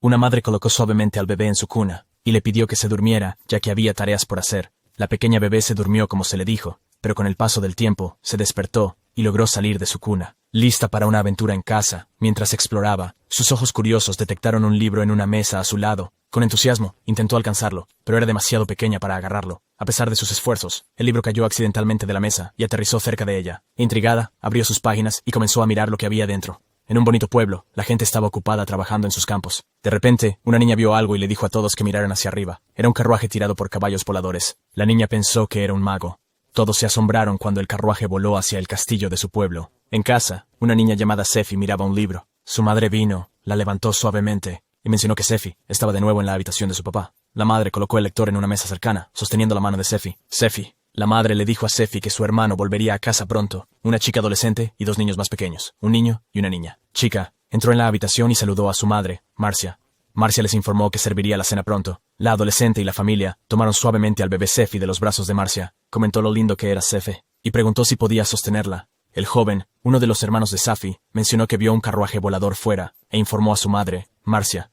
Una madre colocó suavemente al bebé en su cuna y le pidió que se durmiera, ya que había tareas por hacer. La pequeña bebé se durmió como se le dijo, pero con el paso del tiempo se despertó y logró salir de su cuna. Lista para una aventura en casa, mientras exploraba, sus ojos curiosos detectaron un libro en una mesa a su lado. Con entusiasmo, intentó alcanzarlo, pero era demasiado pequeña para agarrarlo. A pesar de sus esfuerzos, el libro cayó accidentalmente de la mesa y aterrizó cerca de ella. Intrigada, abrió sus páginas y comenzó a mirar lo que había dentro. En un bonito pueblo, la gente estaba ocupada trabajando en sus campos. De repente, una niña vio algo y le dijo a todos que miraran hacia arriba. Era un carruaje tirado por caballos voladores. La niña pensó que era un mago. Todos se asombraron cuando el carruaje voló hacia el castillo de su pueblo. En casa, una niña llamada Sefi miraba un libro. Su madre vino, la levantó suavemente y mencionó que Sefi estaba de nuevo en la habitación de su papá. La madre colocó el lector en una mesa cercana, sosteniendo la mano de Sefi. Sefi. La madre le dijo a Sefi que su hermano volvería a casa pronto. Una chica adolescente y dos niños más pequeños, un niño y una niña. Chica entró en la habitación y saludó a su madre, Marcia. Marcia les informó que serviría la cena pronto. La adolescente y la familia tomaron suavemente al bebé Sefi de los brazos de Marcia. Comentó lo lindo que era Sefi y preguntó si podía sostenerla. El joven, uno de los hermanos de Safi, mencionó que vio un carruaje volador fuera e informó a su madre, Marcia,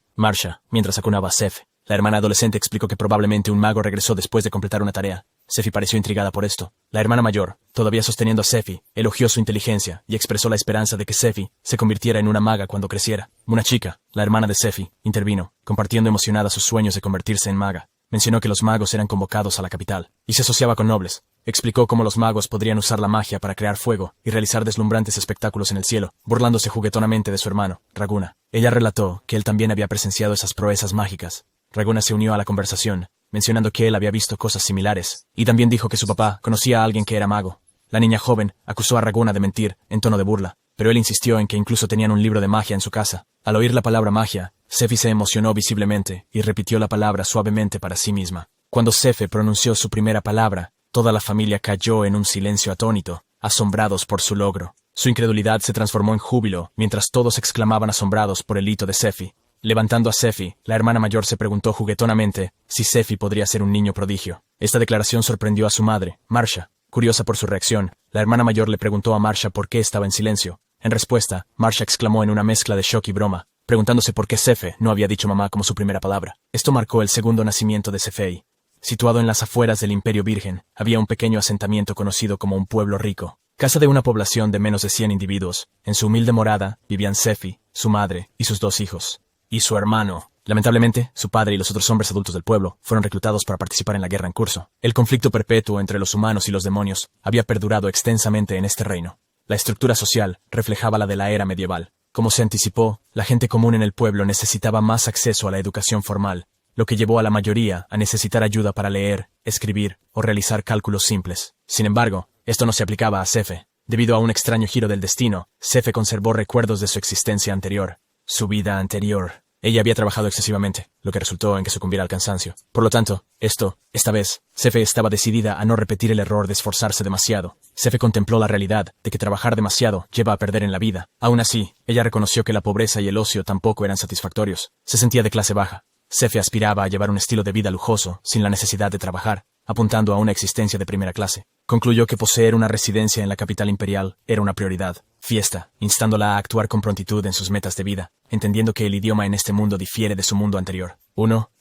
mientras acunaba a Sefi. La hermana adolescente explicó que probablemente un mago regresó después de completar una tarea. Sefi pareció intrigada por esto. La hermana mayor, todavía sosteniendo a Sefi, elogió su inteligencia y expresó la esperanza de que Sefi se convirtiera en una maga cuando creciera. Una chica, la hermana de Sefi, intervino, compartiendo emocionada sus sueños de convertirse en maga. Mencionó que los magos eran convocados a la capital y se asociaba con nobles. Explicó cómo los magos podrían usar la magia para crear fuego y realizar deslumbrantes espectáculos en el cielo, burlándose juguetonamente de su hermano, Raguna. Ella relató que él también había presenciado esas proezas mágicas. Raguna se unió a la conversación, mencionando que él había visto cosas similares, y también dijo que su papá conocía a alguien que era mago. La niña joven acusó a Raguna de mentir, en tono de burla, pero él insistió en que incluso tenían un libro de magia en su casa. Al oír la palabra magia, Sefi se emocionó visiblemente y repitió la palabra suavemente para sí misma. Cuando Sefi pronunció su primera palabra, toda la familia cayó en un silencio atónito, asombrados por su logro. Su incredulidad se transformó en júbilo, mientras todos exclamaban asombrados por el hito de Sefi. Levantando a Sefi, la hermana mayor se preguntó juguetonamente si Sefi podría ser un niño prodigio. Esta declaración sorprendió a su madre, Marcia. Curiosa por su reacción, la hermana mayor le preguntó a Marcia por qué estaba en silencio. En respuesta, Marcia exclamó en una mezcla de shock y broma, preguntándose por qué Sefi no había dicho mamá como su primera palabra. Esto marcó el segundo nacimiento de Sefi. Situado en las afueras del Imperio Virgen, había un pequeño asentamiento conocido como un pueblo rico. Casa de una población de menos de 100 individuos. En su humilde morada vivían Sefi, su madre y sus dos hijos. Y su hermano. Lamentablemente, su padre y los otros hombres adultos del pueblo fueron reclutados para participar en la guerra en curso. El conflicto perpetuo entre los humanos y los demonios había perdurado extensamente en este reino. La estructura social reflejaba la de la era medieval. Como se anticipó, la gente común en el pueblo necesitaba más acceso a la educación formal, lo que llevó a la mayoría a necesitar ayuda para leer, escribir o realizar cálculos simples. Sin embargo, esto no se aplicaba a Sefi. Debido a un extraño giro del destino, Sefi conservó recuerdos de su existencia anterior. Su vida anterior. Ella había trabajado excesivamente, lo que resultó en que sucumbiera al cansancio. Por lo tanto, esta vez, Sefi estaba decidida a no repetir el error de esforzarse demasiado. Sefi contempló la realidad de que trabajar demasiado lleva a perder en la vida. Aún así, ella reconoció que la pobreza y el ocio tampoco eran satisfactorios. Se sentía de clase baja. Sefi aspiraba a llevar un estilo de vida lujoso, sin la necesidad de trabajar, apuntando a una existencia de primera clase. Concluyó que poseer una residencia en la capital imperial era una prioridad. Fiesta, instándola a actuar con prontitud en sus metas de vida, entendiendo que el idioma en este mundo difiere de su mundo anterior.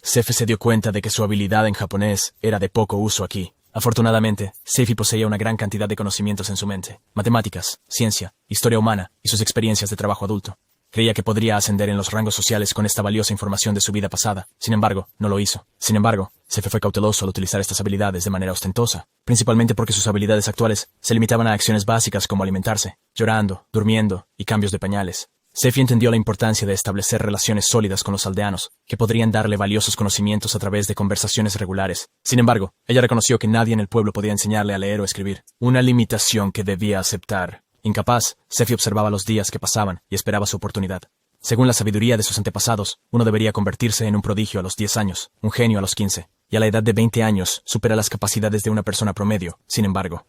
Sefi se dio cuenta de que su habilidad en japonés era de poco uso aquí. Afortunadamente, Sefi poseía una gran cantidad de conocimientos en su mente: matemáticas, ciencia, historia humana y sus experiencias de trabajo adulto. Creía que podría ascender en los rangos sociales con esta valiosa información de su vida pasada. Sin embargo, no lo hizo. Sefi fue cauteloso al utilizar estas habilidades de manera ostentosa, principalmente porque sus habilidades actuales se limitaban a acciones básicas como alimentarse, llorando, durmiendo y cambios de pañales. Sefi entendió la importancia de establecer relaciones sólidas con los aldeanos, que podrían darle valiosos conocimientos a través de conversaciones regulares. Sin embargo, ella reconoció que nadie en el pueblo podía enseñarle a leer o escribir, una limitación que debía aceptar. Incapaz, Sefi observaba los días que pasaban y esperaba su oportunidad. Según la sabiduría de sus antepasados, uno debería convertirse en un prodigio a los 10 años, un genio a los 15, y a la edad de 20 años supera las capacidades de una persona promedio. Sin embargo,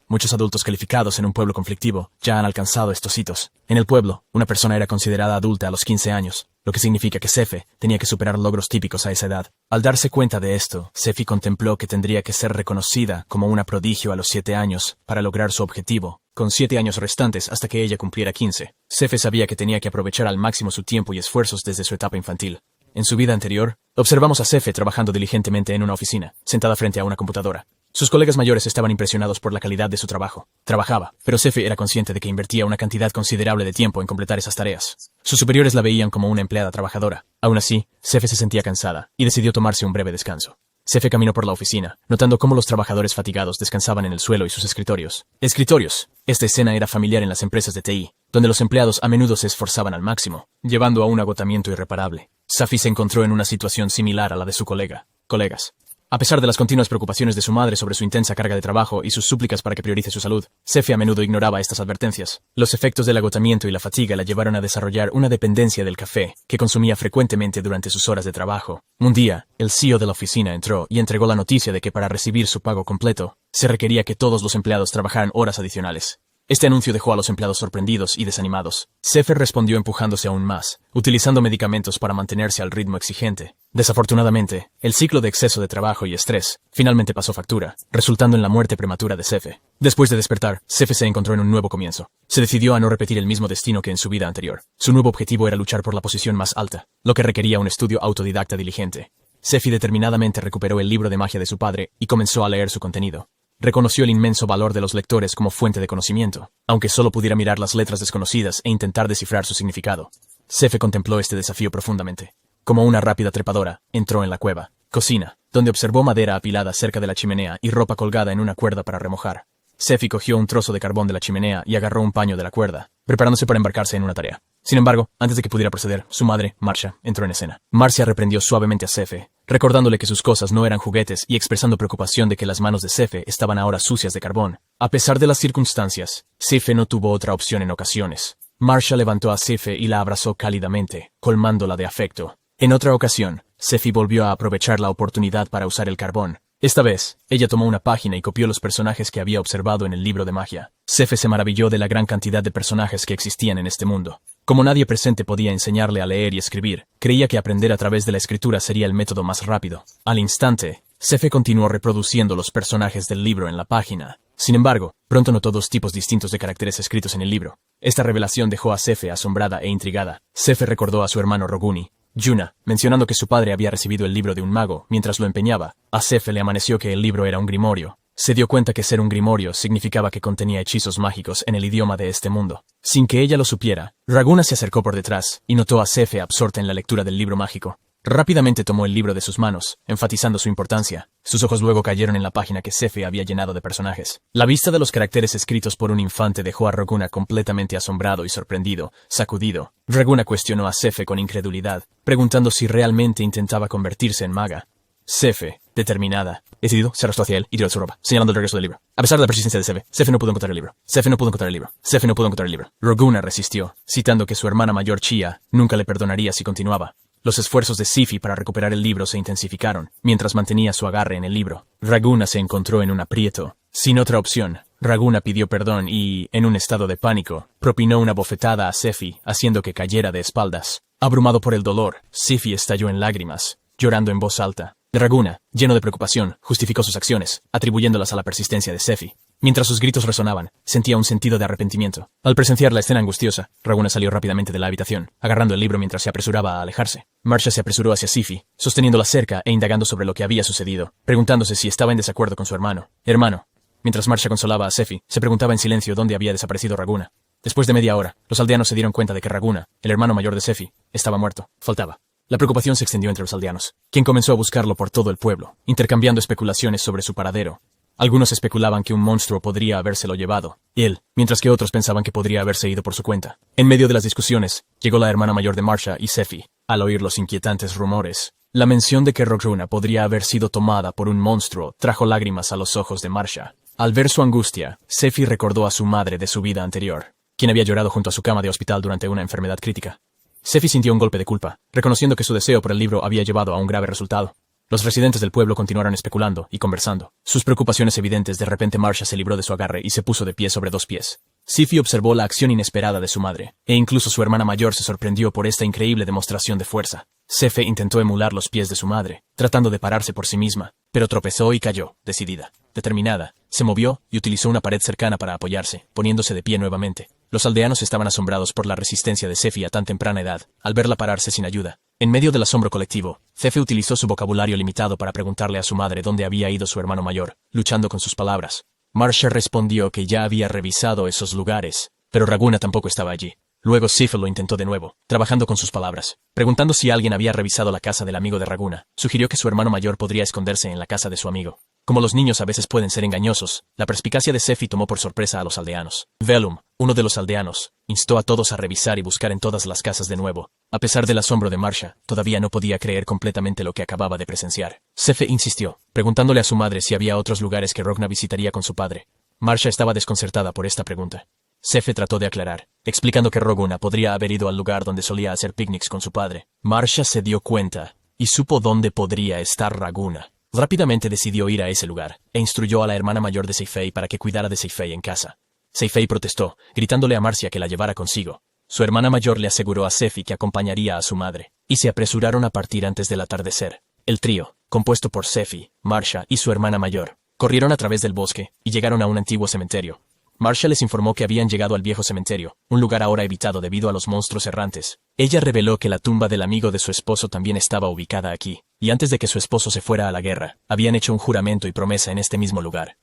muchos adultos calificados en un pueblo conflictivo ya han alcanzado estos hitos. En el pueblo, una persona era considerada adulta a los 15 años, lo que significa que Sefi tenía que superar logros típicos a esa edad. Al darse cuenta de esto, Sefi contempló que tendría que ser reconocida como una prodigio a los 7 años para lograr su objetivo. con 7 años restantes hasta que ella cumpliera 15. Sefe sabía que tenía que aprovechar al máximo su tiempo y esfuerzos desde su etapa infantil. En su vida anterior, observamos a Sefe trabajando diligentemente en una oficina, sentada frente a una computadora. Sus colegas mayores estaban impresionados por la calidad de su trabajo. Trabajaba, pero Sefe era consciente de que invertía una cantidad considerable de tiempo en completar esas tareas. Sus superiores la veían como una empleada trabajadora. Aún así, Sefe se sentía cansada y decidió tomarse un breve descanso. Sefe caminó por la oficina, notando cómo los trabajadores fatigados descansaban en el suelo y sus escritorios. Escritorios. Esta escena era familiar en las empresas de TI, donde los empleados a menudo se esforzaban al máximo, llevando a un agotamiento irreparable. Safi se encontró en una situación similar a la de su colegas. A pesar de las continuas preocupaciones de su madre sobre su intensa carga de trabajo y sus súplicas para que priorice su salud, Sefe a menudo ignoraba estas advertencias. Los efectos del agotamiento y la fatiga la llevaron a desarrollar una dependencia del café, que consumía frecuentemente durante sus horas de trabajo. Un día, el CEO de la oficina entró y entregó la noticia de que para recibir su pago completo, se requería que todos los empleados trabajaran horas adicionales. Este anuncio dejó a los empleados sorprendidos y desanimados. Sefe respondió empujándose aún más, utilizando medicamentos para mantenerse al ritmo exigente. Desafortunadamente, el ciclo de exceso de trabajo y estrés finalmente pasó factura, resultando en la muerte prematura de Sefe. Después de despertar, Sefe se encontró en un nuevo comienzo. Se decidió a no repetir el mismo destino que en su vida anterior. Su nuevo objetivo era luchar por la posición más alta, lo que requería un estudio autodidacta diligente. Sefe determinadamente recuperó el libro de magia de su padre y comenzó a leer su contenido. Reconoció el inmenso valor de los lectores como fuente de conocimiento, aunque solo pudiera mirar las letras desconocidas e intentar descifrar su significado. Sefe contempló este desafío profundamente. Como una rápida trepadora, entró en la cueva, cocina, donde observó madera apilada cerca de la chimenea y ropa colgada en una cuerda para remojar. Sefe cogió un trozo de carbón de la chimenea y agarró un paño de la cuerda, preparándose para embarcarse en una tarea. Sin embargo, antes de que pudiera proceder, su madre, Marcia, entró en escena. Marcia reprendió suavemente a Sefe, recordándole que sus cosas no eran juguetes y expresando preocupación de que las manos de Sefe estaban ahora sucias de carbón. A pesar de las circunstancias, Sefe no tuvo otra opción en ocasiones. Marcia levantó a Sefe y la abrazó cálidamente, colmándola de afecto. En otra ocasión, Sefe volvió a aprovechar la oportunidad para usar el carbón. Esta vez, ella tomó una página y copió los personajes que había observado en el libro de magia. Sefe se maravilló de la gran cantidad de personajes que existían en este mundo. Como nadie presente podía enseñarle a leer y escribir, creía que aprender a través de la escritura sería el método más rápido. Al instante, Sefe continuó reproduciendo los personajes del libro en la página. Sin embargo, pronto notó 2 tipos distintos de caracteres escritos en el libro. Esta revelación dejó a Sefe asombrada e intrigada. Sefe recordó a su hermano Roguni, Yuna, mencionando que su padre había recibido el libro de un mago mientras lo empeñaba. A Sefe le amaneció que el libro era un grimorio. Se dio cuenta que ser un grimorio significaba que contenía hechizos mágicos en el idioma de este mundo. Sin que ella lo supiera, Raguna se acercó por detrás y notó a Sefe absorta en la lectura del libro mágico. Rápidamente tomó el libro de sus manos, enfatizando su importancia. Sus ojos luego cayeron en la página que Sefe había llenado de personajes. La vista de los caracteres escritos por un infante dejó a Raguna completamente asombrado y sorprendido, sacudido. Raguna cuestionó a Sefe con incredulidad, preguntando si realmente intentaba convertirse en maga. Sefe, determinada, decidido, se arrastró hacia él y tiró su ropa, señalando el regreso del libro. A pesar de la persistencia de Sefe no pudo encontrar el libro. Sefe no pudo encontrar el libro. Sefe no pudo encontrar el libro. Raguna resistió, citando que su hermana mayor Chia nunca le perdonaría si continuaba. Los esfuerzos de Sefe para recuperar el libro se intensificaron, mientras mantenía su agarre en el libro. Raguna se encontró en un aprieto. Sin otra opción, Raguna pidió perdón y, en un estado de pánico, propinó una bofetada a Sefe, haciendo que cayera de espaldas. Abrumado por el dolor, Sefe estalló en lágrimas, llorando en voz alta. Raguna, lleno de preocupación, justificó sus acciones, atribuyéndolas a la persistencia de Sefe. Mientras sus gritos resonaban, sentía un sentido de arrepentimiento. Al presenciar la escena angustiosa, Raguna salió rápidamente de la habitación, agarrando el libro mientras se apresuraba a alejarse. Marcia se apresuró hacia Sefe, sosteniéndola cerca e indagando sobre lo que había sucedido, preguntándose si estaba en desacuerdo con su hermano. Hermano. Mientras Marcia consolaba a Sefe, se preguntaba en silencio dónde había desaparecido Raguna. Después de media hora, los aldeanos se dieron cuenta de que Raguna, el hermano mayor de Sefe, estaba muerto. Faltaba. La preocupación se extendió entre los aldeanos, quien comenzó a buscarlo por todo el pueblo, intercambiando especulaciones sobre su paradero. Algunos especulaban que un monstruo podría habérselo llevado, él, mientras que otros pensaban que podría haberse ido por su cuenta. En medio de las discusiones, llegó la hermana mayor de Marcia y Sefe. Al oír los inquietantes rumores, la mención de que Raguna podría haber sido tomada por un monstruo trajo lágrimas a los ojos de Marcia. Al ver su angustia, Sefe recordó a su madre de su vida anterior, quien había llorado junto a su cama de hospital durante una enfermedad crítica. Sefe sintió un golpe de culpa, reconociendo que su deseo por el libro había llevado a un grave resultado. Los residentes del pueblo continuaron especulando y conversando. Sus preocupaciones evidentes, de repente Marcia se libró de su agarre y se puso de pie sobre 2 pies. Sefe observó la acción inesperada de su madre, e incluso su hermana mayor se sorprendió por esta increíble demostración de fuerza. Sefe intentó emular los pies de su madre, tratando de pararse por sí misma, pero tropezó y cayó, decidida. Determinada, se movió y utilizó una pared cercana para apoyarse, poniéndose de pie nuevamente. Los aldeanos estaban asombrados por la resistencia de Sefi a tan temprana edad, al verla pararse sin ayuda. En medio del asombro colectivo, Sefi utilizó su vocabulario limitado para preguntarle a su madre dónde había ido su hermano mayor, luchando con sus palabras. Marcia respondió que ya había revisado esos lugares, pero Raguna tampoco estaba allí. Luego Sefi lo intentó de nuevo, trabajando con sus palabras. Preguntando si alguien había revisado la casa del amigo de Raguna, sugirió que su hermano mayor podría esconderse en la casa de su amigo. Como los niños a veces pueden ser engañosos, la perspicacia de Sefi tomó por sorpresa a los aldeanos. Velum, uno de los aldeanos, instó a todos a revisar y buscar en todas las casas de nuevo. A pesar del asombro de Marcia, todavía no podía creer completamente lo que acababa de presenciar. Sefi insistió, preguntándole a su madre si había otros lugares que Rogna visitaría con su padre. Marcia estaba desconcertada por esta pregunta. Sefi trató de aclarar, explicando que Raguna podría haber ido al lugar donde solía hacer picnics con su padre. Marcia se dio cuenta, y supo dónde podría estar Raguna. Rápidamente decidió ir a ese lugar, e instruyó a la hermana mayor de Seifei para que cuidara de Seifei en casa. Seifei protestó, gritándole a Marcia que la llevara consigo. Su hermana mayor le aseguró a Sefi que acompañaría a su madre, y se apresuraron a partir antes del atardecer. El trío, compuesto por Sefi, Marcia y su hermana mayor, corrieron a través del bosque, y llegaron a un antiguo cementerio. Marcia les informó que habían llegado al viejo cementerio, un lugar ahora evitado debido a los monstruos errantes. Ella reveló que la tumba del amigo de su esposo también estaba ubicada aquí, y antes de que su esposo se fuera a la guerra, habían hecho un juramento y promesa en este mismo lugar.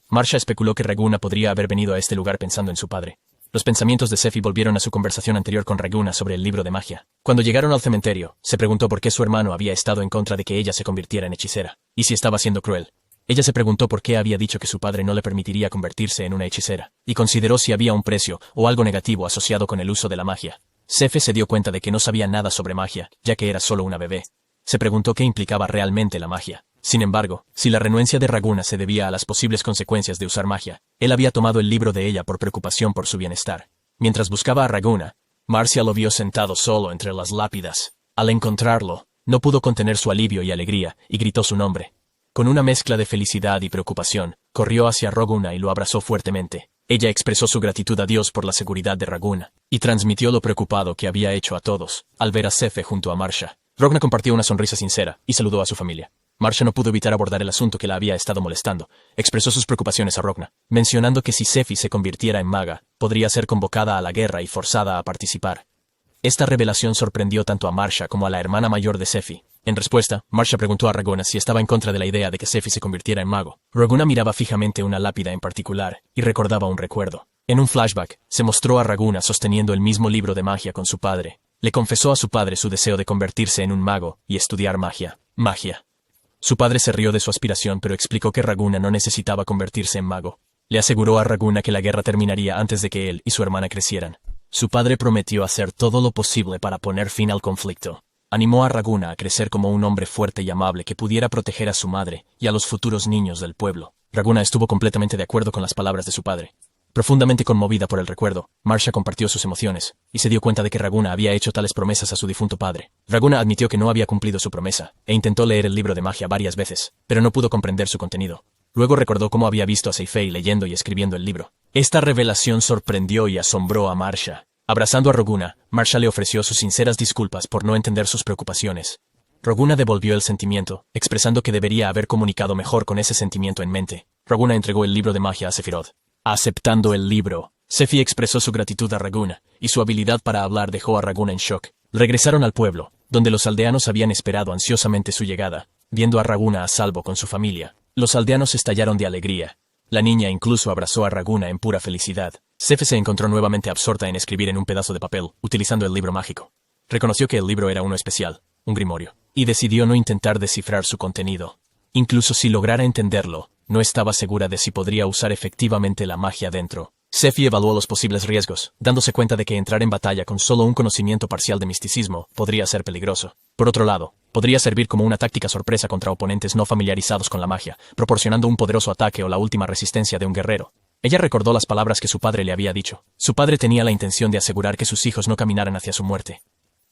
Marcia especuló que Raguna podría haber venido a este lugar pensando en su padre. Los pensamientos de Sefi volvieron a su conversación anterior con Raguna sobre el libro de magia. Cuando llegaron al cementerio, se preguntó por qué su hermano había estado en contra de que ella se convirtiera en hechicera, y si estaba siendo cruel. Ella se preguntó por qué había dicho que su padre no le permitiría convertirse en una hechicera, y consideró si había un precio o algo negativo asociado con el uso de la magia. Sefi se dio cuenta de que no sabía nada sobre magia, ya que era solo una bebé. Se preguntó qué implicaba realmente la magia. Sin embargo, si la renuencia de Raguna se debía a las posibles consecuencias de usar magia, él había tomado el libro de ella por preocupación por su bienestar. Mientras buscaba a Raguna, Marcia lo vio sentado solo entre las lápidas. Al encontrarlo, no pudo contener su alivio y alegría, y gritó su nombre. Con una mezcla de felicidad y preocupación, corrió hacia Raguna y lo abrazó fuertemente. Ella expresó su gratitud a Dios por la seguridad de Raguna, y transmitió lo preocupado que había hecho a todos, al ver a Sefi junto a Marcia. Raguna compartió una sonrisa sincera, y saludó a su familia. Marcia no pudo evitar abordar el asunto que la había estado molestando. Expresó sus preocupaciones a Raguna, mencionando que si Sefi se convirtiera en maga, podría ser convocada a la guerra y forzada a participar. Esta revelación sorprendió tanto a Marcia como a la hermana mayor de Sefi. En respuesta, Marcia preguntó a Raguna si estaba en contra de la idea de que Sefi se convirtiera en mago. Raguna miraba fijamente una lápida en particular y recordaba un recuerdo. En un flashback, se mostró a Raguna sosteniendo el mismo libro de magia con su padre. Le confesó a su padre su deseo de convertirse en un mago y estudiar magia. Su padre se rió de su aspiración, pero explicó que Raguna no necesitaba convertirse en mago. Le aseguró a Raguna que la guerra terminaría antes de que él y su hermana crecieran. Su padre prometió hacer todo lo posible para poner fin al conflicto. Animó a Raguna a crecer como un hombre fuerte y amable que pudiera proteger a su madre y a los futuros niños del pueblo. Raguna estuvo completamente de acuerdo con las palabras de su padre. Profundamente conmovida por el recuerdo, Marcia compartió sus emociones, y se dio cuenta de que Raguna había hecho tales promesas a su difunto padre. Raguna admitió que no había cumplido su promesa, e intentó leer el libro de magia varias veces, pero no pudo comprender su contenido. Luego recordó cómo había visto a Seifei leyendo y escribiendo el libro. Esta revelación sorprendió y asombró a Marcia. Abrazando a Raguna, Marcia le ofreció sus sinceras disculpas por no entender sus preocupaciones. Raguna devolvió el sentimiento, expresando que debería haber comunicado mejor con ese sentimiento en mente. Raguna entregó el libro de magia a Sephiroth. Aceptando el libro, Sefi expresó su gratitud a Raguna, y su habilidad para hablar dejó a Raguna en shock. Regresaron al pueblo, donde los aldeanos habían esperado ansiosamente su llegada. Viendo a Raguna a salvo con su familia, los aldeanos estallaron de alegría. La niña incluso abrazó a Raguna en pura felicidad. Sefi se encontró nuevamente absorta en escribir en un pedazo de papel, utilizando el libro mágico. Reconoció que el libro era uno especial, un grimorio, y decidió no intentar descifrar su contenido. Incluso si lograra entenderlo, no estaba segura de si podría usar efectivamente la magia dentro. Sefi evaluó los posibles riesgos, dándose cuenta de que entrar en batalla con solo un conocimiento parcial de misticismo podría ser peligroso. Por otro lado, podría servir como una táctica sorpresa contra oponentes no familiarizados con la magia, proporcionando un poderoso ataque o la última resistencia de un guerrero. Ella recordó las palabras que su padre le había dicho. Su padre tenía la intención de asegurar que sus hijos no caminaran hacia su muerte.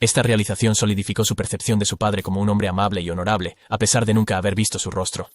Esta realización solidificó su percepción de su padre como un hombre amable y honorable, a pesar de nunca haber visto su rostro.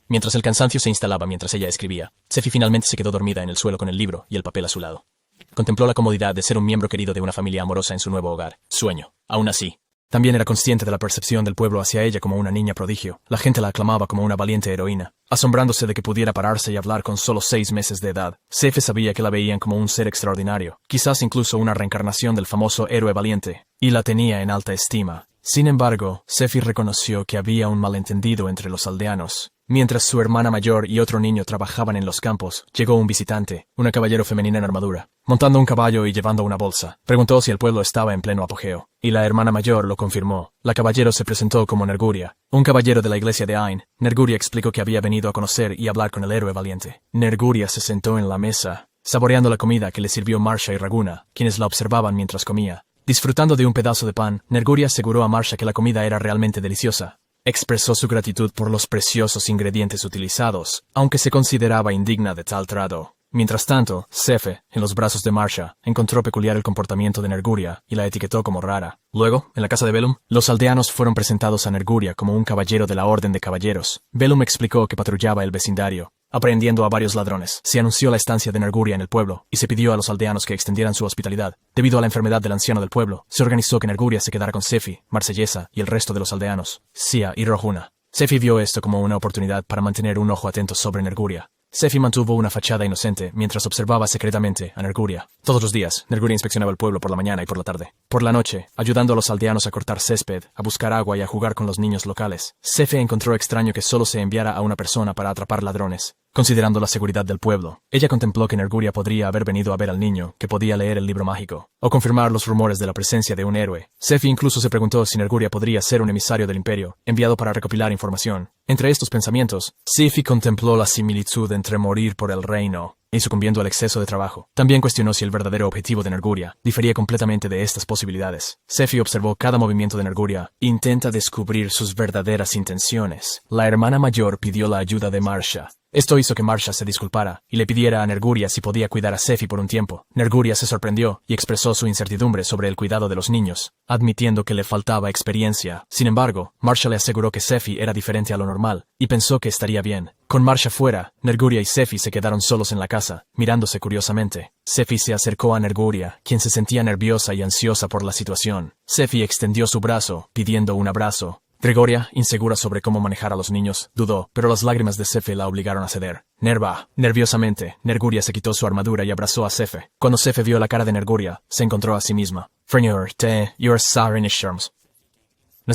Mientras el cansancio se instalaba mientras ella escribía, Sefi finalmente se quedó dormida en el suelo con el libro y el papel a su lado. Contempló la comodidad de ser un miembro querido de una familia amorosa en su nuevo hogar. Sueño. Aún así, También era consciente de la percepción del pueblo hacia ella como una niña prodigio. La gente la aclamaba como una valiente heroína, asombrándose de que pudiera pararse y hablar con solo 6 meses de edad. Sefi sabía que la veían como un ser extraordinario, quizás incluso una reencarnación del famoso héroe valiente, y la tenía en alta estima. Sin embargo, Sefi reconoció que había un malentendido entre los aldeanos. Mientras su hermana mayor y otro niño trabajaban en los campos, llegó un visitante, una caballero femenina en armadura, montando un caballo y llevando una bolsa. Preguntó si el pueblo estaba en pleno apogeo, y la hermana mayor lo confirmó. La caballero se presentó como Nerguria, un caballero de la iglesia de Ain. Nerguria explicó que había venido a conocer y hablar con el héroe valiente. Nerguria se sentó en la mesa, saboreando la comida que le sirvió Marsha y Raguna, quienes la observaban mientras comía. Disfrutando de un pedazo de pan, Nerguria aseguró a Marsha que la comida era realmente deliciosa. Expresó su gratitud por los preciosos ingredientes utilizados, aunque se consideraba indigna de tal trato. Mientras tanto, Sefe, en los brazos de Marsha, encontró peculiar el comportamiento de Nerguria y la etiquetó como rara. Luego, en la casa de Velum, los aldeanos fueron presentados a Nerguria como un caballero de la Orden de Caballeros. Velum explicó que patrullaba el vecindario, aprehendiendo a varios ladrones. Se anunció la estancia de Nerguria en el pueblo y se pidió a los aldeanos que extendieran su hospitalidad. Debido a la enfermedad del anciano del pueblo, se organizó que Nerguria se quedara con Sefi, Marsellesa y el resto de los aldeanos, Sia y Rohuna. Sefi vio esto como una oportunidad para mantener un ojo atento sobre Nerguria. Sefi mantuvo una fachada inocente mientras observaba secretamente a Nerguria. Todos los días, Nerguria inspeccionaba el pueblo por la mañana y por la tarde. Por la noche, ayudando a los aldeanos a cortar césped, a buscar agua y a jugar con los niños locales. Sefi encontró extraño que solo se enviara a una persona para atrapar ladrones, considerando la seguridad del pueblo. Ella contempló que Nerguria podría haber venido a ver al niño, que podía leer el libro mágico, o confirmar los rumores de la presencia de un héroe. Sefi incluso se preguntó si Nerguria podría ser un emisario del imperio, enviado para recopilar información. Entre estos pensamientos, Sefi contempló la similitud entre morir por el reino y sucumbiendo al exceso de trabajo. También cuestionó si el verdadero objetivo de Nerguria difería completamente de estas posibilidades. Sefi observó cada movimiento de Nerguria. Intenta descubrir sus verdaderas intenciones. La hermana mayor pidió la ayuda de Marsha. Esto hizo que Marsha se disculpara y le pidiera a Nerguria si podía cuidar a Sefi por un tiempo. Nerguria se sorprendió y expresó su incertidumbre sobre el cuidado de los niños, admitiendo que le faltaba experiencia. Sin embargo, Marsha le aseguró que Sefi era diferente a lo normal y pensó que estaría bien. Con Marsha fuera, Nerguria y Sefi se quedaron solos en la casa, mirándose curiosamente. Sefi se acercó a Nerguria, quien se sentía nerviosa y ansiosa por la situación. Sefi extendió su brazo, pidiendo un abrazo. Gregoria, insegura sobre cómo manejar a los niños, dudó, pero las lágrimas de Sefe la obligaron a ceder. Nerviosamente, Nerguria se quitó su armadura y abrazó a Sefe. Cuando Sefe vio la cara de Nerguria, se encontró a sí misma. Los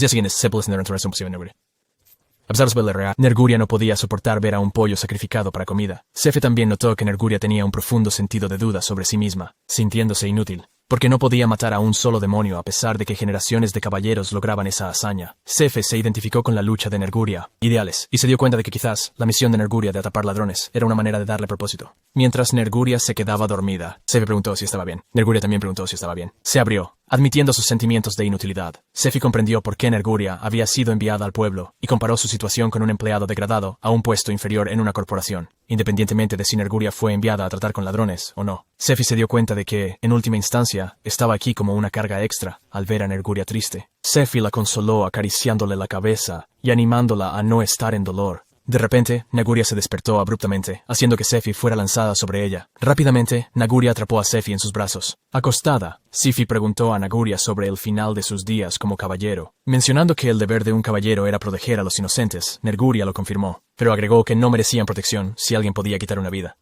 días siguientes, Sepe les naturaleza posible Nerguria. A pesar de su Nerguria no podía soportar ver a un pollo sacrificado para comida. Sefe también notó que Nerguria tenía un profundo sentido de duda sobre sí misma, sintiéndose inútil, porque no podía matar a un solo demonio a pesar de que generaciones de caballeros lograban esa hazaña. Sefe se identificó con la lucha de Nerguria, ideales, y se dio cuenta de que quizás la misión de Nerguria de atrapar ladrones era una manera de darle propósito. Mientras Nerguria se quedaba dormida, Sefe preguntó si estaba bien. Nerguria también preguntó si estaba bien. Se abrió, admitiendo sus sentimientos de inutilidad. Sefi comprendió por qué Nerguria había sido enviada al pueblo y comparó su situación con un empleado degradado a un puesto inferior en una corporación, independientemente de si Nerguria fue enviada a tratar con ladrones o no. Sefi se dio cuenta de que, en última instancia, estaba aquí como una carga extra al ver a Nerguria triste. Sefi la consoló acariciándole la cabeza y animándola a no estar en dolor. De repente, Nerguria se despertó abruptamente, haciendo que Sefi fuera lanzada sobre ella. Rápidamente, Nerguria atrapó a Sefi en sus brazos. Acostada, Sefi preguntó a Nerguria sobre el final de sus días como caballero. Mencionando que el deber de un caballero era proteger a los inocentes, Nerguria lo confirmó, pero agregó que no merecían protección si alguien podía quitar una vida.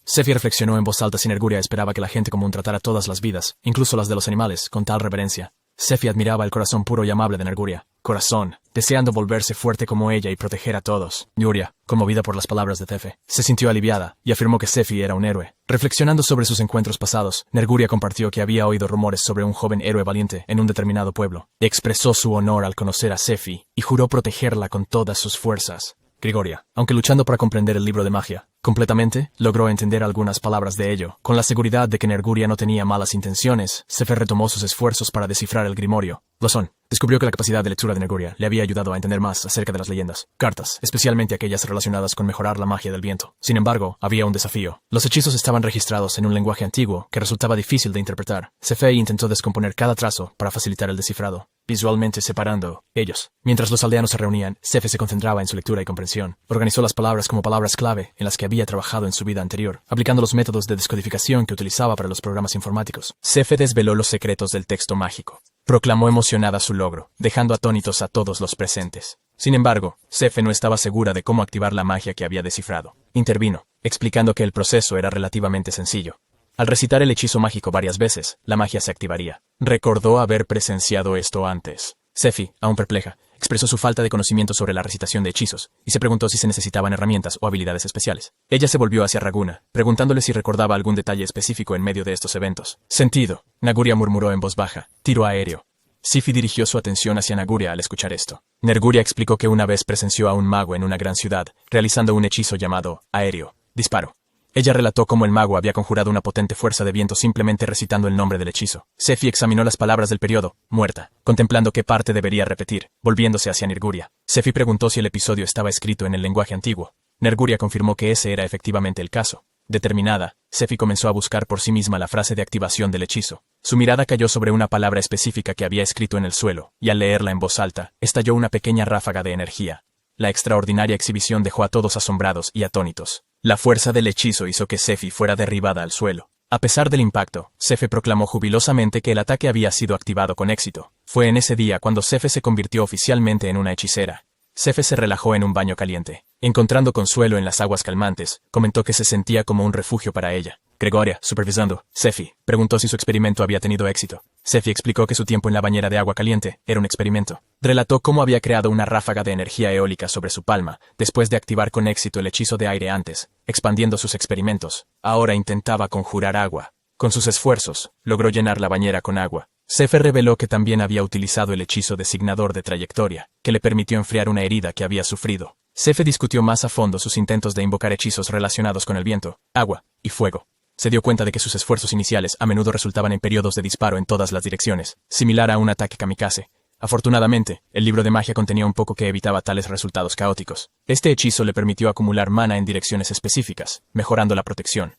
Sefi reflexionó en voz alta si Nerguria esperaba que la gente común tratara todas las vidas, incluso las de los animales, con tal reverencia. Sefi admiraba el corazón puro y amable de Nerguria. Corazón, deseando volverse fuerte como ella y proteger a todos. Nerguria, conmovida por las palabras de Sefi, se sintió aliviada y afirmó que Sefi era un héroe. Reflexionando sobre sus encuentros pasados, Nerguria compartió que había oído rumores sobre un joven héroe valiente en un determinado pueblo. Expresó su honor al conocer a Sefi y juró protegerla con todas sus fuerzas. Gregoria, aunque luchando para comprender el libro de magia completamente, logró entender algunas palabras de ello. Con la seguridad de que Nerguria no tenía malas intenciones, Sefe retomó sus esfuerzos para descifrar el grimorio. Descubrió que la capacidad de lectura de Nerguria le había ayudado a entender más acerca de las leyendas, cartas, especialmente aquellas relacionadas con mejorar la magia del viento. Sin embargo, había un desafío. Los hechizos estaban registrados en un lenguaje antiguo que resultaba difícil de interpretar. Sefe intentó descomponer cada trazo para facilitar el descifrado. visualmente separando ellos. Mientras los aldeanos se reunían, Sefe se concentraba en su lectura y comprensión. Organizó las palabras como palabras clave en las que había trabajado en su vida anterior, aplicando los métodos de descodificación que utilizaba para los programas informáticos. Sefe desveló los secretos del texto mágico. Proclamó emocionada su logro, dejando atónitos a todos los presentes. Sin embargo, Sefe no estaba segura de cómo activar la magia que había descifrado. Intervino, explicando que el proceso era relativamente sencillo. Al recitar el hechizo mágico varias veces, la magia se activaría. Recordó haber presenciado esto antes. Sefi, aún perpleja, expresó su falta de conocimiento sobre la recitación de hechizos, y se preguntó si se necesitaban herramientas o habilidades especiales. Ella se volvió hacia Raguna, preguntándole si recordaba algún detalle específico en medio de estos eventos. Sentido, Naguria murmuró en voz baja. Tiro aéreo. Sifi dirigió su atención hacia Naguria al escuchar esto. Nerguria explicó que una vez presenció a un mago en una gran ciudad, realizando un hechizo llamado aéreo. Disparo. Ella relató cómo el mago había conjurado una potente fuerza de viento simplemente recitando el nombre del hechizo. Sefi examinó las palabras del periodo, muerta, contemplando qué parte debería repetir, volviéndose hacia Nerguria. Sefi preguntó si el episodio estaba escrito en el lenguaje antiguo. Nerguria confirmó que ese era efectivamente el caso. Determinada, Sefi comenzó a buscar por sí misma la frase de activación del hechizo. Su mirada cayó sobre una palabra específica que había escrito en el suelo, y al leerla en voz alta, estalló una pequeña ráfaga de energía. La extraordinaria exhibición dejó a todos asombrados y atónitos. La fuerza del hechizo hizo que Sefi fuera derribada al suelo. A pesar del impacto, Sefe proclamó jubilosamente que el ataque había sido activado con éxito. Fue en ese día cuando Sefe se convirtió oficialmente en una hechicera. Sefe se relajó en un baño caliente. Encontrando consuelo en las aguas calmantes, comentó que se sentía como un refugio para ella. Gregoria, supervisando, Sefi, preguntó si su experimento había tenido éxito. Sefi explicó que su tiempo en la bañera de agua caliente era un experimento. Relató cómo había creado una ráfaga de energía eólica sobre su palma, después de activar con éxito el hechizo de aire antes, expandiendo sus experimentos. Ahora intentaba conjurar agua. Con sus esfuerzos, logró llenar la bañera con agua. Sefe reveló que también había utilizado el hechizo designador de trayectoria, que le permitió enfriar una herida que había sufrido. Sefe discutió más a fondo sus intentos de invocar hechizos relacionados con el viento, agua y fuego. Se dio cuenta de que sus esfuerzos iniciales a menudo resultaban en periodos de disparo en todas las direcciones, similar a un ataque kamikaze. Afortunadamente, el libro de magia contenía un poco que evitaba tales resultados caóticos. Este hechizo le permitió acumular mana en direcciones específicas, mejorando la precisión,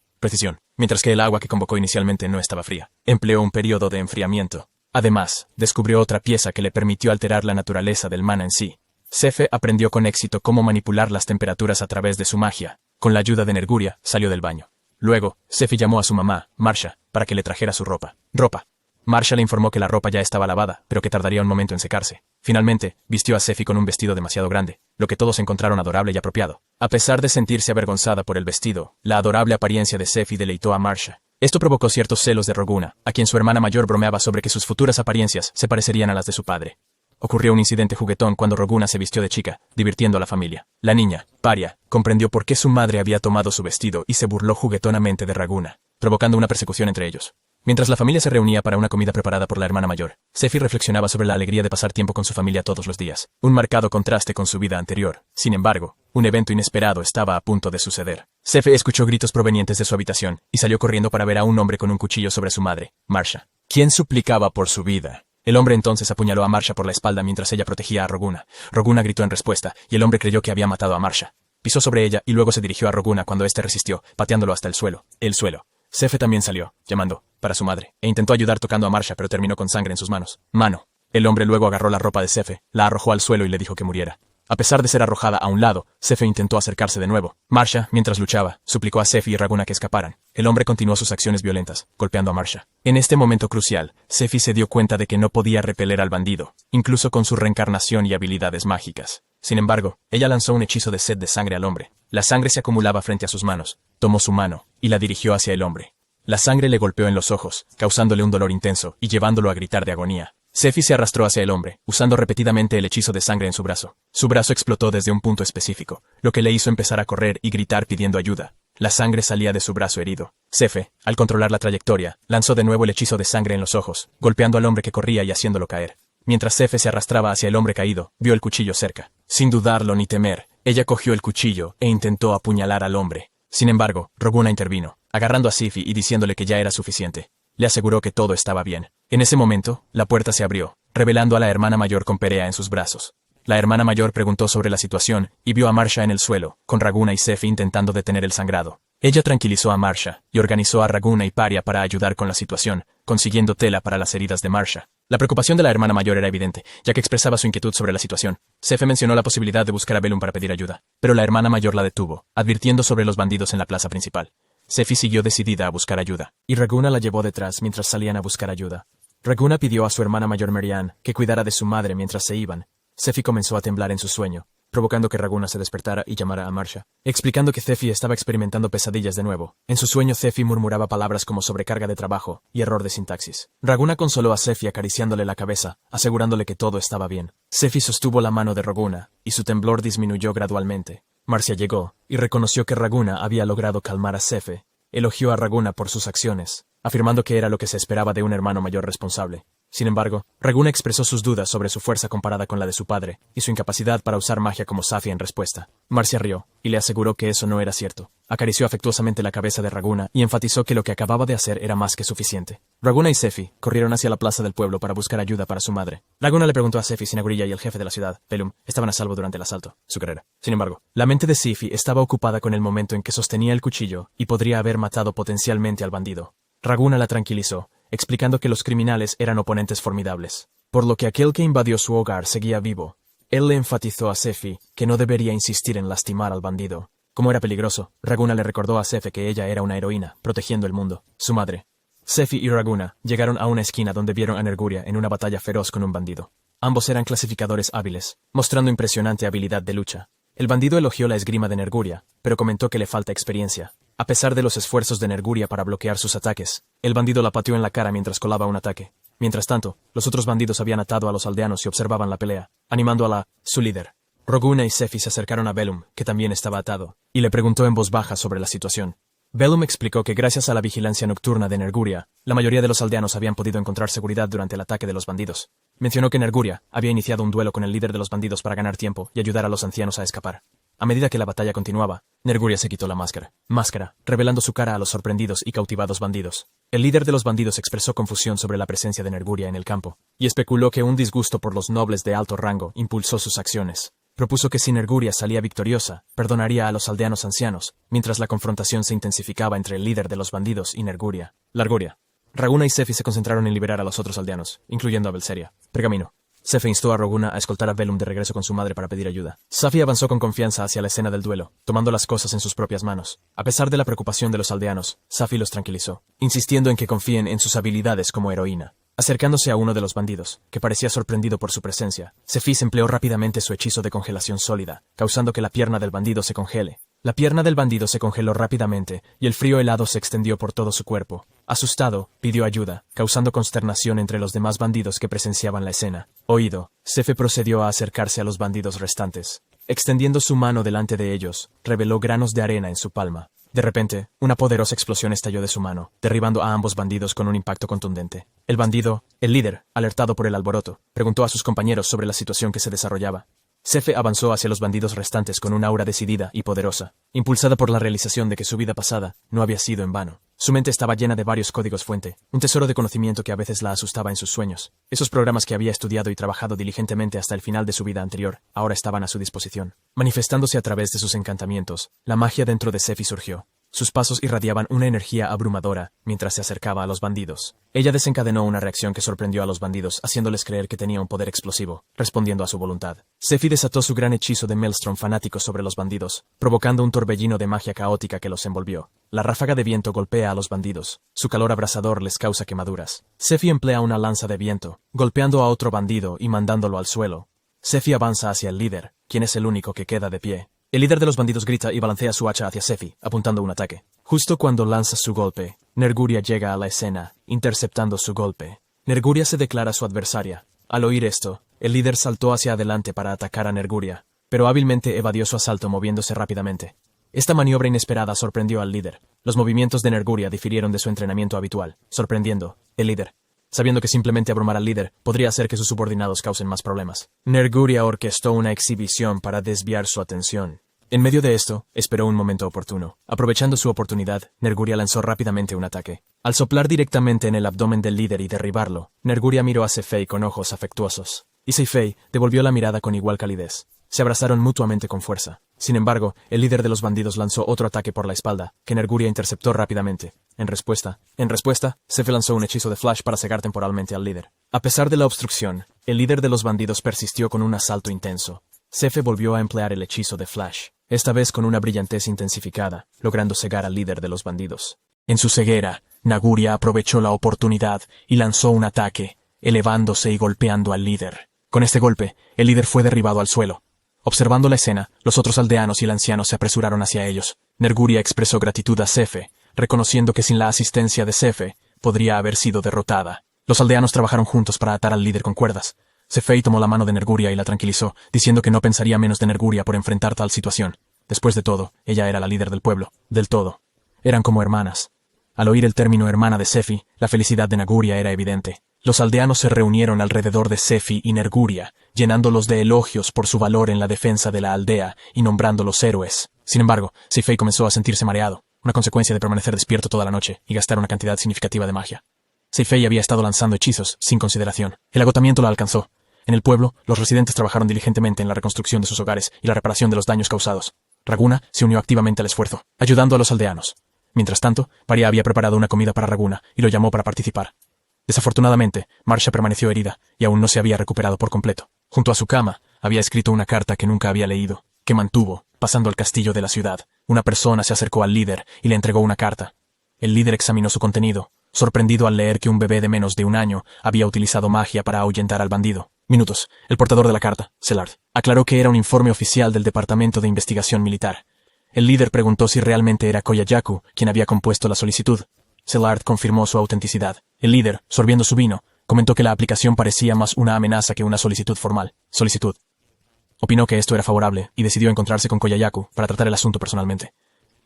mientras que el agua que convocó inicialmente no estaba fría. Empleó un periodo de enfriamiento. Además, descubrió otra pieza que le permitió alterar la naturaleza del mana en sí. Sefe aprendió con éxito cómo manipular las temperaturas a través de su magia. Con la ayuda de Nerguria, salió del baño. Luego, Sefi llamó a su mamá, Marsha, para que le trajera su ropa. Marsha le informó que la ropa ya estaba lavada, pero que tardaría un momento en secarse. Finalmente, vistió a Sefi con un vestido demasiado grande, lo que todos encontraron adorable y apropiado. A pesar de sentirse avergonzada por el vestido, la adorable apariencia de Sefi deleitó a Marsha. Esto provocó ciertos celos de Roguna, a quien su hermana mayor bromeaba sobre que sus futuras apariencias se parecerían a las de su padre. Ocurrió un incidente juguetón cuando Roguna se vistió de chica, divirtiendo a la familia. La niña, Paria, comprendió por qué su madre había tomado su vestido y se burló juguetonamente de Raguna, provocando una persecución entre ellos. Mientras la familia se reunía para una comida preparada por la hermana mayor, Sefi reflexionaba sobre la alegría de pasar tiempo con su familia todos los días, un marcado contraste con su vida anterior. Sin embargo, un evento inesperado estaba a punto de suceder. Sefi escuchó gritos provenientes de su habitación y salió corriendo para ver a un hombre con un cuchillo sobre su madre, Marsha, quien suplicaba por su vida. El hombre entonces apuñaló a Marsha por la espalda mientras ella protegía a Roguna. Roguna gritó en respuesta, y el hombre creyó que había matado a Marsha. Pisó sobre ella y luego se dirigió a Roguna cuando éste resistió, pateándolo hasta el suelo. Sefe también salió, llamando, para su madre, e intentó ayudar tocando a Marsha, pero terminó con sangre en sus manos. El hombre luego agarró la ropa de Sefe, la arrojó al suelo y le dijo que muriera. A pesar de ser arrojada a un lado, Sefe intentó acercarse de nuevo. Marsha, mientras luchaba, suplicó a Sefi y Raguna que escaparan. El hombre continuó sus acciones violentas, golpeando a Marsha. En este momento crucial, Sefi se dio cuenta de que no podía repeler al bandido, incluso con su reencarnación y habilidades mágicas. Sin embargo, ella lanzó un hechizo de sed de sangre al hombre. La sangre se acumulaba frente a sus manos. Tomó su mano y la dirigió hacia el hombre. La sangre le golpeó en los ojos, causándole un dolor intenso y llevándolo a gritar de agonía. Sefi se arrastró hacia el hombre, usando repetidamente el hechizo de sangre en su brazo. Su brazo explotó desde un punto específico, lo que le hizo empezar a correr y gritar pidiendo ayuda. La sangre salía de su brazo herido. Sefe, al controlar la trayectoria, lanzó de nuevo el hechizo de sangre en los ojos, golpeando al hombre que corría y haciéndolo caer. Mientras Sefe se arrastraba hacia el hombre caído, vio el cuchillo cerca. Sin dudarlo ni temer, ella cogió el cuchillo e intentó apuñalar al hombre. Sin embargo, Roguna intervino, agarrando a Sefi y diciéndole que ya era suficiente. Le aseguró que todo estaba bien. En ese momento, la puerta se abrió, revelando a la hermana mayor con Perea en sus brazos. La hermana mayor preguntó sobre la situación y vio a Marsha en el suelo, con Raguna y Sefi intentando detener el sangrado. Ella tranquilizó a Marsha y organizó a Raguna y Paria para ayudar con la situación, consiguiendo tela para las heridas de Marsha. La preocupación de la hermana mayor era evidente, ya que expresaba su inquietud sobre la situación. Sefe mencionó la posibilidad de buscar a Bellum para pedir ayuda, pero la hermana mayor la detuvo, advirtiendo sobre los bandidos en la plaza principal. Sefi siguió decidida a buscar ayuda, y Raguna la llevó detrás mientras salían a buscar ayuda. Raguna pidió a su hermana mayor Marianne que cuidara de su madre mientras se iban. Sefi comenzó a temblar en su sueño, provocando que Raguna se despertara y llamara a Marcia, explicando que Sefi estaba experimentando pesadillas de nuevo. En su sueño Sefi murmuraba palabras como sobrecarga de trabajo y error de sintaxis. Raguna consoló a Sefi acariciándole la cabeza, asegurándole que todo estaba bien. Sefi sostuvo la mano de Raguna, y su temblor disminuyó gradualmente. Marcia llegó, y reconoció que Raguna había logrado calmar a Sefi. Elogió a Raguna por sus acciones, afirmando que era lo que se esperaba de un hermano mayor responsable. Sin embargo, Raguna expresó sus dudas sobre su fuerza comparada con la de su padre, y su incapacidad para usar magia como Safi en respuesta. Marcia rió, y le aseguró que eso no era cierto. Acarició afectuosamente la cabeza de Raguna y enfatizó que lo que acababa de hacer era más que suficiente. Raguna y Sefi corrieron hacia la plaza del pueblo para buscar ayuda para su madre. Raguna le preguntó a Sefi si Nagurilla y el jefe de la ciudad, Bellum, estaban a salvo durante el asalto, su carrera. Sin embargo, la mente de Sefi estaba ocupada con el momento en que sostenía el cuchillo y podría haber matado potencialmente al bandido. Raguna la tranquilizó, explicando que los criminales eran oponentes formidables, por lo que aquel que invadió su hogar seguía vivo. Él le enfatizó a Sefi que no debería insistir en lastimar al bandido. Como era peligroso, Raguna le recordó a Sefi que ella era una heroína, protegiendo el mundo, su madre. Sefi y Raguna llegaron a una esquina donde vieron a Nerguria en una batalla feroz con un bandido. Ambos eran clasificadores hábiles, mostrando impresionante habilidad de lucha. El bandido elogió la esgrima de Nerguria, pero comentó que le falta experiencia. A pesar de los esfuerzos de Nerguria para bloquear sus ataques, el bandido la pateó en la cara mientras colaba un ataque. Mientras tanto, los otros bandidos habían atado a los aldeanos y observaban la pelea, animando a su líder. Raguna y Sefi se acercaron a Bellum, que también estaba atado, y le preguntó en voz baja sobre la situación. Bellum explicó que gracias a la vigilancia nocturna de Nerguria, la mayoría de los aldeanos habían podido encontrar seguridad durante el ataque de los bandidos. Mencionó que Nerguria había iniciado un duelo con el líder de los bandidos para ganar tiempo y ayudar a los ancianos a escapar. A medida que la batalla continuaba, Nerguria se quitó la máscara, revelando su cara a los sorprendidos y cautivados bandidos. El líder de los bandidos expresó confusión sobre la presencia de Nerguria en el campo, y especuló que un disgusto por los nobles de alto rango impulsó sus acciones. Propuso que si Nerguria salía victoriosa, perdonaría a los aldeanos ancianos, mientras la confrontación se intensificaba entre el líder de los bandidos y Nerguria. Raguna y Sefi se concentraron en liberar a los otros aldeanos, incluyendo a Belseria. Pergamino. Sefi instó a Raguna a escoltar a Bellum de regreso con su madre para pedir ayuda. Safi avanzó con confianza hacia la escena del duelo, tomando las cosas en sus propias manos. A pesar de la preocupación de los aldeanos, Safi los tranquilizó, insistiendo en que confíen en sus habilidades como heroína. Acercándose a uno de los bandidos, que parecía sorprendido por su presencia, Sefi empleó rápidamente su hechizo de congelación sólida, causando que la pierna del bandido se congele. La pierna del bandido se congeló rápidamente, y el frío helado se extendió por todo su cuerpo. Asustado, pidió ayuda, causando consternación entre los demás bandidos que presenciaban la escena. Oído, Sefi procedió a acercarse a los bandidos restantes. Extendiendo su mano delante de ellos, reveló granos de arena en su palma. De repente, una poderosa explosión estalló de su mano, derribando a ambos bandidos con un impacto contundente. El bandido, el líder, alertado por el alboroto, preguntó a sus compañeros sobre la situación que se desarrollaba. Sefi avanzó hacia los bandidos restantes con un aura decidida y poderosa, impulsada por la realización de que su vida pasada no había sido en vano. Su mente estaba llena de varios códigos fuente, un tesoro de conocimiento que a veces la asustaba en sus sueños. Esos programas que había estudiado y trabajado diligentemente hasta el final de su vida anterior, ahora estaban a su disposición. Manifestándose a través de sus encantamientos, la magia dentro de Sefi surgió. Sus pasos irradiaban una energía abrumadora mientras se acercaba a los bandidos. Ella desencadenó una reacción que sorprendió a los bandidos, haciéndoles creer que tenía un poder explosivo, respondiendo a su voluntad. Sefi desató su gran hechizo de Maelstrom fanático sobre los bandidos, provocando un torbellino de magia caótica que los envolvió. La ráfaga de viento golpea a los bandidos. Su calor abrasador les causa quemaduras. Sefi emplea una lanza de viento, golpeando a otro bandido y mandándolo al suelo. Sefi avanza hacia el líder, quien es el único que queda de pie. El líder de los bandidos grita y balancea su hacha hacia Sefi, apuntando un ataque. Justo cuando lanza su golpe, Nerguria llega a la escena, interceptando su golpe. Nerguria se declara su adversaria. Al oír esto, el líder saltó hacia adelante para atacar a Nerguria, pero hábilmente evadió su asalto moviéndose rápidamente. Esta maniobra inesperada sorprendió al líder. Los movimientos de Nerguria difirieron de su entrenamiento habitual, sorprendiendo el líder. Sabiendo que simplemente abrumar al líder podría hacer que sus subordinados causen más problemas. Nerguria orquestó una exhibición para desviar su atención. En medio de esto, esperó un momento oportuno. Aprovechando su oportunidad, Nerguria lanzó rápidamente un ataque. Al soplar directamente en el abdomen del líder y derribarlo, Nerguria miró a Seifei con ojos afectuosos. Y Seifei devolvió la mirada con igual calidez. Se abrazaron mutuamente con fuerza. Sin embargo, el líder de los bandidos lanzó otro ataque por la espalda, que Nerguria interceptó rápidamente. En respuesta, Sefe lanzó un hechizo de flash para cegar temporalmente al líder. A pesar de la obstrucción, el líder de los bandidos persistió con un asalto intenso. Sefe volvió a emplear el hechizo de flash, esta vez con una brillantez intensificada, logrando cegar al líder de los bandidos. En su ceguera, Naguria aprovechó la oportunidad y lanzó un ataque, elevándose y golpeando al líder. Con este golpe, el líder fue derribado al suelo. Observando la escena, los otros aldeanos y el anciano se apresuraron hacia ellos. Nerguria expresó gratitud a Sefe, reconociendo que sin la asistencia de Sefe, podría haber sido derrotada. Los aldeanos trabajaron juntos para atar al líder con cuerdas. Sefei tomó la mano de Nerguria y la tranquilizó, diciendo que no pensaría menos de Nerguria por enfrentar tal situación. Después de todo, ella era la líder del pueblo, del todo. Eran como hermanas. Al oír el término hermana de Sefi, la felicidad de Naguria era evidente. Los aldeanos se reunieron alrededor de Sefi y Nerguria, llenándolos de elogios por su valor en la defensa de la aldea y nombrándolos héroes. Sin embargo, Sefei comenzó a sentirse mareado, una consecuencia de permanecer despierto toda la noche y gastar una cantidad significativa de magia. Sefei había estado lanzando hechizos, sin consideración. El agotamiento la alcanzó. En el pueblo, los residentes trabajaron diligentemente en la reconstrucción de sus hogares y la reparación de los daños causados. Raguna se unió activamente al esfuerzo, ayudando a los aldeanos. Mientras tanto, Paria había preparado una comida para Raguna y lo llamó para participar. Desafortunadamente, Marsha permaneció herida y aún no se había recuperado por completo. Junto a su cama, había escrito una carta que nunca había leído, que mantuvo, pasando al castillo de la ciudad. Una persona se acercó al líder y le entregó una carta. El líder examinó su contenido, sorprendido al leer que un bebé de menos de un año había utilizado magia para ahuyentar al bandido. Minutos. El portador de la carta, Sellard, aclaró que era un informe oficial del Departamento de Investigación Militar. El líder preguntó si realmente era Koyayaku quien había compuesto la solicitud. Sellard confirmó su autenticidad. El líder, sorbiendo su vino, comentó que la aplicación parecía más una amenaza que una solicitud formal. Solicitud. Opinó que esto era favorable y decidió encontrarse con Koyayaku para tratar el asunto personalmente.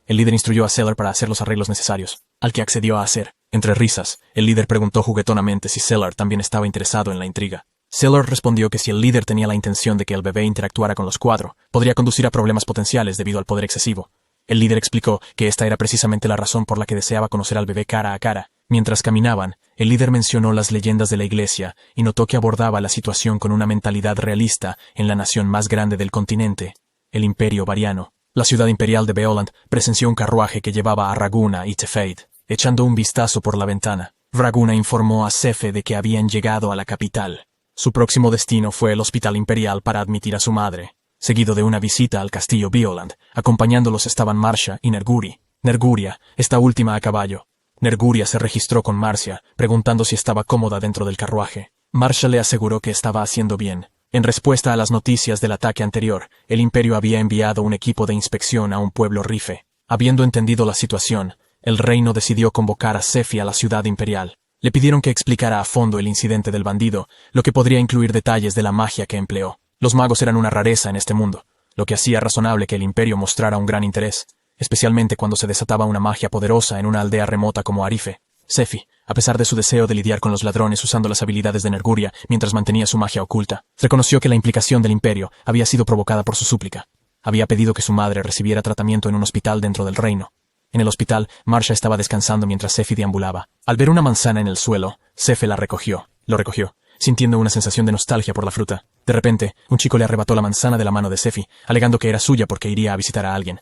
El líder instruyó a Sellard para hacer los arreglos necesarios, al que accedió a hacer. Entre risas, el líder preguntó juguetonamente si Sellard también estaba interesado en la intriga. Sellard respondió que si el líder tenía la intención de que el bebé interactuara con los cuatro, podría conducir a problemas potenciales debido al poder excesivo. El líder explicó que esta era precisamente la razón por la que deseaba conocer al bebé cara a cara. Mientras caminaban, el líder mencionó las leyendas de la iglesia y notó que abordaba la situación con una mentalidad realista en la nación más grande del continente, el Imperio Variano. La ciudad imperial de Beoland presenció un carruaje que llevaba a Raguna y Tefeid. Echando un vistazo por la ventana, Raguna informó a Sefe de que habían llegado a la capital. Su próximo destino fue el Hospital Imperial para admitir a su madre, seguido de una visita al castillo Beoland. Acompañándolos estaban Marsha y Nerguria, esta última a caballo. Nerguria se registró con Marcia, preguntando si estaba cómoda dentro del carruaje. Marsha le aseguró que estaba haciendo bien. En respuesta a las noticias del ataque anterior, el Imperio había enviado un equipo de inspección a un pueblo rife. Habiendo entendido la situación, el reino decidió convocar a Sefi a la ciudad imperial. Le pidieron que explicara a fondo el incidente del bandido, lo que podría incluir detalles de la magia que empleó. Los magos eran una rareza en este mundo, lo que hacía razonable que el Imperio mostrara un gran interés, especialmente cuando se desataba una magia poderosa en una aldea remota como Arife. Sefi, a pesar de su deseo de lidiar con los ladrones usando las habilidades de Nerguria mientras mantenía su magia oculta, reconoció que la implicación del Imperio había sido provocada por su súplica. Había pedido que su madre recibiera tratamiento en un hospital dentro del reino. En el hospital, Marsha estaba descansando mientras Sefi deambulaba. Al ver una manzana en el suelo, Sefe lo recogió, sintiendo una sensación de nostalgia por la fruta. De repente, un chico le arrebató la manzana de la mano de Sefi, alegando que era suya porque iría a visitar a alguien.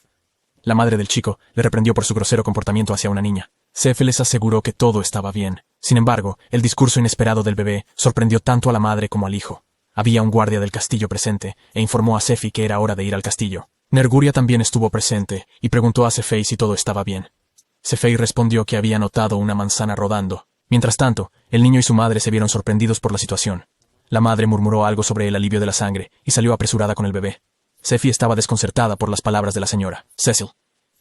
La madre del chico le reprendió por su grosero comportamiento hacia una niña. Sefe les aseguró que todo estaba bien. Sin embargo, el discurso inesperado del bebé sorprendió tanto a la madre como al hijo. Había un guardia del castillo presente, e informó a Sefi que era hora de ir al castillo. Nerguria también estuvo presente, y preguntó a Sefei si todo estaba bien. Sefei respondió que había notado una manzana rodando. Mientras tanto, el niño y su madre se vieron sorprendidos por la situación. La madre murmuró algo sobre el alivio de la sangre, y salió apresurada con el bebé. Sefi estaba desconcertada por las palabras de la señora, Cecil.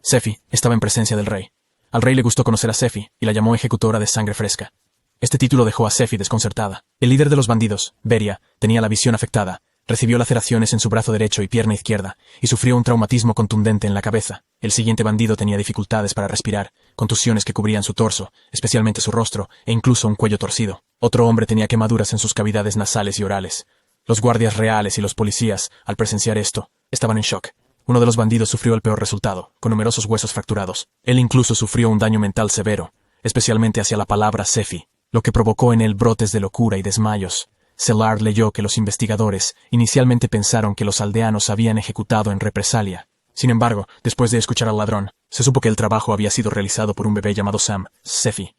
Sefi estaba en presencia del rey. Al rey le gustó conocer a Sefi, y la llamó ejecutora de sangre fresca. Este título dejó a Sefi desconcertada. El líder de los bandidos, Beria, tenía la visión afectada. Recibió laceraciones en su brazo derecho y pierna izquierda, y sufrió un traumatismo contundente en la cabeza. El siguiente bandido tenía dificultades para respirar, contusiones que cubrían su torso, especialmente su rostro, e incluso un cuello torcido. Otro hombre tenía quemaduras en sus cavidades nasales y orales. Los guardias reales y los policías, al presenciar esto, estaban en shock. Uno de los bandidos sufrió el peor resultado, con numerosos huesos fracturados. Él incluso sufrió un daño mental severo, especialmente hacia la palabra Sefi, lo que provocó en él brotes de locura y desmayos. Sellard leyó que los investigadores inicialmente pensaron que los aldeanos habían ejecutado en represalia. Sin embargo, después de escuchar al ladrón, se supo que el trabajo había sido realizado por un bebé llamado Sam, Sefi.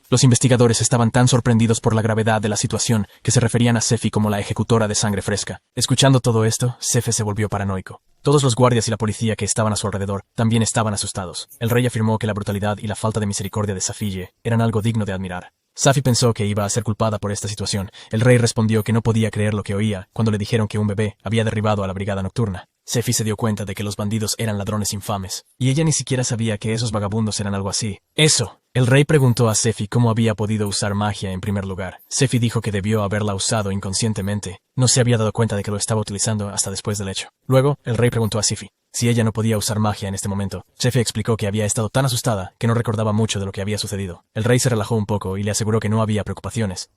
Los investigadores estaban tan sorprendidos por la gravedad de la situación que se referían a Sefi como la ejecutora de sangre fresca. Escuchando todo esto, Sefi se volvió paranoico. Todos los guardias y la policía que estaban a su alrededor también estaban asustados. El rey afirmó que la brutalidad y la falta de misericordia de Safille eran algo digno de admirar. Safi pensó que iba a ser culpada por esta situación. El rey respondió que no podía creer lo que oía cuando le dijeron que un bebé había derribado a la brigada nocturna. Sefi se dio cuenta de que los bandidos eran ladrones infames, y ella ni siquiera sabía que esos vagabundos eran algo así. ¡Eso! El rey preguntó a Sefi cómo había podido usar magia en primer lugar. Sefi dijo que debió haberla usado inconscientemente. No se había dado cuenta de que lo estaba utilizando hasta después del hecho. Luego, el rey preguntó a Sefi si ella no podía usar magia en este momento. Sefi explicó que había estado tan asustada que no recordaba mucho de lo que había sucedido. El rey se relajó un poco y le aseguró que no había preocupaciones.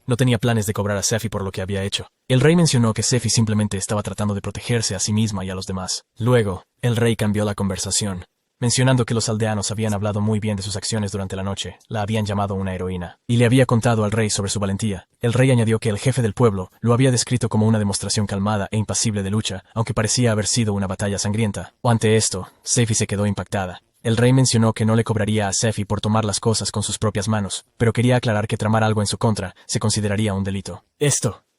No tenía planes de cobrar a Sefi por lo que había hecho. El rey mencionó que Sefi simplemente estaba tratando de protegerse a sí misma y a los demás. Luego, el rey cambió la conversación, mencionando que los aldeanos habían hablado muy bien de sus acciones durante la noche, la habían llamado una heroína, y le había contado al rey sobre su valentía. El rey añadió que el jefe del pueblo lo había descrito como una demostración calmada e impasible de lucha, aunque parecía haber sido una batalla sangrienta. Ante esto, Sefi se quedó impactada. El rey mencionó que no le cobraría a Sefi por tomar las cosas con sus propias manos, pero quería aclarar que tramar algo en su contra se consideraría un delito.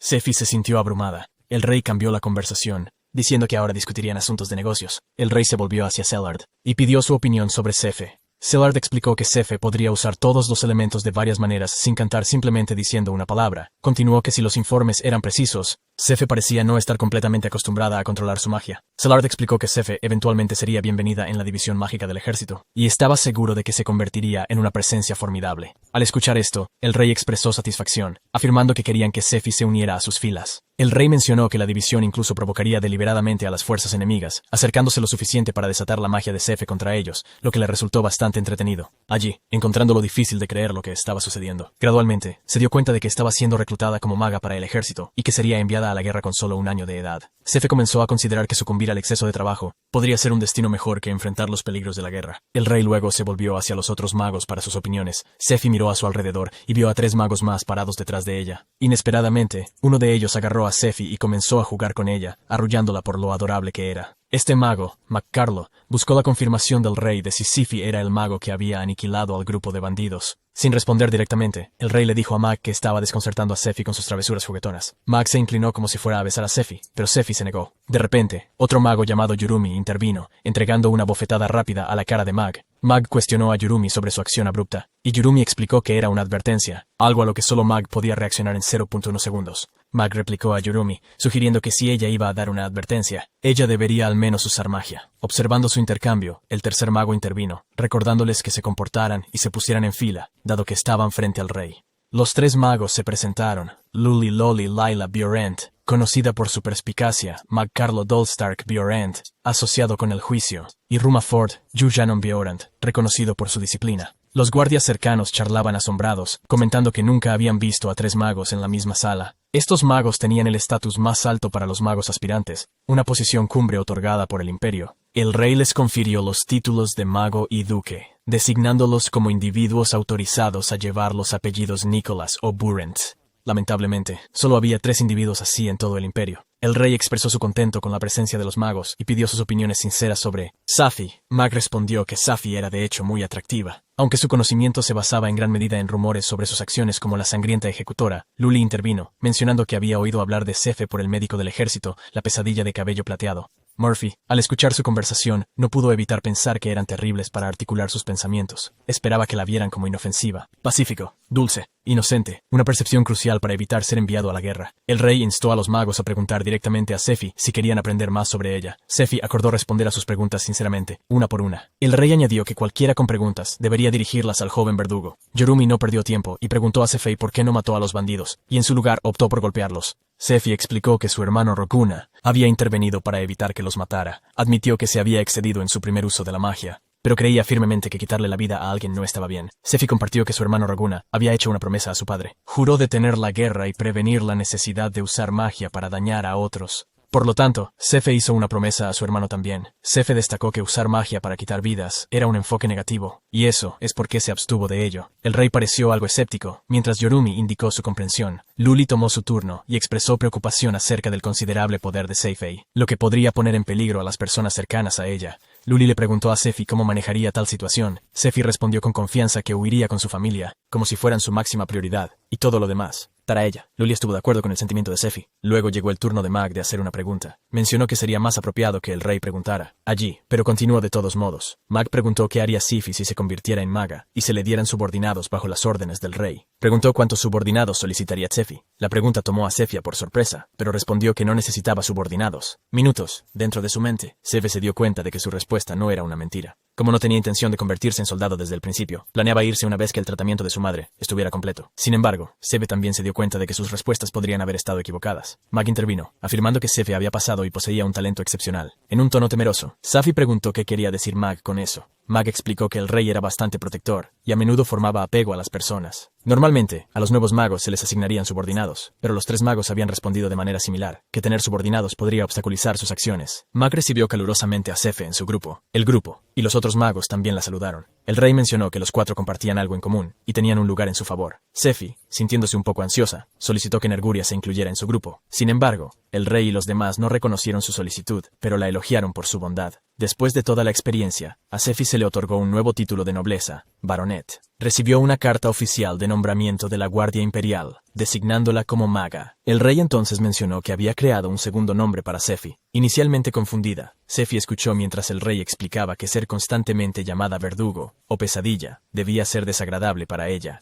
Sefi se sintió abrumada. El rey cambió la conversación, diciendo que ahora discutirían asuntos de negocios. El rey se volvió hacia Sellard y pidió su opinión sobre Sefe. Sellard explicó que Sefe podría usar todos los elementos de varias maneras sin cantar, simplemente diciendo una palabra. Continuó que si los informes eran precisos, Sefe parecía no estar completamente acostumbrada a controlar su magia. Sellard explicó que Sefe eventualmente sería bienvenida en la división mágica del ejército, y estaba seguro de que se convertiría en una presencia formidable. Al escuchar esto, el rey expresó satisfacción, afirmando que querían que Sefi se uniera a sus filas. El rey mencionó que la división incluso provocaría deliberadamente a las fuerzas enemigas, acercándose lo suficiente para desatar la magia de Sefe contra ellos, lo que le resultó bastante entretenido. Allí, encontrando lo difícil de creer lo que estaba sucediendo, gradualmente, se dio cuenta de que estaba siendo reclutada como maga para el ejército, y que sería enviada a la guerra con solo 1 año de edad. Sefe comenzó a considerar que sucumbir al exceso de trabajo podría ser un destino mejor que enfrentar los peligros de la guerra. El rey luego se volvió hacia los otros magos para sus opiniones. Sefi miró a su alrededor y vio a 3 magos más parados detrás de ella. Inesperadamente, uno de ellos agarró a Sefi y comenzó a jugar con ella, arrullándola por lo adorable que era. Este mago, Maccarlo, buscó la confirmación del rey de si Sefi era el mago que había aniquilado al grupo de bandidos. Sin responder directamente, el rey le dijo a Mag que estaba desconcertando a Sefi con sus travesuras juguetonas. Mag se inclinó como si fuera a besar a Sefi, pero Sefi se negó. De repente, otro mago llamado Yurumi intervino, entregando una bofetada rápida a la cara de Mag. Mag cuestionó a Yurumi sobre su acción abrupta, y Yurumi explicó que era una advertencia, algo a lo que solo Mag podía reaccionar en 0.1 segundos. Mag replicó a Yurumi, sugiriendo que si ella iba a dar una advertencia, ella debería al menos usar magia. Observando su intercambio, el tercer mago intervino, recordándoles que se comportaran y se pusieran en fila, dado que estaban frente al rey. Los 3 magos se presentaron: Luli Loli Laila Biorent, conocida por su perspicacia, Maccarlo Dolstark Biorent, asociado con el juicio, y Rumaford Yujanon Biorent, reconocido por su disciplina. Los guardias cercanos charlaban asombrados, comentando que nunca habían visto a 3 magos en la misma sala. Estos magos tenían el estatus más alto para los magos aspirantes, una posición cumbre otorgada por el imperio. El rey les confirió los títulos de mago y duque, designándolos como individuos autorizados a llevar los apellidos Nicholas o Burent. Lamentablemente, solo había 3 individuos así en todo el imperio. El rey expresó su contento con la presencia de los magos y pidió sus opiniones sinceras sobre Safi. Mag respondió que Safi era de hecho muy atractiva. Aunque su conocimiento se basaba en gran medida en rumores sobre sus acciones como la sangrienta ejecutora, Luli intervino, mencionando que había oído hablar de Sefe por el médico del ejército, la pesadilla de cabello plateado. Murphy, al escuchar su conversación, no pudo evitar pensar que eran terribles para articular sus pensamientos. Esperaba que la vieran como inofensiva, pacífico, dulce, inocente, una percepción crucial para evitar ser enviado a la guerra. El rey instó a los magos a preguntar directamente a Sefi si querían aprender más sobre ella. Sefi acordó responder a sus preguntas sinceramente, una por una. El rey añadió que cualquiera con preguntas debería dirigirlas al joven verdugo. Yorumi no perdió tiempo y preguntó a Sefi por qué no mató a los bandidos, y en su lugar optó por golpearlos. Sefi explicó que su hermano Rokuna había intervenido para evitar que los matara. Admitió que se había excedido en su primer uso de la magia, pero creía firmemente que quitarle la vida a alguien no estaba bien. Sefi compartió que su hermano Rokuna había hecho una promesa a su padre. Juró detener la guerra y prevenir la necesidad de usar magia para dañar a otros. Por lo tanto, Sefe hizo una promesa a su hermano también. Sefe destacó que usar magia para quitar vidas era un enfoque negativo, y eso es porque se abstuvo de ello. El rey pareció algo escéptico, mientras Yorumi indicó su comprensión. Luli tomó su turno y expresó preocupación acerca del considerable poder de Seifei, lo que podría poner en peligro a las personas cercanas a ella. Luli le preguntó a Sefi cómo manejaría tal situación. Sefi respondió con confianza que huiría con su familia, como si fueran su máxima prioridad, y todo lo demás para ella. Luli estuvo de acuerdo con el sentimiento de Sefi. Luego llegó el turno de Mag de hacer una pregunta. Mencionó que sería más apropiado que el rey preguntara allí, pero continuó de todos modos. Mag preguntó qué haría Sifi si se convirtiera en maga y se le dieran subordinados bajo las órdenes del rey. Preguntó cuántos subordinados solicitaría Sefi. La pregunta tomó a Sefia por sorpresa, pero respondió que no necesitaba subordinados. Minutos, dentro de su mente, Sefe se dio cuenta de que su respuesta no era una mentira. Como no tenía intención de convertirse en soldado desde el principio, planeaba irse una vez que el tratamiento de su madre estuviera completo. Sin embargo, Sefe también se dio cuenta de que sus respuestas podrían haber estado equivocadas. Mag intervino, afirmando que Sefe había pasado y poseía un talento excepcional. En un tono temeroso, Safi preguntó qué quería decir Mag con eso. Mag explicó que el rey era bastante protector y a menudo formaba apego a las personas. Normalmente, a los nuevos magos se les asignarían subordinados, pero los 3 magos habían respondido de manera similar, que tener subordinados podría obstaculizar sus acciones. Mag recibió calurosamente a Sefe en su grupo. El grupo y los otros magos también la saludaron. El rey mencionó que los 4 compartían algo en común y tenían un lugar en su favor. Sefi, sintiéndose un poco ansiosa, solicitó que Nerguria se incluyera en su grupo. Sin embargo, el rey y los demás no reconocieron su solicitud, pero la elogiaron por su bondad. Después de toda la experiencia, a Sefi se le otorgó un nuevo título de nobleza, baronet. Recibió una carta oficial de nombramiento de la Guardia Imperial, designándola como maga. El rey entonces mencionó que había creado un segundo nombre para Sefi. Inicialmente confundida, Sefi escuchó mientras el rey explicaba que ser constantemente llamada verdugo o pesadilla debía ser desagradable para ella.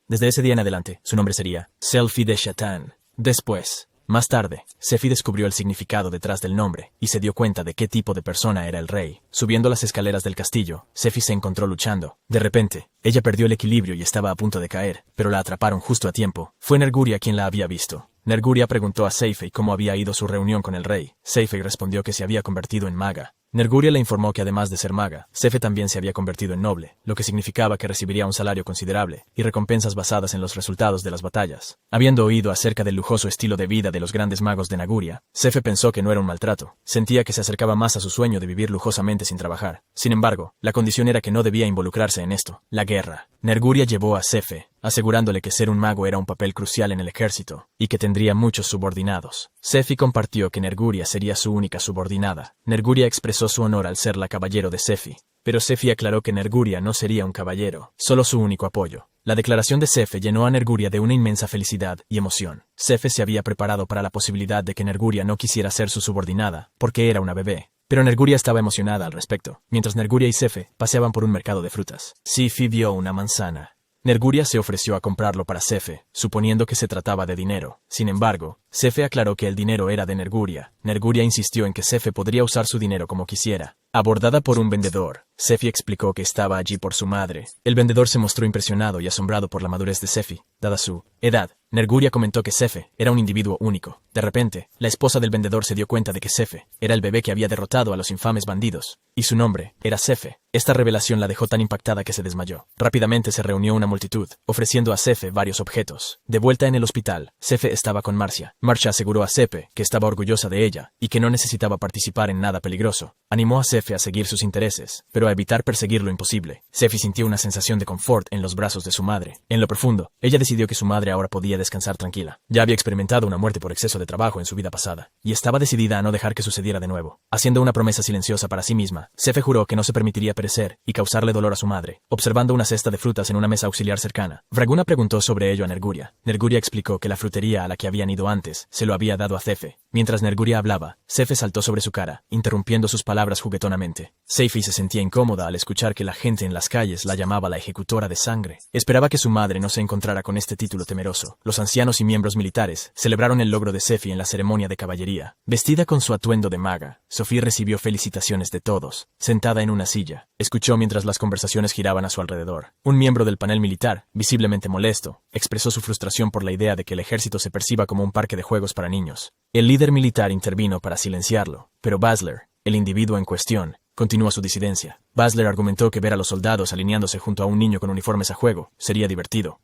Desde ese día en adelante, su nombre sería Selfie de Shatan. Después, más tarde, Sefi descubrió el significado detrás del nombre y se dio cuenta de qué tipo de persona era el rey. Subiendo las escaleras del castillo, Sefi se encontró luchando. De repente, ella perdió el equilibrio y estaba a punto de caer, pero la atraparon justo a tiempo. Fue Nerguria quien la había visto. Nerguria preguntó a Seifei cómo había ido su reunión con el rey. Seifei respondió que se había convertido en maga. Nerguria le informó que además de ser maga, Sefe también se había convertido en noble, lo que significaba que recibiría un salario considerable y recompensas basadas en los resultados de las batallas. Habiendo oído acerca del lujoso estilo de vida de los grandes magos de Naguria, Sefe pensó que no era un maltrato. Sentía que se acercaba más a su sueño de vivir lujosamente sin trabajar. Sin embargo, la condición era que no debía involucrarse en esto, la guerra. Nerguria llevó a Sefe, asegurándole que ser un mago era un papel crucial en el ejército y que tendría muchos subordinados. Sefi compartió que Nerguria sería su única subordinada. Nerguria expresó su honor al ser la caballero de Sefi, pero Sefi aclaró que Nerguria no sería un caballero, solo su único apoyo. La declaración de Sefe llenó a Nerguria de una inmensa felicidad y emoción. Sefe se había preparado para la posibilidad de que Nerguria no quisiera ser su subordinada, porque era una bebé. Pero Nerguria estaba emocionada al respecto, mientras Nerguria y Sefe paseaban por un mercado de frutas. Sifi vio una manzana. Nerguria se ofreció a comprarlo para Sefe, suponiendo que se trataba de dinero. Sin embargo, Sefe aclaró que el dinero era de Nerguria. Nerguria insistió en que Sefe podría usar su dinero como quisiera. Abordada por un vendedor, Sefi explicó que estaba allí por su madre. El vendedor se mostró impresionado y asombrado por la madurez de Sefi, dada su edad. Nerguria comentó que Sefe era un individuo único. De repente, la esposa del vendedor se dio cuenta de que Sefe era el bebé que había derrotado a los infames bandidos, y su nombre era Sefe. Esta revelación la dejó tan impactada que se desmayó. Rápidamente se reunió una multitud, ofreciendo a Sefe varios objetos. De vuelta en el hospital, Sefe estaba con Marcia. Marcia aseguró a Sefe que estaba orgullosa de ella y que no necesitaba participar en nada peligroso. Animó a Sefe a seguir sus intereses, pero a evitar perseguir lo imposible. Sefi sintió una sensación de confort en los brazos de su madre. En lo profundo, ella decidió que su madre ahora podía descansar tranquila. Ya había experimentado una muerte por exceso de trabajo en su vida pasada, y estaba decidida a no dejar que sucediera de nuevo. Haciendo una promesa silenciosa para sí misma, Sefe juró que no se permitiría perecer y causarle dolor a su madre. Observando una cesta de frutas en una mesa auxiliar cercana, Vraguna preguntó sobre ello a Nerguria. Nerguria explicó que la frutería a la que habían ido antes se lo había dado a Sefe. Mientras Nerguria hablaba, Sefe saltó sobre su cara, interrumpiendo sus palabras juguetonamente. Sefi se sentía incómoda al escuchar que la gente en las calles la llamaba la ejecutora de sangre. Esperaba que su madre no se encontrara con este título temeroso. Los ancianos y miembros militares celebraron el logro de Sefi en la ceremonia de caballería. Vestida con su atuendo de maga, Sophie recibió felicitaciones de todos. Sentada en una silla, escuchó mientras las conversaciones giraban a su alrededor. Un miembro del panel militar, visiblemente molesto, expresó su frustración por la idea de que el ejército se perciba como un parque de juegos para niños. El líder militar intervino para silenciarlo, pero Basler, el individuo en cuestión, continuó su disidencia. Basler argumentó que ver a los soldados alineándose junto a un niño con uniformes a juego sería divertido.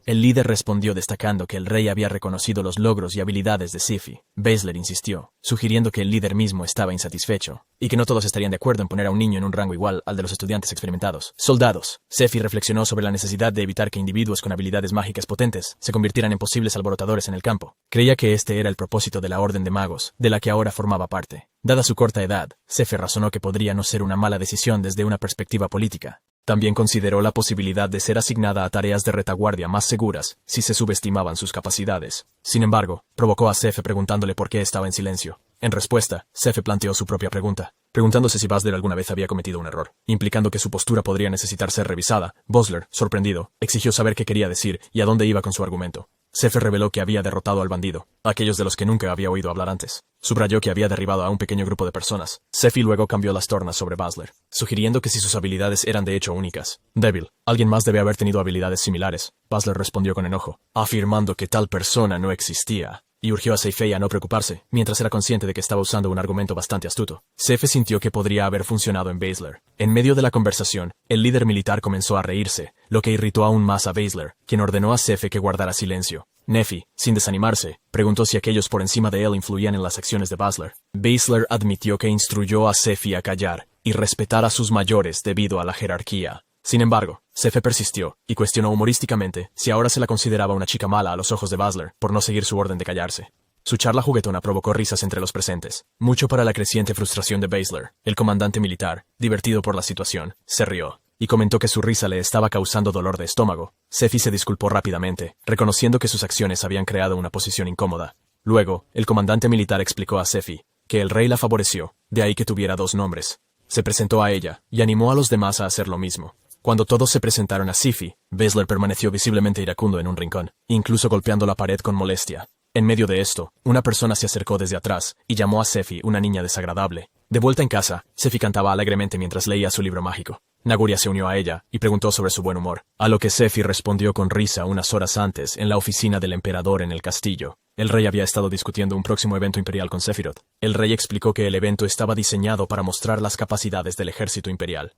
El líder respondió destacando que el rey había reconocido los logros y habilidades de Sefi. Basler insistió, sugiriendo que el líder mismo estaba insatisfecho, y que no todos estarían de acuerdo en poner a un niño en un rango igual al de los estudiantes experimentados. Soldados. Sefi reflexionó sobre la necesidad de evitar que individuos con habilidades mágicas potentes se convirtieran en posibles alborotadores en el campo. Creía que este era el propósito de la Orden de Magos, de la que ahora formaba parte. Dada su corta edad, Sefi razonó que podría no ser una mala decisión desde una perspectiva política. También consideró la posibilidad de ser asignada a tareas de retaguardia más seguras si se subestimaban sus capacidades. Sin embargo, provocó a Sefi preguntándole por qué estaba en silencio. En respuesta, Sefi planteó su propia pregunta, preguntándose si Basler alguna vez había cometido un error, implicando que su postura podría necesitar ser revisada. Basler, sorprendido, exigió saber qué quería decir y a dónde iba con su argumento. Sefi reveló que había derrotado al bandido, aquellos de los que nunca había oído hablar antes. Subrayó que había derribado a un pequeño grupo de personas. Sefi luego cambió las tornas sobre Basler, sugiriendo que si sus habilidades eran de hecho únicas, débil, alguien más debe haber tenido habilidades similares. Basler respondió con enojo, afirmando que tal persona no existía, y urgió a Seifei a no preocuparse, mientras era consciente de que estaba usando un argumento bastante astuto. Sefi sintió que podría haber funcionado en Basler. En medio de la conversación, el líder militar comenzó a reírse, lo que irritó aún más a Basler, quien ordenó a Sefi que guardara silencio. Nefi, sin desanimarse, preguntó si aquellos por encima de él influían en las acciones de Basler. Basler admitió que instruyó a Sefi a callar y respetar a sus mayores debido a la jerarquía. Sin embargo, Sefi persistió y cuestionó humorísticamente si ahora se la consideraba una chica mala a los ojos de Basler por no seguir su orden de callarse. Su charla juguetona provocó risas entre los presentes, mucho para la creciente frustración de Basler. El comandante militar, divertido por la situación, se rió y comentó que su risa le estaba causando dolor de estómago. Sefi se disculpó rápidamente, reconociendo que sus acciones habían creado una posición incómoda. Luego, el comandante militar explicó a Sefi que el rey la favoreció, de ahí que tuviera dos nombres. Se presentó a ella y animó a los demás a hacer lo mismo. Cuando todos se presentaron a Sefi, Basler permaneció visiblemente iracundo en un rincón, incluso golpeando la pared con molestia. En medio de esto, una persona se acercó desde atrás y llamó a Sefi una niña desagradable. De vuelta en casa, Sefi cantaba alegremente mientras leía su libro mágico. Naguria se unió a ella y preguntó sobre su buen humor, a lo que Sefi respondió con risa unas horas antes en la oficina del emperador en el castillo. El rey había estado discutiendo un próximo evento imperial con Sephiroth. El rey explicó que el evento estaba diseñado para mostrar las capacidades del ejército imperial,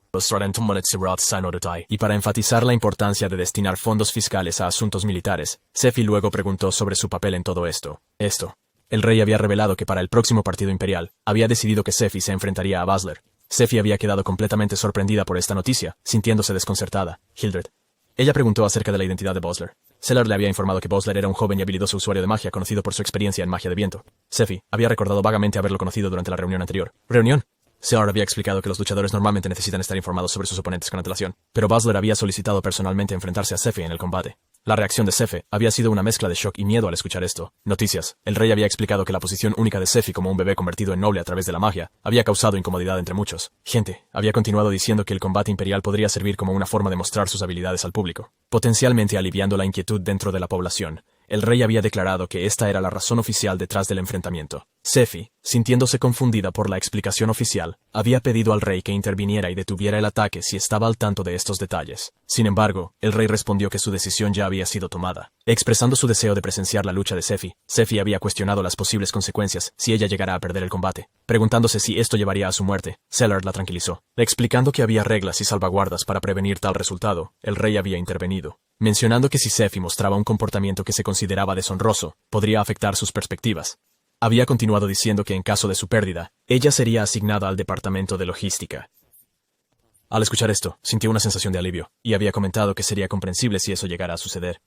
y para enfatizar la importancia de destinar fondos fiscales a asuntos militares. Sefi luego preguntó sobre su papel en todo esto. El rey había revelado que para el próximo partido imperial, había decidido que Sefi se enfrentaría a Basler. Sefi había quedado completamente sorprendida por esta noticia, sintiéndose desconcertada. Hildred. Ella preguntó acerca de la identidad de Basler. Sellard le había informado que Basler era un joven y habilidoso usuario de magia conocido por su experiencia en magia de viento. Sefi había recordado vagamente haberlo conocido durante la reunión anterior. ¿Reunión? Sellard había explicado que los luchadores normalmente necesitan estar informados sobre sus oponentes con antelación, pero Basler había solicitado personalmente enfrentarse a Sefi en el combate. La reacción de Sefi había sido una mezcla de shock y miedo al escuchar esto. Noticias. El rey había explicado que la posición única de Sefi como un bebé convertido en noble a través de la magia había causado incomodidad entre muchos. Gente había continuado diciendo que el combate imperial podría servir como una forma de mostrar sus habilidades al público, potencialmente aliviando la inquietud dentro de la población. El rey había declarado que esta era la razón oficial detrás del enfrentamiento. Sefi, sintiéndose confundida por la explicación oficial, había pedido al rey que interviniera y detuviera el ataque si estaba al tanto de estos detalles. Sin embargo, el rey respondió que su decisión ya había sido tomada. Expresando su deseo de presenciar la lucha de Sefi, Sefi había cuestionado las posibles consecuencias si ella llegara a perder el combate, preguntándose si esto llevaría a su muerte. Sellard la tranquilizó, explicando que había reglas y salvaguardas para prevenir tal resultado. El rey había intervenido, mencionando que si Sefi mostraba un comportamiento que se consideraba deshonroso, podría afectar sus perspectivas. Había continuado diciendo que en caso de su pérdida, ella sería asignada al departamento de logística. Al escuchar esto, sintió una sensación de alivio, y había comentado que sería comprensible si eso llegara a suceder.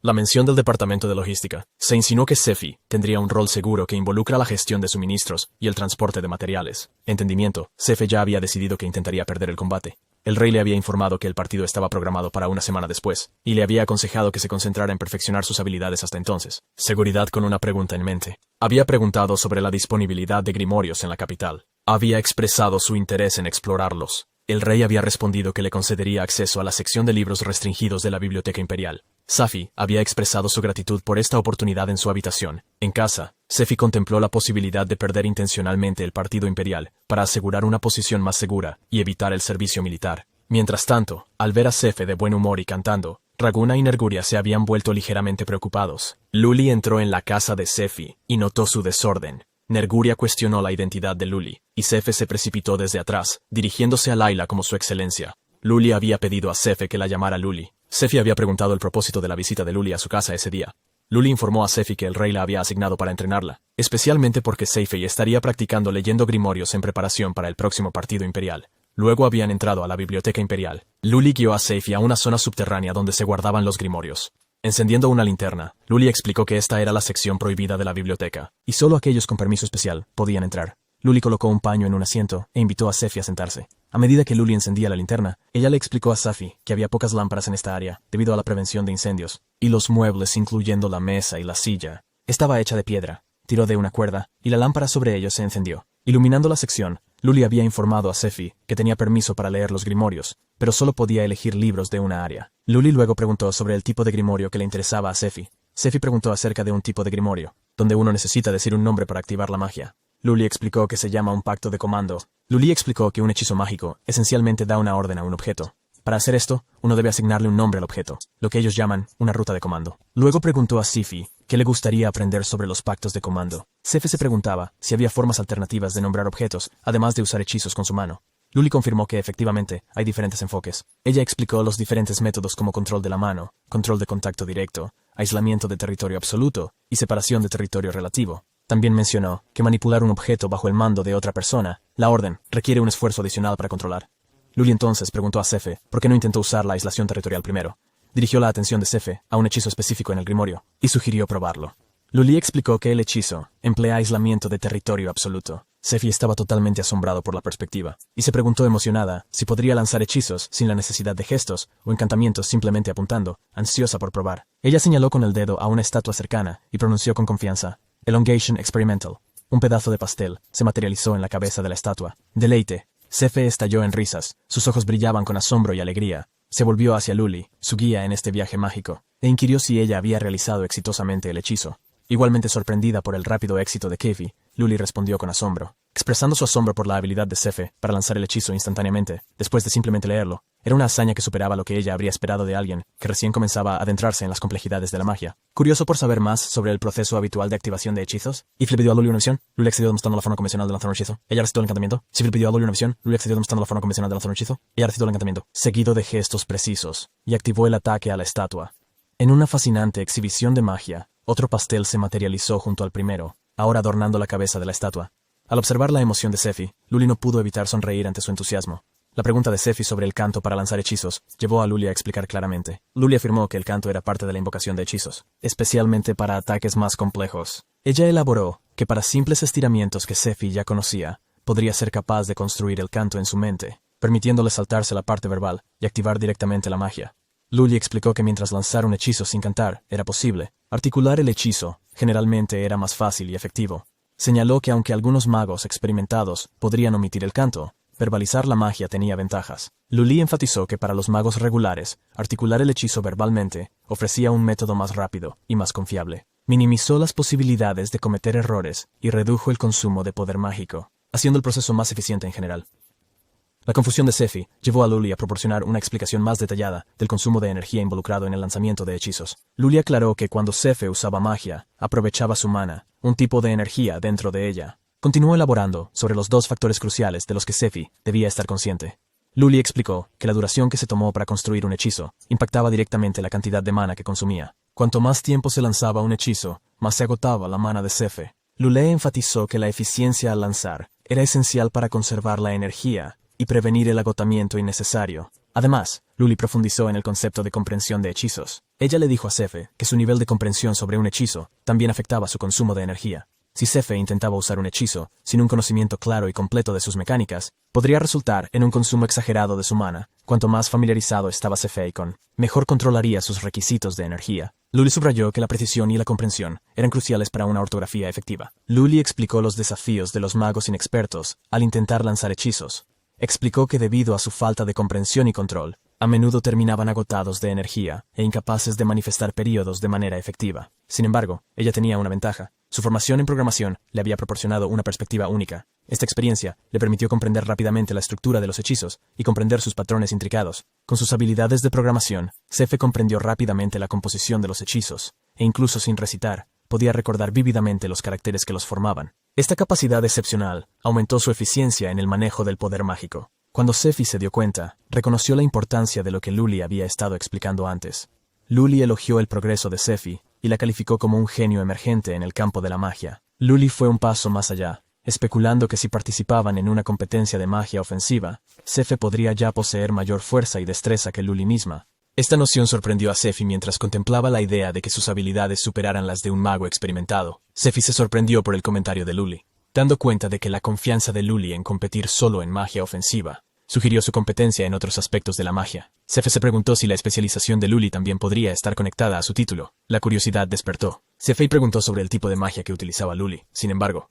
La mención del departamento de logística se insinuó que Sefi tendría un rol seguro que involucra la gestión de suministros y el transporte de materiales. Entendimiento, Sefi ya había decidido que intentaría perder el combate. El rey le había informado que el partido estaba programado para una semana después, y le había aconsejado que se concentrara en perfeccionar sus habilidades hasta entonces. Seguridad con una pregunta en mente. Había preguntado sobre la disponibilidad de grimorios en la capital. Había expresado su interés en explorarlos. El rey había respondido que le concedería acceso a la sección de libros restringidos de la Biblioteca Imperial. Safi había expresado su gratitud por esta oportunidad en su habitación. En casa, Sefi contempló la posibilidad de perder intencionalmente el partido imperial para asegurar una posición más segura y evitar el servicio militar. Mientras tanto, al ver a Sefi de buen humor y cantando, Raguna y Nerguria se habían vuelto ligeramente preocupados. Luli entró en la casa de Sefi y notó su desorden. Nerguria cuestionó la identidad de Luli, y Sefe se precipitó desde atrás, dirigiéndose a Layla como su excelencia. Luli había pedido a Sefe que la llamara Luli. Sefi había preguntado el propósito de la visita de Luli a su casa ese día. Luli informó a Sefi que el rey la había asignado para entrenarla, especialmente porque Sefi estaría practicando leyendo grimorios en preparación para el próximo partido imperial. Luego habían entrado a la biblioteca imperial. Luli guió a Sefi a una zona subterránea donde se guardaban los grimorios. Encendiendo una linterna, Luli explicó que esta era la sección prohibida de la biblioteca, y solo aquellos con permiso especial podían entrar. Luli colocó un paño en un asiento e invitó a Sefi a sentarse. A medida que Luli encendía la linterna, ella le explicó a Safi que había pocas lámparas en esta área, debido a la prevención de incendios, y los muebles, incluyendo la mesa y la silla, estaba hecha de piedra. Tiró de una cuerda, y la lámpara sobre ellos se encendió. Iluminando la sección, Luli había informado a Sefi que tenía permiso para leer los grimorios, pero solo podía elegir libros de una área. Luli luego preguntó sobre el tipo de grimorio que le interesaba a Sefi. Sefi preguntó acerca de un tipo de grimorio, donde uno necesita decir un nombre para activar la magia. Luli explicó que se llama un pacto de comando. Luli explicó que un hechizo mágico esencialmente da una orden a un objeto. Para hacer esto, uno debe asignarle un nombre al objeto, lo que ellos llaman una ruta de comando. Luego preguntó a Sefi qué le gustaría aprender sobre los pactos de comando. Sefi se preguntaba si había formas alternativas de nombrar objetos, además de usar hechizos con su mano. Luli confirmó que efectivamente hay diferentes enfoques. Ella explicó los diferentes métodos como control de la mano, control de contacto directo, aislamiento de territorio absoluto y separación de territorio relativo. También mencionó que manipular un objeto bajo el mando de otra persona, la orden, requiere un esfuerzo adicional para controlar. Luli entonces preguntó a Sefe por qué no intentó usar la aislación territorial primero. Dirigió la atención de Sefe a un hechizo específico en el grimorio y sugirió probarlo. Luli explicó que el hechizo emplea aislamiento de territorio absoluto. Sefi estaba totalmente asombrado por la perspectiva, y se preguntó emocionada si podría lanzar hechizos sin la necesidad de gestos o encantamientos simplemente apuntando, ansiosa por probar. Ella señaló con el dedo a una estatua cercana y pronunció con confianza: Elongation Experimental. Un pedazo de pastel se materializó en la cabeza de la estatua. Deleite. Sefe estalló en risas. Sus ojos brillaban con asombro y alegría. Se volvió hacia Luli, su guía en este viaje mágico, e inquirió si ella había realizado exitosamente el hechizo. Igualmente sorprendida por el rápido éxito de Kefi, Luli respondió con asombro, expresando su asombro por la habilidad de Sefe para lanzar el hechizo instantáneamente, después de simplemente leerlo. Era una hazaña que superaba lo que ella habría esperado de alguien que recién comenzaba a adentrarse en las complejidades de la magia. Curioso por saber más sobre el proceso habitual de activación de hechizos, If le pidió a Luli una visión, Luli accedió demostrando la forma convencional de lanzar un hechizo. Ella recitó el encantamiento. Sif le pidió a Luli una visión, Luli accedió demostrando la forma convencional de lanzar un hechizo. Ella recitó el encantamiento, seguido de gestos precisos, y activó el ataque a la estatua. En una fascinante exhibición de magia, otro pastel se materializó junto al primero, ahora adornando la cabeza de la estatua. Al observar la emoción de Sefi, Luli no pudo evitar sonreír ante su entusiasmo. La pregunta de Sefi sobre el canto para lanzar hechizos llevó a Luli a explicar claramente. Luli afirmó que el canto era parte de la invocación de hechizos, especialmente para ataques más complejos. Ella elaboró que para simples estiramientos que Sefi ya conocía, podría ser capaz de construir el canto en su mente, permitiéndole saltarse la parte verbal y activar directamente la magia. Luli explicó que mientras lanzar un hechizo sin cantar era posible, articular el hechizo generalmente era más fácil y efectivo. Señaló que aunque algunos magos experimentados podrían omitir el canto, verbalizar la magia tenía ventajas. Luli enfatizó que para los magos regulares, articular el hechizo verbalmente ofrecía un método más rápido y más confiable. Minimizó las posibilidades de cometer errores y redujo el consumo de poder mágico, haciendo el proceso más eficiente en general. La confusión de Sefi llevó a Luli a proporcionar una explicación más detallada del consumo de energía involucrado en el lanzamiento de hechizos. Luli aclaró que cuando Sefe usaba magia, aprovechaba su mana, un tipo de energía dentro de ella. Continuó elaborando sobre los dos factores cruciales de los que Sefi debía estar consciente. Luli explicó que la duración que se tomó para construir un hechizo impactaba directamente la cantidad de mana que consumía. Cuanto más tiempo se lanzaba un hechizo, más se agotaba la mana de Sefe. Luli enfatizó que la eficiencia al lanzar era esencial para conservar la energía y prevenir el agotamiento innecesario. Además, Luli profundizó en el concepto de comprensión de hechizos. Ella le dijo a Sefe que su nivel de comprensión sobre un hechizo también afectaba su consumo de energía. Si Sefe intentaba usar un hechizo sin un conocimiento claro y completo de sus mecánicas, podría resultar en un consumo exagerado de su mana. Cuanto más familiarizado estaba Sefe con, mejor controlaría sus requisitos de energía. Luli subrayó que la precisión y la comprensión eran cruciales para una ortografía efectiva. Luli explicó los desafíos de los magos inexpertos al intentar lanzar hechizos. Explicó que debido a su falta de comprensión y control, a menudo terminaban agotados de energía e incapaces de manifestar períodos de manera efectiva. Sin embargo, ella tenía una ventaja. Su formación en programación le había proporcionado una perspectiva única. Esta experiencia le permitió comprender rápidamente la estructura de los hechizos y comprender sus patrones intricados. Con sus habilidades de programación, Sefe comprendió rápidamente la composición de los hechizos, e incluso sin recitar, podía recordar vívidamente los caracteres que los formaban. Esta capacidad excepcional aumentó su eficiencia en el manejo del poder mágico. Cuando Sefi se dio cuenta, reconoció la importancia de lo que Luli había estado explicando antes. Luli elogió el progreso de Sefi y la calificó como un genio emergente en el campo de la magia. Luli fue un paso más allá, especulando que si participaban en una competencia de magia ofensiva, Sefi podría ya poseer mayor fuerza y destreza que Luli misma. Esta noción sorprendió a Sefi mientras contemplaba la idea de que sus habilidades superaran las de un mago experimentado. Sefi se sorprendió por el comentario de Luli. Dando cuenta de que la confianza de Luli en competir solo en magia ofensiva sugirió su competencia en otros aspectos de la magia. Sefi se preguntó si la especialización de Luli también podría estar conectada a su título. La curiosidad despertó. Sefi preguntó sobre el tipo de magia que utilizaba Luli. Sin embargo,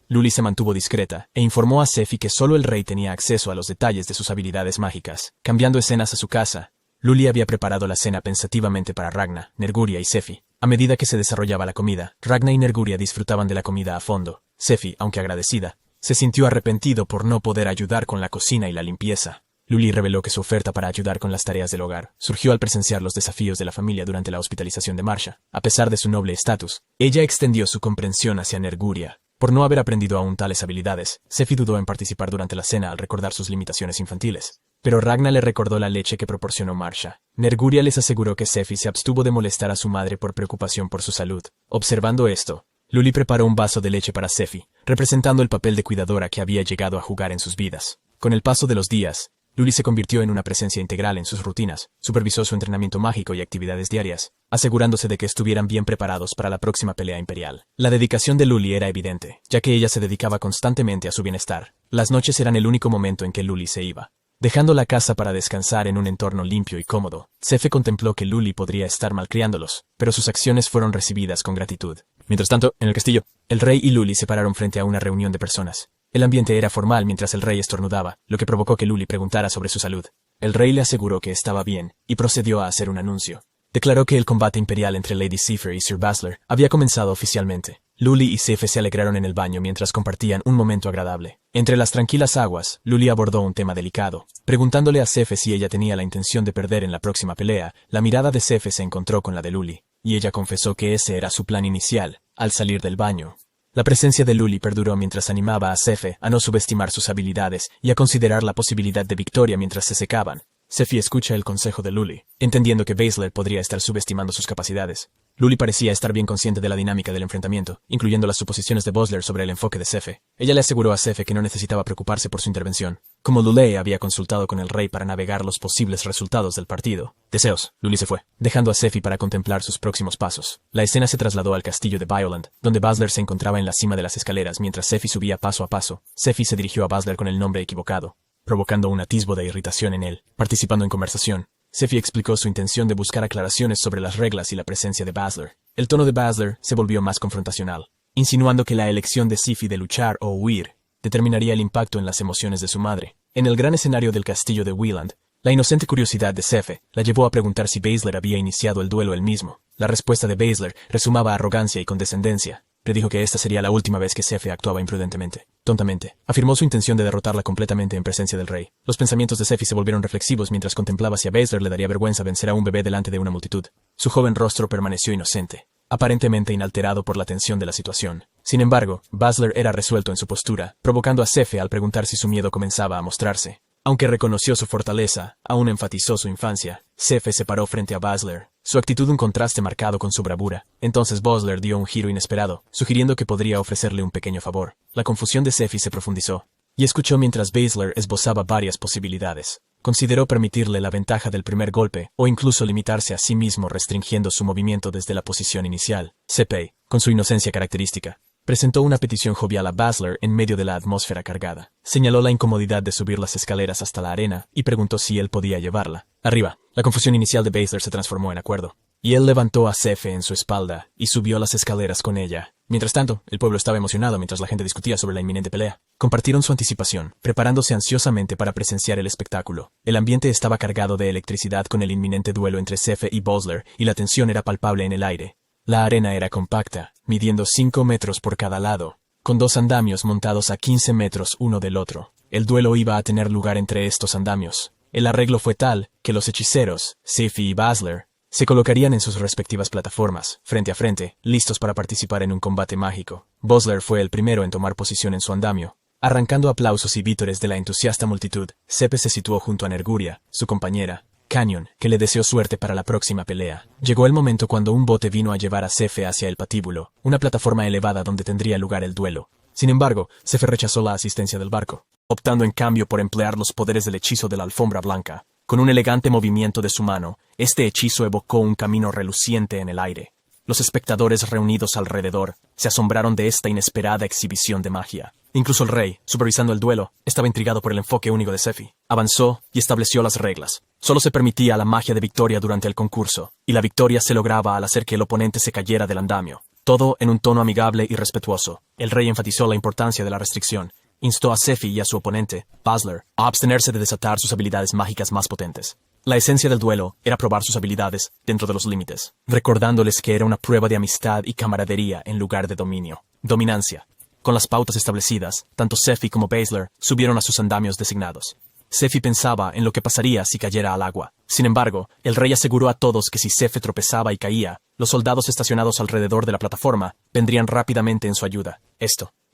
Luli se mantuvo discreta e informó a Sefi que solo el rey tenía acceso a los detalles de sus habilidades mágicas. Cambiando escenas a su casa, Luli había preparado la cena pensativamente para Ragna, Nerguria y Sefi. A medida que se desarrollaba la comida, Ragna y Nerguria disfrutaban de la comida a fondo. Sefi, aunque agradecida, se sintió arrepentido por no poder ayudar con la cocina y la limpieza. Luli reveló que su oferta para ayudar con las tareas del hogar surgió al presenciar los desafíos de la familia durante la hospitalización de Marsha. A pesar de su noble estatus, ella extendió su comprensión hacia Nerguria. Por no haber aprendido aún tales habilidades, Sefi dudó en participar durante la cena al recordar sus limitaciones infantiles. Pero Ragna le recordó la leche que proporcionó Marsha. Nerguria les aseguró que Sefi se abstuvo de molestar a su madre por preocupación por su salud. Observando esto, Luli preparó un vaso de leche para Sefi, representando el papel de cuidadora que había llegado a jugar en sus vidas. Con el paso de los días, Luli se convirtió en una presencia integral en sus rutinas, supervisó su entrenamiento mágico y actividades diarias, asegurándose de que estuvieran bien preparados para la próxima pelea imperial. La dedicación de Luli era evidente, ya que ella se dedicaba constantemente a su bienestar. Las noches eran el único momento en que Luli se iba, dejando la casa para descansar en un entorno limpio y cómodo. Sefi contempló que Luli podría estar malcriándolos, pero sus acciones fueron recibidas con gratitud. Mientras tanto, en el castillo, el rey y Luli se pararon frente a una reunión de personas. El ambiente era formal mientras el rey estornudaba, lo que provocó que Luli preguntara sobre su salud. El rey le aseguró que estaba bien, y procedió a hacer un anuncio. Declaró que el combate imperial entre Lady Seifer y Sir Basler había comenzado oficialmente. Luli y Sefi se alegraron en el baño mientras compartían un momento agradable. Entre las tranquilas aguas, Luli abordó un tema delicado. Preguntándole a Sefi si ella tenía la intención de perder en la próxima pelea, la mirada de Sefi se encontró con la de Luli, y ella confesó que ese era su plan inicial, al salir del baño. La presencia de Luli perduró mientras animaba a Sefi a no subestimar sus habilidades y a considerar la posibilidad de victoria mientras se secaban. Sefi escucha el consejo de Luli, entendiendo que Basler podría estar subestimando sus capacidades. Luli parecía estar bien consciente de la dinámica del enfrentamiento, incluyendo las suposiciones de Basler sobre el enfoque de Sefi. Ella le aseguró a Sefi que no necesitaba preocuparse por su intervención. Como Luley había consultado con el rey para navegar los posibles resultados del partido. Deseos, Luli se fue, dejando a Sefi para contemplar sus próximos pasos. La escena se trasladó al castillo de Violand, donde Basler se encontraba en la cima de las escaleras mientras Sefi subía paso a paso. Sefi se dirigió a Basler con el nombre equivocado, provocando un atisbo de irritación en él. Participando en conversación, Sefi explicó su intención de buscar aclaraciones sobre las reglas y la presencia de Basler. El tono de Basler se volvió más confrontacional, insinuando que la elección de Sefi de luchar o huir determinaría el impacto en las emociones de su madre. En el gran escenario del castillo de Wieland, la inocente curiosidad de Sefi la llevó a preguntar si Basler había iniciado el duelo él mismo. La respuesta de Basler resumaba arrogancia y condescendencia. Predijo que esta sería la última vez que Sefi actuaba imprudentemente. Tontamente, afirmó su intención de derrotarla completamente en presencia del rey. Los pensamientos de Sefi se volvieron reflexivos mientras contemplaba si a Basler le daría vergüenza vencer a un bebé delante de una multitud. Su joven rostro permaneció inocente, aparentemente inalterado por la tensión de la situación. Sin embargo, Basler era resuelto en su postura, provocando a Sefi al preguntar si su miedo comenzaba a mostrarse. Aunque reconoció su fortaleza, aún enfatizó su infancia. Sefi se paró frente a Basler, su actitud un contraste marcado con su bravura. Entonces Basler dio un giro inesperado, sugiriendo que podría ofrecerle un pequeño favor. La confusión de Sefi se profundizó, y escuchó mientras Basler esbozaba varias posibilidades. Consideró permitirle la ventaja del primer golpe, o incluso limitarse a sí mismo restringiendo su movimiento desde la posición inicial. Sepi, con su inocencia característica, presentó una petición jovial a Basler en medio de la atmósfera cargada. Señaló la incomodidad de subir las escaleras hasta la arena y preguntó si él podía llevarla. Arriba, la confusión inicial de Basler se transformó en acuerdo, y él levantó a Sefi en su espalda y subió las escaleras con ella. Mientras tanto, el pueblo estaba emocionado mientras la gente discutía sobre la inminente pelea. Compartieron su anticipación, preparándose ansiosamente para presenciar el espectáculo. El ambiente estaba cargado de electricidad con el inminente duelo entre Sefi y Basler, y la tensión era palpable en el aire. La arena era compacta, midiendo 5 metros por cada lado, con 2 andamios montados a 15 metros uno del otro. El duelo iba a tener lugar entre estos andamios. El arreglo fue tal que los hechiceros, Sefi y Basler, Se colocarían en sus respectivas plataformas, frente a frente, listos para participar en un combate mágico. Bosler fue el primero en tomar posición en su andamio. Arrancando aplausos y vítores de la entusiasta multitud, Sepe se situó junto a Nerguria, su compañera, Canyon, que le deseó suerte para la próxima pelea. Llegó el momento cuando un bote vino a llevar a Sefe hacia el patíbulo, una plataforma elevada donde tendría lugar el duelo. Sin embargo, Sefe rechazó la asistencia del barco, optando en cambio por emplear los poderes del hechizo de la alfombra blanca. Con un elegante movimiento de su mano, este hechizo evocó un camino reluciente en el aire. Los espectadores reunidos alrededor se asombraron de esta inesperada exhibición de magia. Incluso el rey, supervisando el duelo, estaba intrigado por el enfoque único de Sefi. Avanzó y estableció las reglas. Solo se permitía la magia de victoria durante el concurso, y la victoria se lograba al hacer que el oponente se cayera del andamio. Todo en un tono amigable y respetuoso. El rey enfatizó la importancia de la restricción. Instó a Sefi y a su oponente, Basler, a abstenerse de desatar sus habilidades mágicas más potentes. La esencia del duelo era probar sus habilidades dentro de los límites, recordándoles que era una prueba de amistad y camaradería en lugar de dominio. Dominancia. Con las pautas establecidas, tanto Sefi como Basler subieron a sus andamios designados. Sefi pensaba en lo que pasaría si cayera al agua. Sin embargo, el rey aseguró a todos que si Sefi tropezaba y caía, los soldados estacionados alrededor de la plataforma vendrían rápidamente en su ayuda.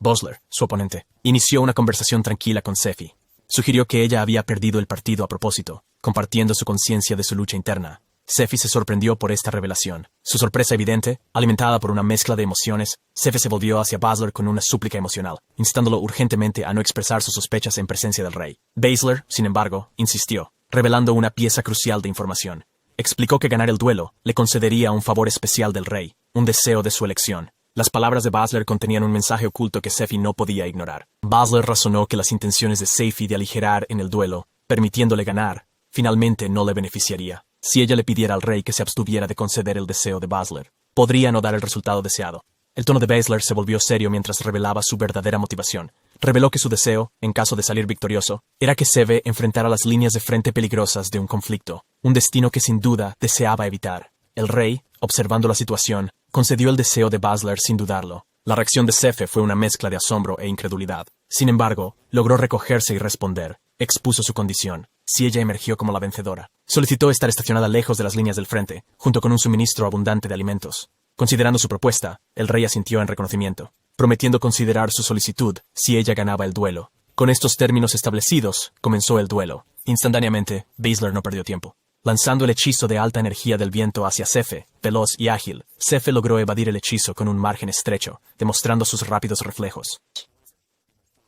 Bosler, su oponente, inició una conversación tranquila con Sefi. Sugirió que ella había perdido el partido a propósito, compartiendo su conciencia de su lucha interna. Sefi se sorprendió por esta revelación. Su sorpresa evidente, alimentada por una mezcla de emociones, Sefi se volvió hacia Basler con una súplica emocional, instándolo urgentemente a no expresar sus sospechas en presencia del rey. Basler, sin embargo, insistió, revelando una pieza crucial de información. Explicó que ganar el duelo le concedería un favor especial del rey, un deseo de su elección. Las palabras de Basler contenían un mensaje oculto que Sefi no podía ignorar. Basler razonó que las intenciones de Sefi de aligerar en el duelo, permitiéndole ganar, finalmente no le beneficiaría. Si ella le pidiera al rey que se abstuviera de conceder el deseo de Basler, podría no dar el resultado deseado. El tono de Basler se volvió serio mientras revelaba su verdadera motivación. Reveló que su deseo, en caso de salir victorioso, era que Seve enfrentara las líneas de frente peligrosas de un conflicto, un destino que sin duda deseaba evitar. El rey, observando la situación, concedió el deseo de Basler sin dudarlo. La reacción de Sefe fue una mezcla de asombro e incredulidad. Sin embargo, logró recogerse y responder. Expuso su condición. Si ella emergió como la vencedora. Solicitó estar estacionada lejos de las líneas del frente, junto con un suministro abundante de alimentos. Considerando su propuesta, el rey asintió en reconocimiento, prometiendo considerar su solicitud si ella ganaba el duelo. Con estos términos establecidos, comenzó el duelo. Instantáneamente, Basler no perdió tiempo. Lanzando el hechizo de alta energía del viento hacia Sefe, veloz y ágil, Sefe logró evadir el hechizo con un margen estrecho, demostrando sus rápidos reflejos.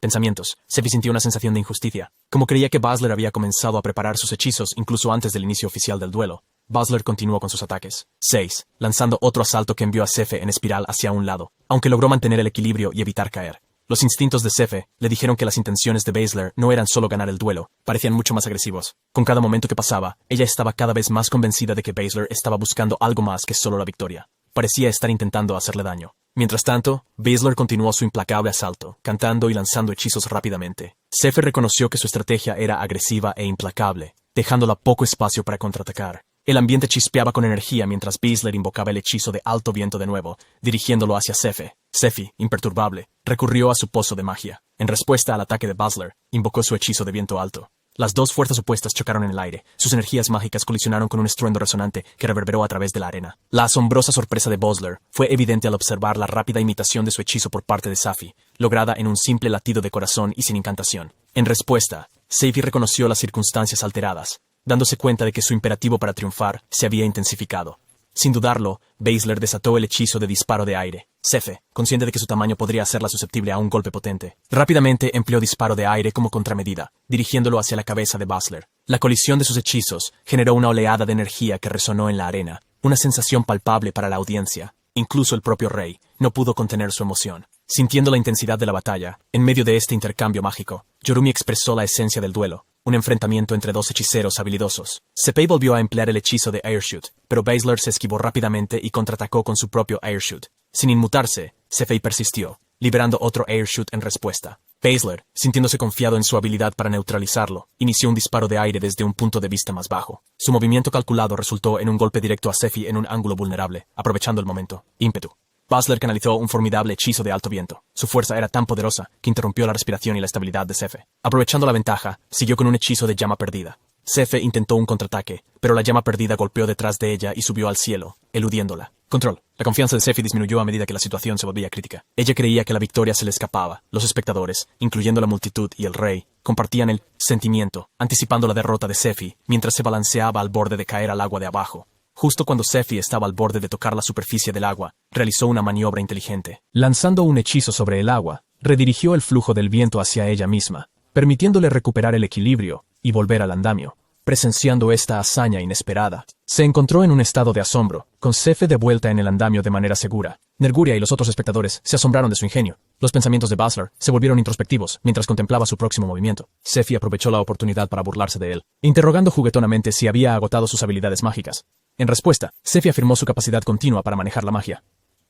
Pensamientos. Sefi sintió una sensación de injusticia. Como creía que Basler había comenzado a preparar sus hechizos incluso antes del inicio oficial del duelo, Basler continuó con sus ataques. 6. Lanzando otro asalto que envió a Sefe en espiral hacia un lado, aunque logró mantener el equilibrio y evitar caer. Los instintos de Sefe le dijeron que las intenciones de Basler no eran solo ganar el duelo, parecían mucho más agresivos. Con cada momento que pasaba, ella estaba cada vez más convencida de que Basler estaba buscando algo más que solo la victoria. Parecía estar intentando hacerle daño. Mientras tanto, Basler continuó su implacable asalto, cantando y lanzando hechizos rápidamente. Sefe reconoció que su estrategia era agresiva e implacable, dejándola poco espacio para contraatacar. El ambiente chispeaba con energía mientras Basler invocaba el hechizo de alto viento de nuevo, dirigiéndolo hacia Sefe. Sefi, imperturbable, recurrió a su pozo de magia. En respuesta al ataque de Basler, invocó su hechizo de viento alto. Las dos fuerzas opuestas chocaron en el aire. Sus energías mágicas colisionaron con un estruendo resonante que reverberó a través de la arena. La asombrosa sorpresa de Basler fue evidente al observar la rápida imitación de su hechizo por parte de Safi, lograda en un simple latido de corazón y sin incantación. En respuesta, Sefi reconoció las circunstancias alteradas, dándose cuenta de que su imperativo para triunfar se había intensificado. Sin dudarlo, Basler desató el hechizo de disparo de aire. Sefe, consciente de que su tamaño podría hacerla susceptible a un golpe potente, rápidamente empleó disparo de aire como contramedida, dirigiéndolo hacia la cabeza de Basler. La colisión de sus hechizos generó una oleada de energía que resonó en la arena, una sensación palpable para la audiencia. Incluso el propio rey no pudo contener su emoción. Sintiendo la intensidad de la batalla, en medio de este intercambio mágico, Yorumi expresó la esencia del duelo. Un enfrentamiento entre dos hechiceros habilidosos. Sepei volvió a emplear el hechizo de Airshoot, pero Basler se esquivó rápidamente y contraatacó con su propio Airshoot. Sin inmutarse, Sepei persistió, liberando otro Airshoot en respuesta. Basler, sintiéndose confiado en su habilidad para neutralizarlo, inició un disparo de aire desde un punto de vista más bajo. Su movimiento calculado resultó en un golpe directo a Sefi en un ángulo vulnerable, aprovechando el momento. Ímpetu. Basler canalizó un formidable hechizo de alto viento. Su fuerza era tan poderosa que interrumpió la respiración y la estabilidad de Sefe. Aprovechando la ventaja, siguió con un hechizo de llama perdida. Sefe intentó un contraataque, pero la llama perdida golpeó detrás de ella y subió al cielo, eludiéndola. Control. La confianza de Sefe disminuyó a medida que la situación se volvía crítica. Ella creía que la victoria se le escapaba. Los espectadores, incluyendo la multitud y el rey, compartían el sentimiento, anticipando la derrota de Sefe mientras se balanceaba al borde de caer al agua de abajo. Justo cuando Sefe estaba al borde de tocar la superficie del agua, realizó una maniobra inteligente. Lanzando un hechizo sobre el agua, redirigió el flujo del viento hacia ella misma, permitiéndole recuperar el equilibrio y volver al andamio. Presenciando esta hazaña inesperada, se encontró en un estado de asombro, con Sefe de vuelta en el andamio de manera segura. Nerguria y los otros espectadores se asombraron de su ingenio. Los pensamientos de Basler se volvieron introspectivos mientras contemplaba su próximo movimiento. Sefe aprovechó la oportunidad para burlarse de él, interrogando juguetonamente si había agotado sus habilidades mágicas. En respuesta, Sefe afirmó su capacidad continua para manejar la magia.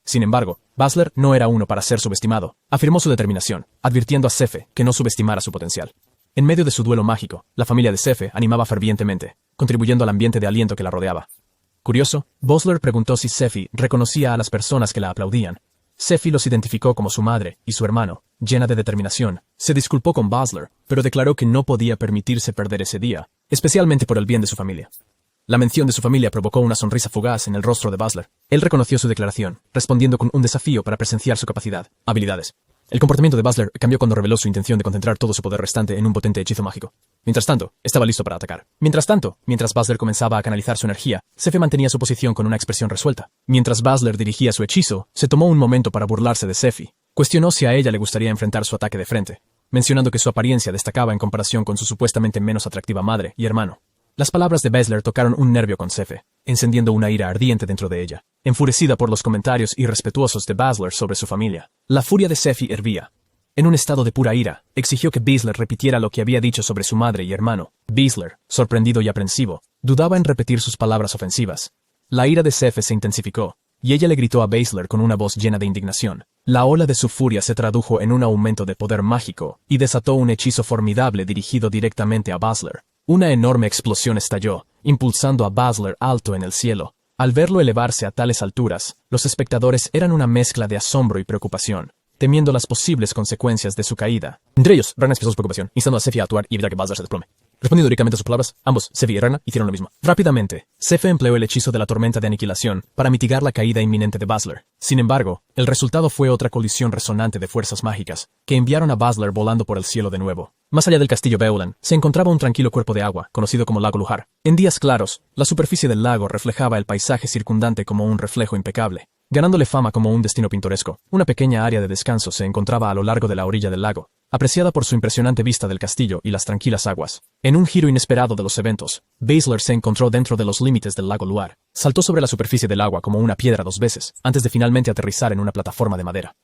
Sin embargo, Basler no era uno para ser subestimado. Afirmó su determinación, advirtiendo a Sefe que no subestimara su potencial. En medio de su duelo mágico, la familia de Sefe animaba fervientemente, contribuyendo al ambiente de aliento que la rodeaba. Curioso, Basler preguntó si Sefe reconocía a las personas que la aplaudían. Sefe los identificó como su madre y su hermano, llena de determinación. Se disculpó con Basler, pero declaró que no podía permitirse perder ese día, especialmente por el bien de su familia. La mención de su familia provocó una sonrisa fugaz en el rostro de Basler. Él reconoció su declaración, respondiendo con un desafío para presenciar su capacidad, habilidades. El comportamiento de Basler cambió cuando reveló su intención de concentrar todo su poder restante en un potente hechizo mágico. Mientras tanto, estaba listo para atacar. Mientras Basler comenzaba a canalizar su energía, Sefe mantenía su posición con una expresión resuelta. Mientras Basler dirigía su hechizo, se tomó un momento para burlarse de Sefe. Cuestionó si a ella le gustaría enfrentar su ataque de frente, mencionando que su apariencia destacaba en comparación con su supuestamente menos atractiva madre y hermano. Las palabras de Basler tocaron un nervio con Sefe, encendiendo una ira ardiente dentro de ella. Enfurecida por los comentarios irrespetuosos de Basler sobre su familia, la furia de Sefe hervía. En un estado de pura ira, exigió que Basler repitiera lo que había dicho sobre su madre y hermano. Basler, sorprendido y aprensivo, dudaba en repetir sus palabras ofensivas. La ira de Sefe se intensificó, y ella le gritó a Basler con una voz llena de indignación. La ola de su furia se tradujo en un aumento de poder mágico, y desató un hechizo formidable dirigido directamente a Basler. Una enorme explosión estalló, impulsando a Basler alto en el cielo. Al verlo elevarse a tales alturas, los espectadores eran una mezcla de asombro y preocupación, temiendo las posibles consecuencias de su caída. Entre ellos, Ragnar expresó su preocupación, instando a Sefe a actuar y evitar que Basler se desplome. Respondiendo directamente a sus palabras, ambos, Sefe y Ragnar, hicieron lo mismo. Rápidamente, Sefe empleó el hechizo de la tormenta de aniquilación para mitigar la caída inminente de Basler. Sin embargo, el resultado fue otra colisión resonante de fuerzas mágicas, que enviaron a Basler volando por el cielo de nuevo. Más allá del castillo Beulan, se encontraba un tranquilo cuerpo de agua, conocido como Lago Lujar. En días claros, la superficie del lago reflejaba el paisaje circundante como un reflejo impecable, ganándole fama como un destino pintoresco. Una pequeña área de descanso se encontraba a lo largo de la orilla del lago, apreciada por su impresionante vista del castillo y las tranquilas aguas. En un giro inesperado de los eventos, Basler se encontró dentro de los límites del lago Luar. Saltó sobre la superficie del agua como una piedra 2 veces, antes de finalmente aterrizar en una plataforma de madera.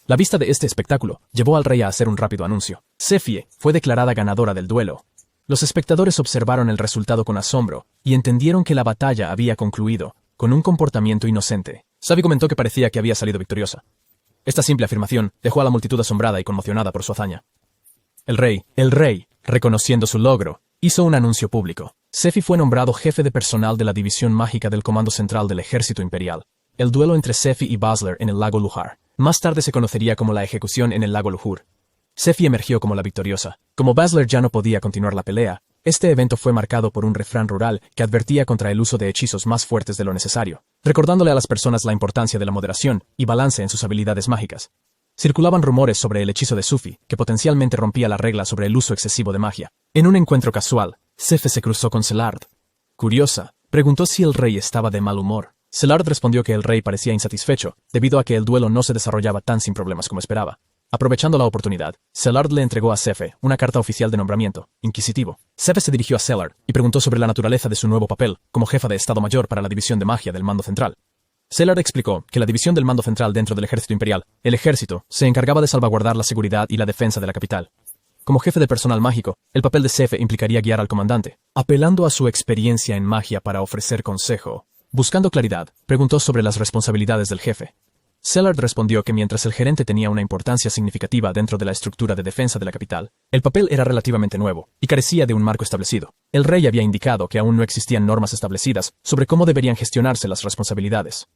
La vista de este espectáculo llevó al rey a hacer un rápido anuncio. Sefe fue declarada ganadora del duelo. Los espectadores observaron el resultado con asombro y entendieron que la batalla había concluido, con un comportamiento inocente. Savi comentó que parecía que había salido victoriosa. Esta simple afirmación dejó a la multitud asombrada y conmocionada por su hazaña. El rey, reconociendo su logro, hizo un anuncio público. Sefe fue nombrado jefe de personal de la división mágica del Comando Central del Ejército Imperial. El duelo entre Sefe y Basler en el lago Lujar más tarde se conocería como la ejecución en el lago Luhur. Sefe emergió como la victoriosa. Como Basler ya no podía continuar la pelea, este evento fue marcado por un refrán rural que advertía contra el uso de hechizos más fuertes de lo necesario, recordándole a las personas la importancia de la moderación y balance en sus habilidades mágicas. Circulaban rumores sobre el hechizo de Sufi, que potencialmente rompía la regla sobre el uso excesivo de magia. En un encuentro casual, Sefe se cruzó con Selard. Curiosa, preguntó si el rey estaba de mal humor. Selard respondió que el rey parecía insatisfecho, debido a que el duelo no se desarrollaba tan sin problemas como esperaba. Aprovechando la oportunidad, Selard le entregó a Sefe una carta oficial de nombramiento, inquisitivo. Sefe se dirigió a Selard y preguntó sobre la naturaleza de su nuevo papel como jefa de Estado Mayor para la División de Magia del Mando Central. Selard explicó que la división del Mando Central dentro del Ejército Imperial, el Ejército, se encargaba de salvaguardar la seguridad y la defensa de la capital. Como jefe de personal mágico, el papel de Sefe implicaría guiar al comandante, apelando a su experiencia en magia para ofrecer consejo. Buscando claridad, preguntó sobre las responsabilidades del jefe. Selard respondió que mientras el gerente tenía una importancia significativa dentro de la estructura de defensa de la capital, el papel era relativamente nuevo y carecía de un marco establecido. El rey había indicado que aún no existían normas establecidas sobre cómo deberían gestionarse las responsabilidades.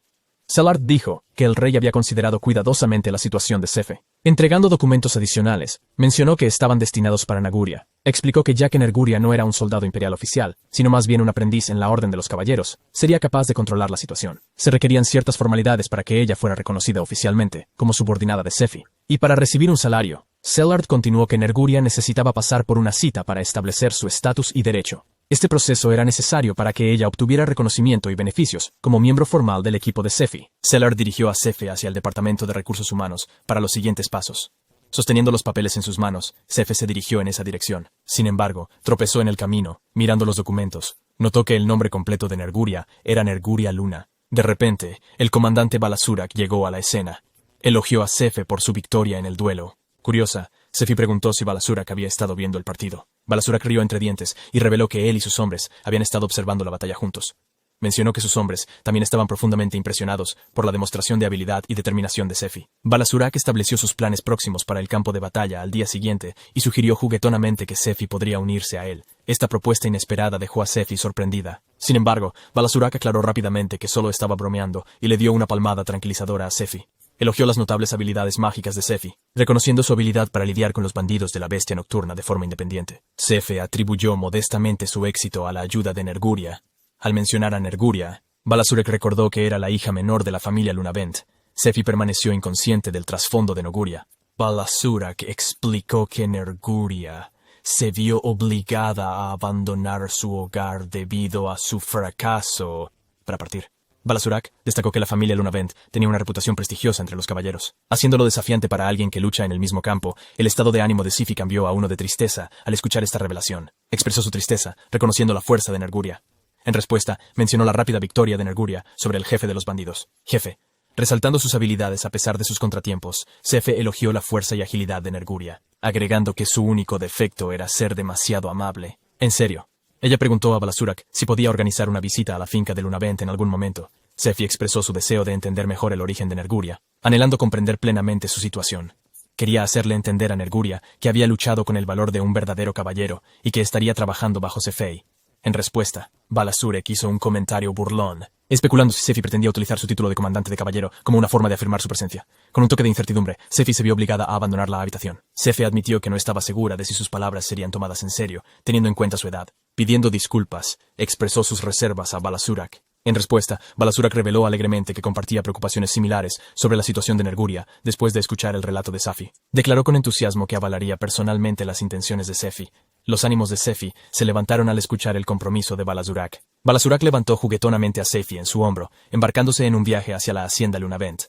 Sellard dijo que el rey había considerado cuidadosamente la situación de Sefe. Entregando documentos adicionales, mencionó que estaban destinados para Naguria. Explicó que ya que Nerguria no era un soldado imperial oficial, sino más bien un aprendiz en la Orden de los Caballeros, sería capaz de controlar la situación. Se requerían ciertas formalidades para que ella fuera reconocida oficialmente como subordinada de Sefi. Y para recibir un salario, Sellard continuó que Nerguria necesitaba pasar por una cita para establecer su estatus y derecho. Este proceso era necesario para que ella obtuviera reconocimiento y beneficios como miembro formal del equipo de Sefi. Sellard dirigió a Sefe hacia el Departamento de Recursos Humanos para los siguientes pasos. Sosteniendo los papeles en sus manos, Sefe se dirigió en esa dirección. Sin embargo, tropezó en el camino, mirando los documentos. Notó que el nombre completo de Nerguria era Nerguria Luna. De repente, el comandante Balasurak llegó a la escena. Elogió a Sefe por su victoria en el duelo. Curiosa, Sefi preguntó si Balasurak había estado viendo el partido. Balasurak rió entre dientes y reveló que él y sus hombres habían estado observando la batalla juntos. Mencionó que sus hombres también estaban profundamente impresionados por la demostración de habilidad y determinación de Sefi. Balasurak estableció sus planes próximos para el campo de batalla al día siguiente y sugirió juguetonamente que Sefi podría unirse a él. Esta propuesta inesperada dejó a Sefi sorprendida. Sin embargo, Balasurak aclaró rápidamente que solo estaba bromeando y le dio una palmada tranquilizadora a Sefi. Elogió las notables habilidades mágicas de Sefi, reconociendo su habilidad para lidiar con los bandidos de la bestia nocturna de forma independiente. Sefe atribuyó modestamente su éxito a la ayuda de Nerguria. Al mencionar a Nerguria, Balasurak recordó que era la hija menor de la familia Lunavent. Sefi permaneció inconsciente del trasfondo de Nerguria. Balasurak explicó que Nerguria se vio obligada a abandonar su hogar debido a su fracaso para partir. Balasurak destacó que la familia Lunavent tenía una reputación prestigiosa entre los caballeros. Haciéndolo desafiante para alguien que lucha en el mismo campo, el estado de ánimo de Sefi cambió a uno de tristeza al escuchar esta revelación. Expresó su tristeza, reconociendo la fuerza de Nerguria. En respuesta, mencionó la rápida victoria de Nerguria sobre el jefe de los bandidos. Jefe. Resaltando sus habilidades a pesar de sus contratiempos, Sefe elogió la fuerza y agilidad de Nerguria, agregando que su único defecto era ser demasiado amable. En serio. Ella preguntó a Balasurak si podía organizar una visita a la finca de Lunavent en algún momento. Sefi expresó su deseo de entender mejor el origen de Nerguria, anhelando comprender plenamente su situación. Quería hacerle entender a Nerguria que había luchado con el valor de un verdadero caballero y que estaría trabajando bajo Sefei. En respuesta, Balasurak hizo un comentario burlón, especulando si Sefi pretendía utilizar su título de comandante de caballero como una forma de afirmar su presencia. Con un toque de incertidumbre, Sefi se vio obligada a abandonar la habitación. Sefi admitió que no estaba segura de si sus palabras serían tomadas en serio, teniendo en cuenta su edad. Pidiendo disculpas, expresó sus reservas a Balasurak. En respuesta, Balasurak reveló alegremente que compartía preocupaciones similares sobre la situación de Nerguria después de escuchar el relato de Sefi. Declaró con entusiasmo que avalaría personalmente las intenciones de Sefi. Los ánimos de Sefi se levantaron al escuchar el compromiso de Balasurak. Balasurak levantó juguetonamente a Sefi en su hombro, embarcándose en un viaje hacia la hacienda Lunavent.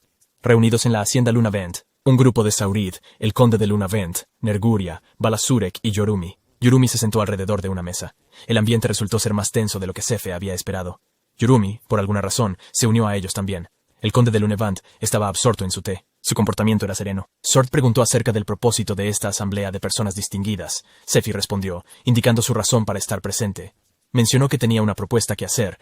Reunidos en la hacienda Lunavent, un grupo de Saurid, el conde de Lunavent, Nerguria, Balasurak y Yorumi. Yorumi se sentó alrededor de una mesa. El ambiente resultó ser más tenso de lo que Sefe había esperado. Yorumi, por alguna razón, se unió a ellos también. El conde de Lunavent estaba absorto en su té. Su comportamiento era sereno. Sword preguntó acerca del propósito de esta asamblea de personas distinguidas. Sefi respondió, indicando su razón para estar presente. Mencionó que tenía una propuesta que hacer,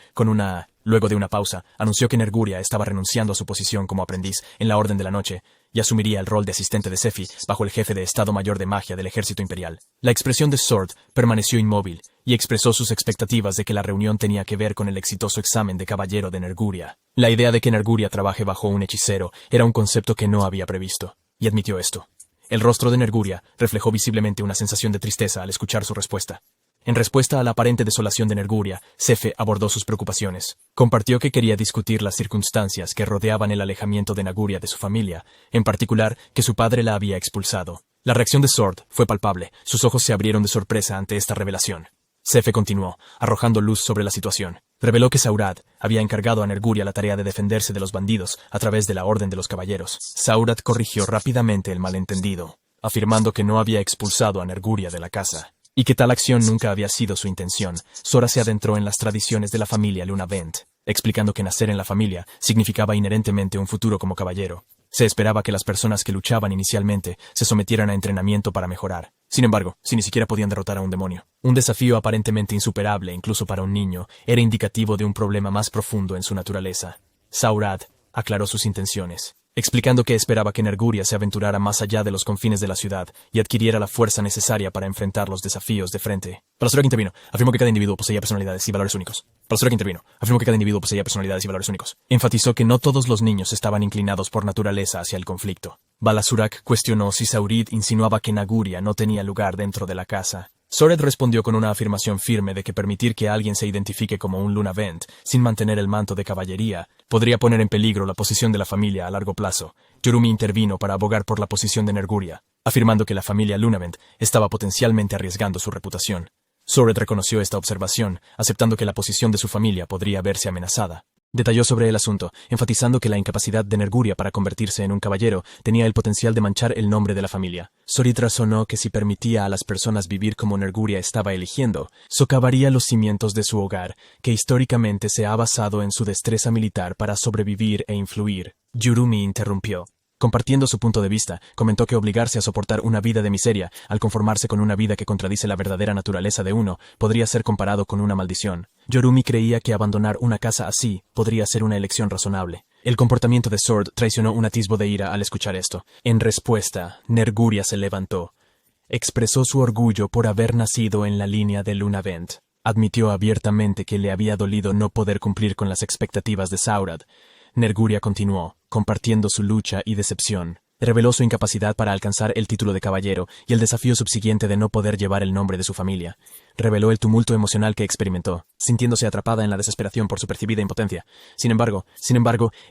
Luego de una pausa, anunció que Nerguria estaba renunciando a su posición como aprendiz en la Orden de la Noche y asumiría el rol de asistente de Sefi bajo el jefe de Estado Mayor de Magia del Ejército Imperial. La expresión de Sword permaneció inmóvil y expresó sus expectativas de que la reunión tenía que ver con el exitoso examen de caballero de Nerguria. La idea de que Nerguria trabaje bajo un hechicero era un concepto que no había previsto, y admitió esto. El rostro de Nerguria reflejó visiblemente una sensación de tristeza al escuchar su respuesta. En respuesta a la aparente desolación de Nerguria, Sefe abordó sus preocupaciones. Compartió que quería discutir las circunstancias que rodeaban el alejamiento de Nerguria de su familia, en particular que su padre la había expulsado. La reacción de Sword fue palpable, sus ojos se abrieron de sorpresa ante esta revelación. Sefe continuó, arrojando luz sobre la situación. Reveló que Saurad había encargado a Nerguria la tarea de defenderse de los bandidos a través de la Orden de los Caballeros. Saurad corrigió rápidamente el malentendido, afirmando que no había expulsado a Nerguria de la casa, y que tal acción nunca había sido su intención. Sora se adentró en las tradiciones de la familia Lunavent, explicando que nacer en la familia significaba inherentemente un futuro como caballero. Se esperaba que las personas que luchaban inicialmente se sometieran a entrenamiento para mejorar. Sin embargo, si ni siquiera podían derrotar a un demonio. Un desafío aparentemente insuperable, incluso para un niño, era indicativo de un problema más profundo en su naturaleza. Saurad aclaró sus intenciones. explicando que esperaba que Nerguria se aventurara más allá de los confines de la ciudad y adquiriera la fuerza necesaria para enfrentar los desafíos de frente. Balasurac intervino, afirmó que cada individuo poseía personalidades y valores únicos. Enfatizó que no todos los niños estaban inclinados por naturaleza hacia el conflicto. Balasurac cuestionó si Saurid insinuaba que Nerguria no tenía lugar dentro de la casa. Sored respondió con una afirmación firme de que permitir que alguien se identifique como un Lunavent, sin mantener el manto de caballería, podría poner en peligro la posición de la familia a largo plazo. Yorumi intervino para abogar por la posición de Nerguria, afirmando que la familia Lunavent estaba potencialmente arriesgando su reputación. Sored reconoció esta observación, aceptando que la posición de su familia podría verse amenazada. Detalló sobre el asunto, enfatizando que la incapacidad de Nerguria para convertirse en un caballero tenía el potencial de manchar el nombre de la familia. Sorid razonó que si permitía a las personas vivir como Nerguria estaba eligiendo, socavaría los cimientos de su hogar, que históricamente se ha basado en su destreza militar para sobrevivir e influir. Yorumi interrumpió. Compartiendo su punto de vista, comentó que obligarse a soportar una vida de miseria, al conformarse con una vida que contradice la verdadera naturaleza de uno, podría ser comparado con una maldición. Yorumi creía que abandonar una casa así podría ser una elección razonable. El comportamiento de Sword traicionó un atisbo de ira al escuchar esto. En respuesta, Nerguria se levantó. Expresó su orgullo por haber nacido en la línea de Lunavent. Admitió abiertamente que le había dolido no poder cumplir con las expectativas de Saurad. Nerguria continuó, compartiendo su lucha y decepción. Reveló su incapacidad para alcanzar el título de caballero y el desafío subsiguiente de no poder llevar el nombre de su familia. Reveló el tumulto emocional que experimentó, sintiéndose atrapada en la desesperación por su percibida impotencia. Sin embargo,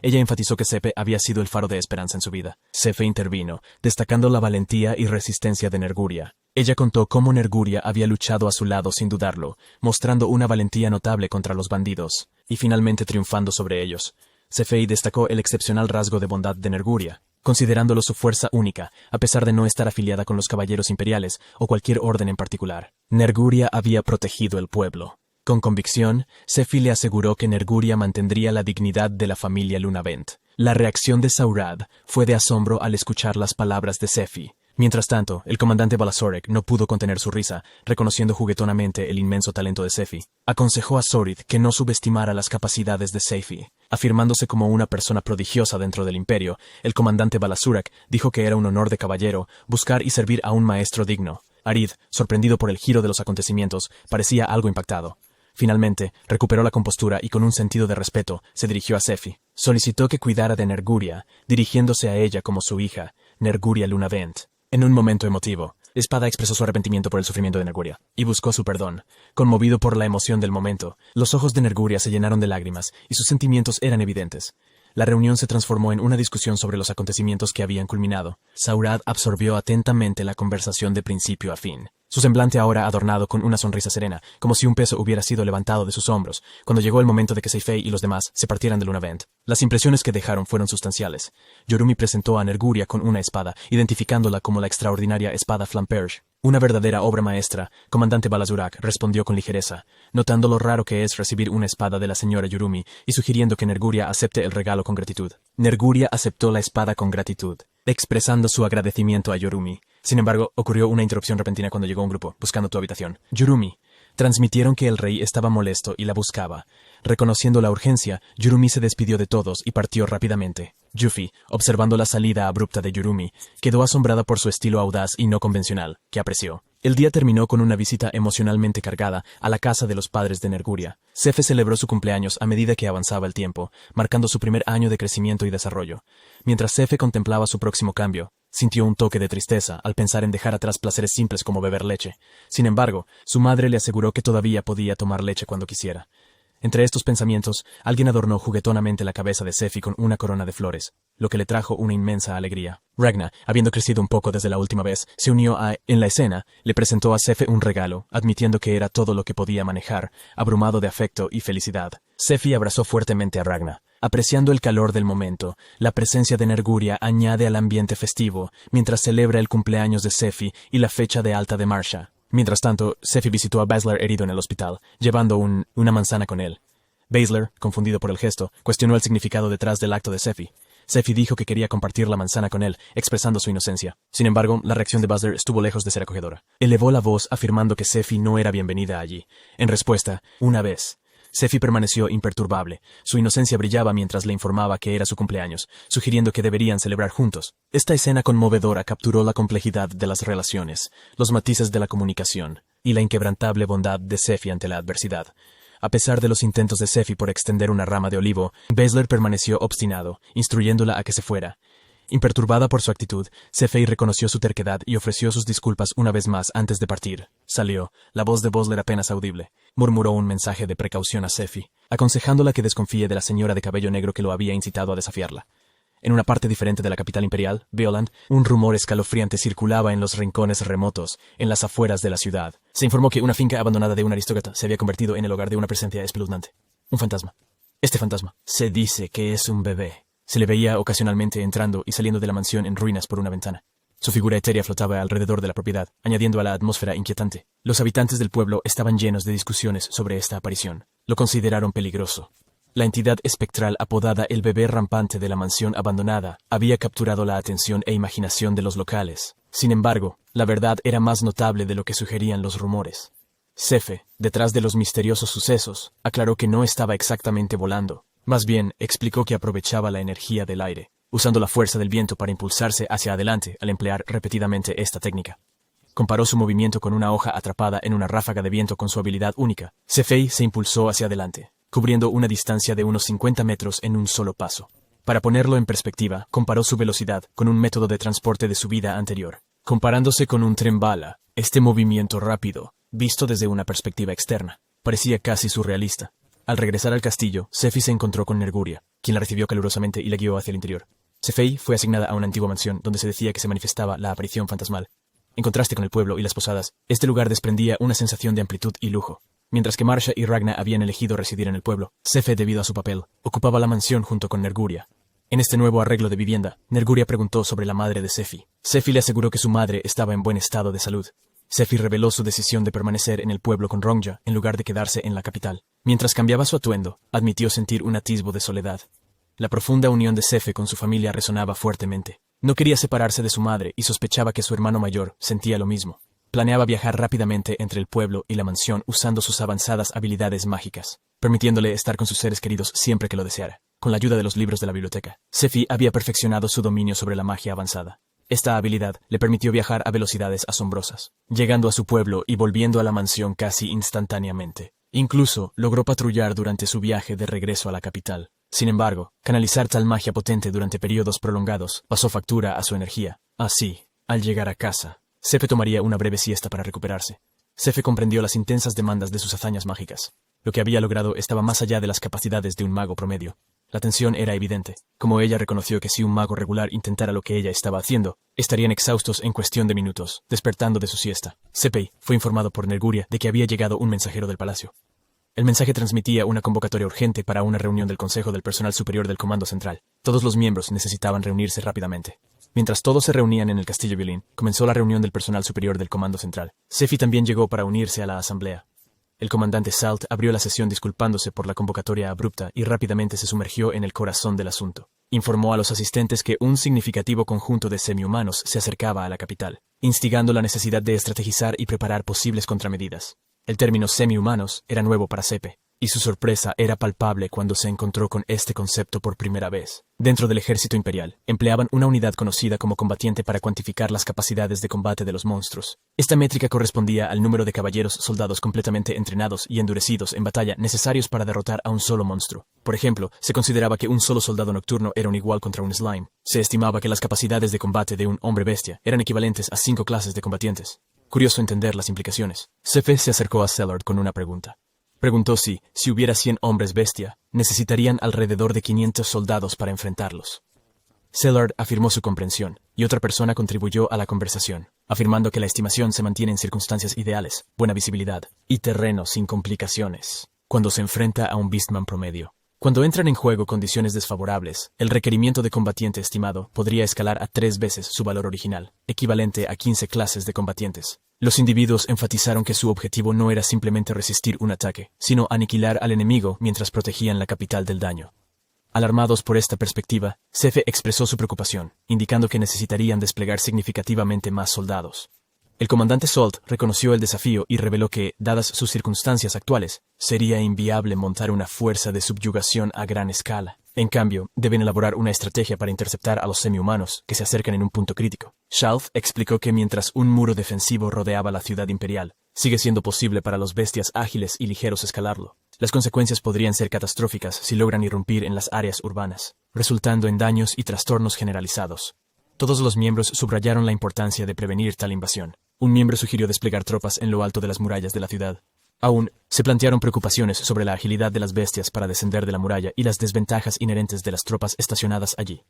ella enfatizó que Sefe había sido el faro de esperanza en su vida. Sefe intervino, destacando la valentía y resistencia de Nerguria. Ella contó cómo Nerguria había luchado a su lado sin dudarlo, mostrando una valentía notable contra los bandidos, y finalmente triunfando sobre ellos. Sefei destacó el excepcional rasgo de bondad de Nerguria, considerándolo su fuerza única, a pesar de no estar afiliada con los caballeros imperiales o cualquier orden en particular. Nerguria había protegido el pueblo. Con convicción, Sefi le aseguró que Nerguria mantendría la dignidad de la familia Lunavent. La reacción de Saurad fue de asombro al escuchar las palabras de Sefi. Mientras tanto, el comandante Balasurac no pudo contener su risa, reconociendo juguetonamente el inmenso talento de Sefi. Aconsejó a Sorid que no subestimara las capacidades de Sefi. Afirmándose como una persona prodigiosa dentro del imperio, el comandante Balasurac dijo que era un honor de caballero buscar y servir a un maestro digno. Arid, sorprendido por el giro de los acontecimientos, parecía algo impactado. Finalmente, recuperó la compostura y con un sentido de respeto, se dirigió a Sefi. Solicitó que cuidara de Nerguria, dirigiéndose a ella como su hija, Nerguria Lunavent. En un momento emotivo, Espada expresó su arrepentimiento por el sufrimiento de Nerguria, y buscó su perdón. Conmovido por la emoción del momento, los ojos de Nerguria se llenaron de lágrimas, y sus sentimientos eran evidentes. La reunión se transformó en una discusión sobre los acontecimientos que habían culminado. Saurad absorbió atentamente la conversación de principio a fin. Su semblante ahora adornado con una sonrisa serena, como si un peso hubiera sido levantado de sus hombros, cuando llegó el momento de que Seifei y los demás se partieran de Lunavent. Las impresiones que dejaron fueron sustanciales. Yorumi presentó a Nerguria con una espada, identificándola como la extraordinaria espada Flamperge. Una verdadera obra maestra, comandante Balasurac respondió con ligereza, notando lo raro que es recibir una espada de la señora Yorumi y sugiriendo que Nerguria acepte el regalo con gratitud. Nerguria aceptó la espada con gratitud, expresando su agradecimiento a Yorumi. Sin embargo, ocurrió una interrupción repentina cuando llegó un grupo, buscando tu habitación. Yorumi. Transmitieron que el rey estaba molesto y la buscaba. Reconociendo la urgencia, Yorumi se despidió de todos y partió rápidamente. Yuffie, observando la salida abrupta de Yorumi, quedó asombrada por su estilo audaz y no convencional, que apreció. El día terminó con una visita emocionalmente cargada a la casa de los padres de Nerguria. Sefe celebró su cumpleaños a medida que avanzaba el tiempo, marcando su primer año de crecimiento y desarrollo. Mientras Sefe contemplaba su próximo cambio, sintió un toque de tristeza al pensar en dejar atrás placeres simples como beber leche. Sin embargo, su madre le aseguró que todavía podía tomar leche cuando quisiera. Entre estos pensamientos, alguien adornó juguetonamente la cabeza de Sefi con una corona de flores, lo que le trajo una inmensa alegría. Ragna, habiendo crecido un poco desde la última vez, se unió en la escena, le presentó a Sefe un regalo, admitiendo que era todo lo que podía manejar, abrumado de afecto y felicidad. Sefi abrazó fuertemente a Ragna. Apreciando el calor del momento, la presencia de Nerguria añade al ambiente festivo, mientras celebra el cumpleaños de Sefi y la fecha de alta de Marsha. Mientras tanto, Sefi visitó a Basler herido en el hospital, llevando una manzana con él. Basler, confundido por el gesto, cuestionó el significado detrás del acto de Sefi. Sefi dijo que quería compartir la manzana con él, expresando su inocencia. Sin embargo, la reacción de Basler estuvo lejos de ser acogedora. Elevó la voz afirmando que Sefi no era bienvenida allí. En respuesta, una vez, Sefi permaneció imperturbable. Su inocencia brillaba mientras le informaba que era su cumpleaños, sugiriendo que deberían celebrar juntos. Esta escena conmovedora capturó la complejidad de las relaciones, los matices de la comunicación y la inquebrantable bondad de Sefi ante la adversidad. A pesar de los intentos de Sefi por extender una rama de olivo, Baszler permaneció obstinado, instruyéndola a que se fuera. Imperturbada por su actitud, Sefi reconoció su terquedad y ofreció sus disculpas una vez más antes de partir. Salió, la voz de Baszler apenas audible. Murmuró un mensaje de precaución a Sefi, aconsejándola que desconfíe de la señora de cabello negro que lo había incitado a desafiarla. En una parte diferente de la capital imperial, Violand, un rumor escalofriante circulaba en los rincones remotos, en las afueras de la ciudad. Se informó que una finca abandonada de un aristócrata se había convertido en el hogar de una presencia espeluznante. Un fantasma. Este fantasma se dice que es un bebé. Se le veía ocasionalmente entrando y saliendo de la mansión en ruinas por una ventana. Su figura etérea flotaba alrededor de la propiedad, añadiendo a la atmósfera inquietante. Los habitantes del pueblo estaban llenos de discusiones sobre esta aparición. Lo consideraron peligroso. La entidad espectral apodada el bebé rampante de la mansión abandonada había capturado la atención e imaginación de los locales. Sin embargo, la verdad era más notable de lo que sugerían los rumores. Sefi, detrás de los misteriosos sucesos, aclaró que no estaba exactamente volando. Más bien, explicó que aprovechaba la energía del aire, usando la fuerza del viento para impulsarse hacia adelante al emplear repetidamente esta técnica. Comparó su movimiento con una hoja atrapada en una ráfaga de viento con su habilidad única. Sefi se impulsó hacia adelante, cubriendo una distancia de unos 50 metros en un solo paso. Para ponerlo en perspectiva, comparó su velocidad con un método de transporte de su vida anterior. Comparándose con un tren bala, este movimiento rápido, visto desde una perspectiva externa, parecía casi surrealista. Al regresar al castillo, Sefi se encontró con Nerguria, quien la recibió calurosamente y la guió hacia el interior. Sefi fue asignada a una antigua mansión donde se decía que se manifestaba la aparición fantasmal. En contraste con el pueblo y las posadas, este lugar desprendía una sensación de amplitud y lujo. Mientras que Marcia y Ragna habían elegido residir en el pueblo, Sefi, debido a su papel, ocupaba la mansión junto con Nerguria. En este nuevo arreglo de vivienda, Nerguria preguntó sobre la madre de Sefi. Sefi le aseguró que su madre estaba en buen estado de salud. Sefi reveló su decisión de permanecer en el pueblo con Rongja en lugar de quedarse en la capital. Mientras cambiaba su atuendo, admitió sentir un atisbo de soledad. La profunda unión de Sefi con su familia resonaba fuertemente. No quería separarse de su madre y sospechaba que su hermano mayor sentía lo mismo. Planeaba viajar rápidamente entre el pueblo y la mansión usando sus avanzadas habilidades mágicas, permitiéndole estar con sus seres queridos siempre que lo deseara. Con la ayuda de los libros de la biblioteca, Sefi había perfeccionado su dominio sobre la magia avanzada. Esta habilidad le permitió viajar a velocidades asombrosas, llegando a su pueblo y volviendo a la mansión casi instantáneamente. Incluso logró patrullar durante su viaje de regreso a la capital. Sin embargo, canalizar tal magia potente durante periodos prolongados pasó factura a su energía. Así, al llegar a casa, Sefi tomaría una breve siesta para recuperarse. Sefi comprendió las intensas demandas de sus hazañas mágicas. Lo que había logrado estaba más allá de las capacidades de un mago promedio. La tensión era evidente, como ella reconoció que si un mago regular intentara lo que ella estaba haciendo, estarían exhaustos en cuestión de minutos, despertando de su siesta. Sepi fue informado por Nerguria de que había llegado un mensajero del palacio. El mensaje transmitía una convocatoria urgente para una reunión del Consejo del Personal Superior del Comando Central. Todos los miembros necesitaban reunirse rápidamente. Mientras todos se reunían en el castillo Violín, comenzó la reunión del Personal Superior del Comando Central. Sefi también llegó para unirse a la asamblea. El comandante Salt abrió la sesión disculpándose por la convocatoria abrupta y rápidamente se sumergió en el corazón del asunto. Informó a los asistentes que un significativo conjunto de semi-humanos se acercaba a la capital, instigando la necesidad de estrategizar y preparar posibles contramedidas. El término semi-humanos era nuevo para Sepe, y su sorpresa era palpable cuando se encontró con este concepto por primera vez. Dentro del ejército imperial, empleaban una unidad conocida como combatiente para cuantificar las capacidades de combate de los monstruos. Esta métrica correspondía al número de caballeros soldados completamente entrenados y endurecidos en batalla necesarios para derrotar a un solo monstruo. Por ejemplo, se consideraba que un solo soldado nocturno era un igual contra un slime. Se estimaba que las capacidades de combate de un hombre bestia eran equivalentes a 5 clases de combatientes. Curioso entender las implicaciones. Sefe se acercó a Sellard con una pregunta. Preguntó si hubiera 100 hombres bestia, necesitarían alrededor de 500 soldados para enfrentarlos. Sellard afirmó su comprensión, y otra persona contribuyó a la conversación, afirmando que la estimación se mantiene en circunstancias ideales, buena visibilidad y terreno sin complicaciones, cuando se enfrenta a un Beastman promedio. Cuando entran en juego condiciones desfavorables, el requerimiento de combatiente estimado podría escalar a 3 veces su valor original, equivalente a 15 clases de combatientes. Los individuos enfatizaron que su objetivo no era simplemente resistir un ataque, sino aniquilar al enemigo mientras protegían la capital del daño. Alarmados por esta perspectiva, Sefe expresó su preocupación, indicando que necesitarían desplegar significativamente más soldados. El comandante Salt reconoció el desafío y reveló que, dadas sus circunstancias actuales, sería inviable montar una fuerza de subyugación a gran escala. En cambio, deben elaborar una estrategia para interceptar a los semi-humanos que se acercan en un punto crítico. Shalf explicó que mientras un muro defensivo rodeaba la ciudad imperial, sigue siendo posible para los bestias ágiles y ligeros escalarlo. Las consecuencias podrían ser catastróficas si logran irrumpir en las áreas urbanas, resultando en daños y trastornos generalizados. Todos los miembros subrayaron la importancia de prevenir tal invasión. Un miembro sugirió desplegar tropas en lo alto de las murallas de la ciudad. Aún, se plantearon preocupaciones sobre la agilidad de las bestias para descender de la muralla y las desventajas inherentes de las tropas estacionadas allí.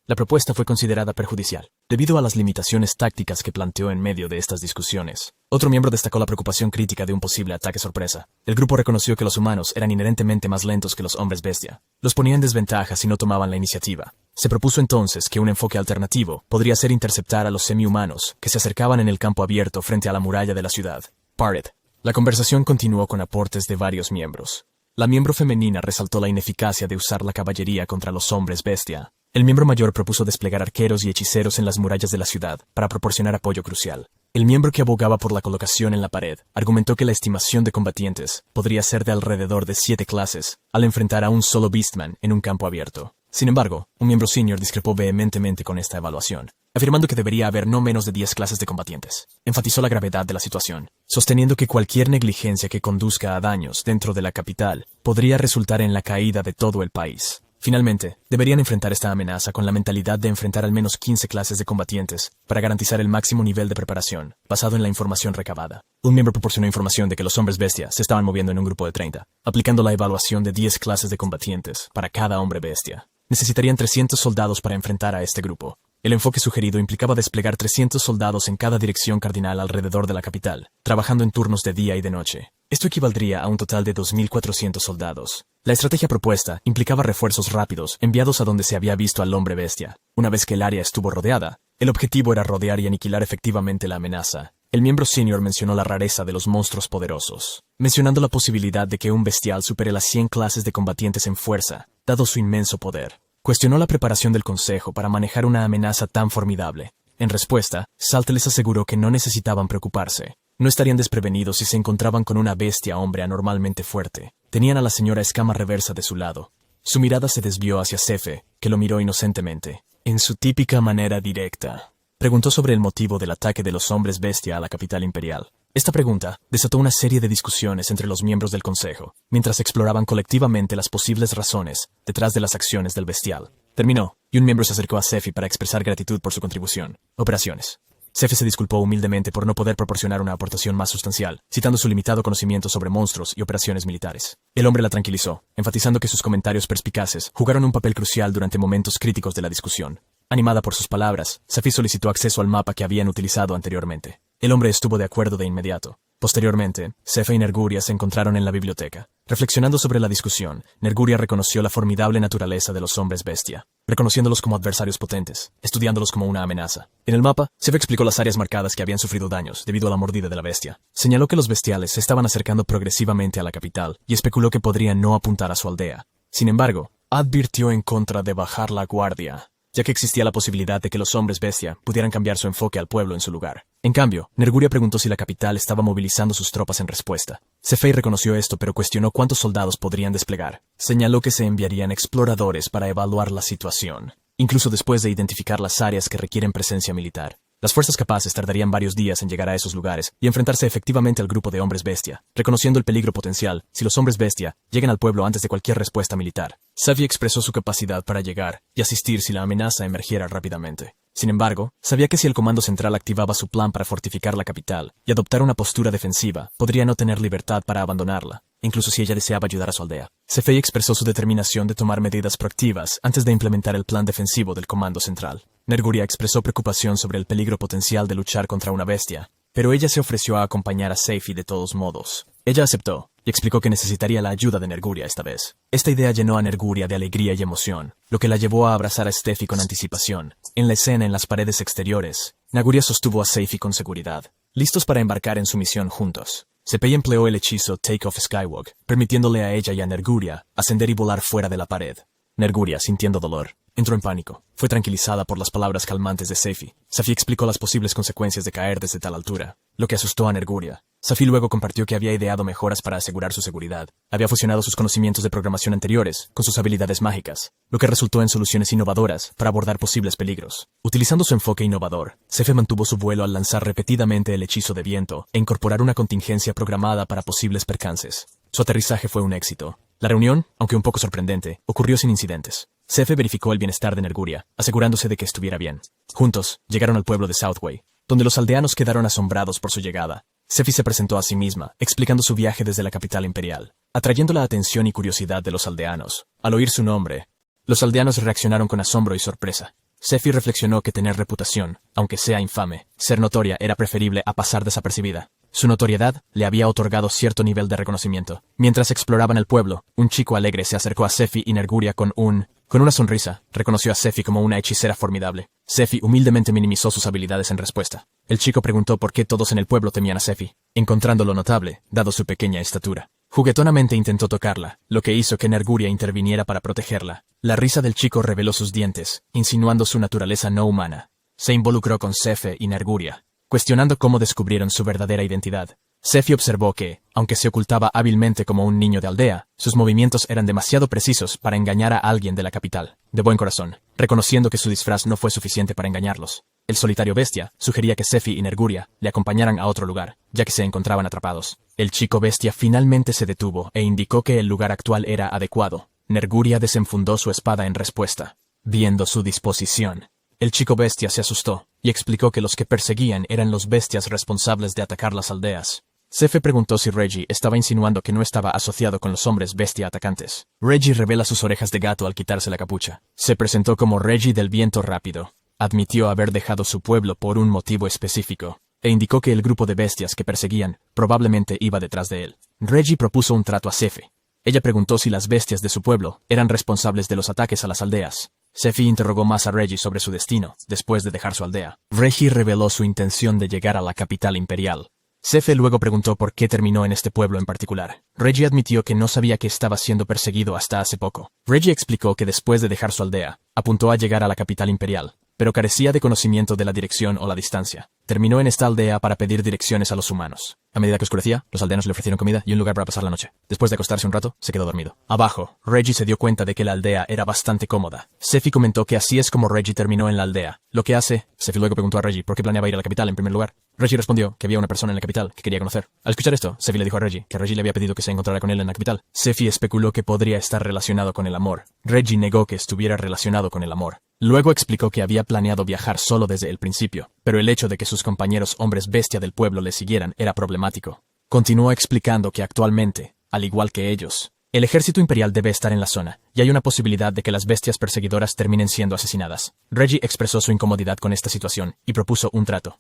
La propuesta fue considerada perjudicial, debido a las limitaciones tácticas que planteó en medio de estas discusiones. Otro miembro destacó la preocupación crítica de un posible ataque sorpresa. El grupo reconoció que los humanos eran inherentemente más lentos que los hombres bestia. Los ponía en desventaja si no tomaban la iniciativa. Se propuso entonces que un enfoque alternativo podría ser interceptar a los semi-humanos que se acercaban en el campo abierto frente a la muralla de la ciudad. Parted. La conversación continuó con aportes de varios miembros. La miembro femenina resaltó la ineficacia de usar la caballería contra los hombres bestia. El miembro mayor propuso desplegar arqueros y hechiceros en las murallas de la ciudad para proporcionar apoyo crucial. El miembro que abogaba por la colocación en la pared argumentó que la estimación de combatientes podría ser de alrededor de 7 clases al enfrentar a un solo Beastman en un campo abierto. Sin embargo, un miembro senior discrepó vehementemente con esta evaluación, afirmando que debería haber no menos de 10 clases de combatientes. Enfatizó la gravedad de la situación, sosteniendo que cualquier negligencia que conduzca a daños dentro de la capital podría resultar en la caída de todo el país. Finalmente, deberían enfrentar esta amenaza con la mentalidad de enfrentar al menos 15 clases de combatientes para garantizar el máximo nivel de preparación, basado en la información recabada. Un miembro proporcionó información de que los hombres bestia se estaban moviendo en un grupo de 30, aplicando la evaluación de 10 clases de combatientes para cada hombre bestia. Necesitarían 300 soldados para enfrentar a este grupo. El enfoque sugerido implicaba desplegar 300 soldados en cada dirección cardinal alrededor de la capital, trabajando en turnos de día y de noche. Esto equivaldría a un total de 2.400 soldados. La estrategia propuesta implicaba refuerzos rápidos enviados a donde se había visto al hombre bestia. Una vez que el área estuvo rodeada, el objetivo era rodear y aniquilar efectivamente la amenaza. El miembro senior mencionó la rareza de los monstruos poderosos, mencionando la posibilidad de que un bestial supere las 100 clases de combatientes en fuerza, dado su inmenso poder. Cuestionó la preparación del Consejo para manejar una amenaza tan formidable. En respuesta, Salt les aseguró que no necesitaban preocuparse. No estarían desprevenidos si se encontraban con una bestia hombre anormalmente fuerte. Tenían a la señora Escama Reversa de su lado. Su mirada se desvió hacia Cefe, que lo miró inocentemente. En su típica manera directa, preguntó sobre el motivo del ataque de los hombres bestia a la capital imperial. Esta pregunta desató una serie de discusiones entre los miembros del Consejo, mientras exploraban colectivamente las posibles razones detrás de las acciones del bestial. Terminó, y un miembro se acercó a Cefi para expresar gratitud por su contribución. Operaciones. Cefe se disculpó humildemente por no poder proporcionar una aportación más sustancial, citando su limitado conocimiento sobre monstruos y operaciones militares. El hombre la tranquilizó, enfatizando que sus comentarios perspicaces jugaron un papel crucial durante momentos críticos de la discusión. Animada por sus palabras, Cefi solicitó acceso al mapa que habían utilizado anteriormente. El hombre estuvo de acuerdo de inmediato. Posteriormente, Cefe y Nerguria se encontraron en la biblioteca. Reflexionando sobre la discusión, Nerguria reconoció la formidable naturaleza de los hombres bestia, reconociéndolos como adversarios potentes, estudiándolos como una amenaza. En el mapa, Cefe explicó las áreas marcadas que habían sufrido daños debido a la mordida de la bestia. Señaló que los bestiales se estaban acercando progresivamente a la capital y especuló que podrían no apuntar a su aldea. Sin embargo, advirtió en contra de bajar la guardia, ya que existía la posibilidad de que los hombres bestia pudieran cambiar su enfoque al pueblo en su lugar. En cambio, Nerguria preguntó si la capital estaba movilizando sus tropas en respuesta. Cefei reconoció esto, pero cuestionó cuántos soldados podrían desplegar. Señaló que se enviarían exploradores para evaluar la situación, incluso después de identificar las áreas que requieren presencia militar. Las fuerzas capaces tardarían varios días en llegar a esos lugares y enfrentarse efectivamente al grupo de hombres bestia, reconociendo el peligro potencial si los hombres bestia llegan al pueblo antes de cualquier respuesta militar. Savi expresó su capacidad para llegar y asistir si la amenaza emergiera rápidamente. Sin embargo, sabía que si el Comando Central activaba su plan para fortificar la capital y adoptar una postura defensiva, podría no tener libertad para abandonarla, incluso si ella deseaba ayudar a su aldea. Cefei expresó su determinación de tomar medidas proactivas antes de implementar el plan defensivo del Comando Central. Nerguria expresó preocupación sobre el peligro potencial de luchar contra una bestia, pero ella se ofreció a acompañar a Seifi de todos modos. Ella aceptó y explicó que necesitaría la ayuda de Nerguria esta vez. Esta idea llenó a Nerguria de alegría y emoción, lo que la llevó a abrazar a Steffi con anticipación. En la escena en las paredes exteriores, Nerguria sostuvo a Seifi con seguridad, listos para embarcar en su misión juntos. Sepei empleó el hechizo Take Off Skywalk, permitiéndole a ella y a Nerguria ascender y volar fuera de la pared. Nerguria, sintiendo dolor, entró en pánico. Fue tranquilizada por las palabras calmantes de Safi. Safi explicó las posibles consecuencias de caer desde tal altura, lo que asustó a Nerguria. Safi luego compartió que había ideado mejoras para asegurar su seguridad. Había fusionado sus conocimientos de programación anteriores con sus habilidades mágicas, lo que resultó en soluciones innovadoras para abordar posibles peligros. Utilizando su enfoque innovador, Safi mantuvo su vuelo al lanzar repetidamente el hechizo de viento e incorporar una contingencia programada para posibles percances. Su aterrizaje fue un éxito. La reunión, aunque un poco sorprendente, ocurrió sin incidentes. Sefe verificó el bienestar de Nerguria, asegurándose de que estuviera bien. Juntos, llegaron al pueblo de Southway, donde los aldeanos quedaron asombrados por su llegada. Sefi se presentó a sí misma, explicando su viaje desde la capital imperial, atrayendo la atención y curiosidad de los aldeanos. Al oír su nombre, los aldeanos reaccionaron con asombro y sorpresa. Sefi reflexionó que tener reputación, aunque sea infame, ser notoria era preferible a pasar desapercibida. Su notoriedad le había otorgado cierto nivel de reconocimiento. Mientras exploraban el pueblo, un chico alegre se acercó a Sefi y Nerguria con una sonrisa. Reconoció a Sefi como una hechicera formidable. Sefi humildemente minimizó sus habilidades en respuesta. El chico preguntó por qué todos en el pueblo temían a Sefi, encontrándolo notable, dado su pequeña estatura. Juguetonamente intentó tocarla, lo que hizo que Nerguria interviniera para protegerla. La risa del chico reveló sus dientes, insinuando su naturaleza no humana. Se involucró con Sefi y Nerguria, cuestionando cómo descubrieron su verdadera identidad. Sefi observó que, aunque se ocultaba hábilmente como un niño de aldea, sus movimientos eran demasiado precisos para engañar a alguien de la capital. De buen corazón, reconociendo que su disfraz no fue suficiente para engañarlos, el solitario bestia sugería que Sefi y Nerguria le acompañaran a otro lugar, ya que se encontraban atrapados. El chico bestia finalmente se detuvo e indicó que el lugar actual era adecuado. Nerguria desenfundó su espada en respuesta. Viendo su disposición, el chico bestia se asustó y explicó que los que perseguían eran los bestias responsables de atacar las aldeas. Sefe preguntó si Reggie estaba insinuando que no estaba asociado con los hombres bestia atacantes. Reggie revela sus orejas de gato al quitarse la capucha. Se presentó como Reggie del viento rápido. Admitió haber dejado su pueblo por un motivo específico, e indicó que el grupo de bestias que perseguían probablemente iba detrás de él. Reggie propuso un trato a Sefe. Ella preguntó si las bestias de su pueblo eran responsables de los ataques a las aldeas. Sefi interrogó más a Reggie sobre su destino, después de dejar su aldea. Reggie reveló su intención de llegar a la capital imperial. Sefe luego preguntó por qué terminó en este pueblo en particular. Reggie admitió que no sabía que estaba siendo perseguido hasta hace poco. Reggie explicó que después de dejar su aldea, apuntó a llegar a la capital imperial, pero carecía de conocimiento de la dirección o la distancia. Terminó en esta aldea para pedir direcciones a los humanos. A medida que oscurecía, los aldeanos le ofrecieron comida y un lugar para pasar la noche. Después de acostarse un rato, se quedó dormido. Abajo, Reggie se dio cuenta de que la aldea era bastante cómoda. Sefi comentó que así es como Reggie terminó en la aldea. Lo que hace, Sefi luego preguntó a Reggie por qué planeaba ir a la capital en primer lugar. Reggie respondió que había una persona en la capital que quería conocer. Al escuchar esto, Sefi le dijo a Reggie que Reggie le había pedido que se encontrara con él en la capital. Sefi especuló que podría estar relacionado con el amor. Reggie negó que estuviera relacionado con el amor. Luego explicó que había planeado viajar solo desde el principio, pero el hecho de que sus compañeros hombres bestia del pueblo le siguieran era problemático. Continuó explicando que actualmente, al igual que ellos, el ejército imperial debe estar en la zona, y hay una posibilidad de que las bestias perseguidoras terminen siendo asesinadas. Reggie expresó su incomodidad con esta situación y propuso un trato.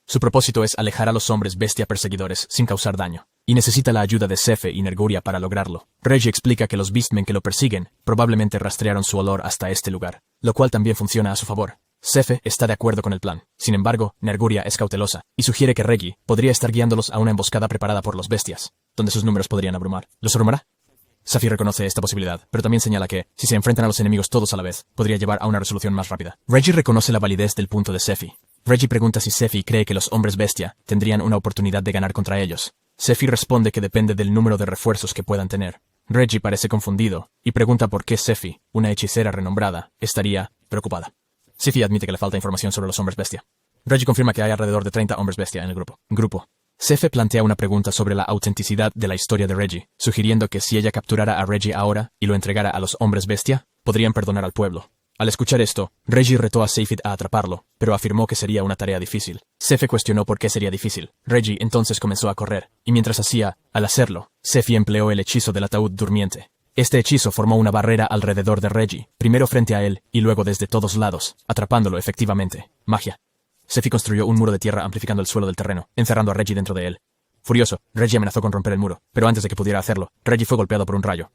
Su propósito es alejar a los hombres bestia perseguidores sin causar daño, y necesita la ayuda de Sefe y Nerguria para lograrlo. Reggie explica que los Beastmen que lo persiguen probablemente rastrearon su olor hasta este lugar, lo cual también funciona a su favor. Sefe está de acuerdo con el plan. Sin embargo, Nerguria es cautelosa y sugiere que Reggie podría estar guiándolos a una emboscada preparada por los bestias, donde sus números podrían abrumar. ¿Los abrumará? Safi reconoce esta posibilidad, pero también señala que, si se enfrentan a los enemigos todos a la vez, podría llevar a una resolución más rápida. Reggie reconoce la validez del punto de Sefi. Reggie pregunta si Sefi cree que los hombres bestia tendrían una oportunidad de ganar contra ellos. Sefi responde que depende del número de refuerzos que puedan tener. Reggie parece confundido y pregunta por qué Sefi, una hechicera renombrada, estaría preocupada. Sefi admite que le falta información sobre los hombres bestia. Reggie confirma que hay alrededor de 30 hombres bestia en el grupo. Sefe plantea una pregunta sobre la autenticidad de la historia de Reggie, sugiriendo que si ella capturara a Reggie ahora y lo entregara a los hombres bestia, podrían perdonar al pueblo. Al escuchar esto, Reggie retó a Seyfried a atraparlo, pero afirmó que sería una tarea difícil. Sefe cuestionó por qué sería difícil. Reggie entonces comenzó a correr, y mientras al hacerlo, Sefi empleó el hechizo del ataúd durmiente. Este hechizo formó una barrera alrededor de Reggie, primero frente a él y luego desde todos lados, atrapándolo efectivamente. Magia. Sefi construyó un muro de tierra amplificando el suelo del terreno, encerrando a Reggie dentro de él. Furioso, Reggie amenazó con romper el muro, pero antes de que pudiera hacerlo, Reggie fue golpeado por un rayo.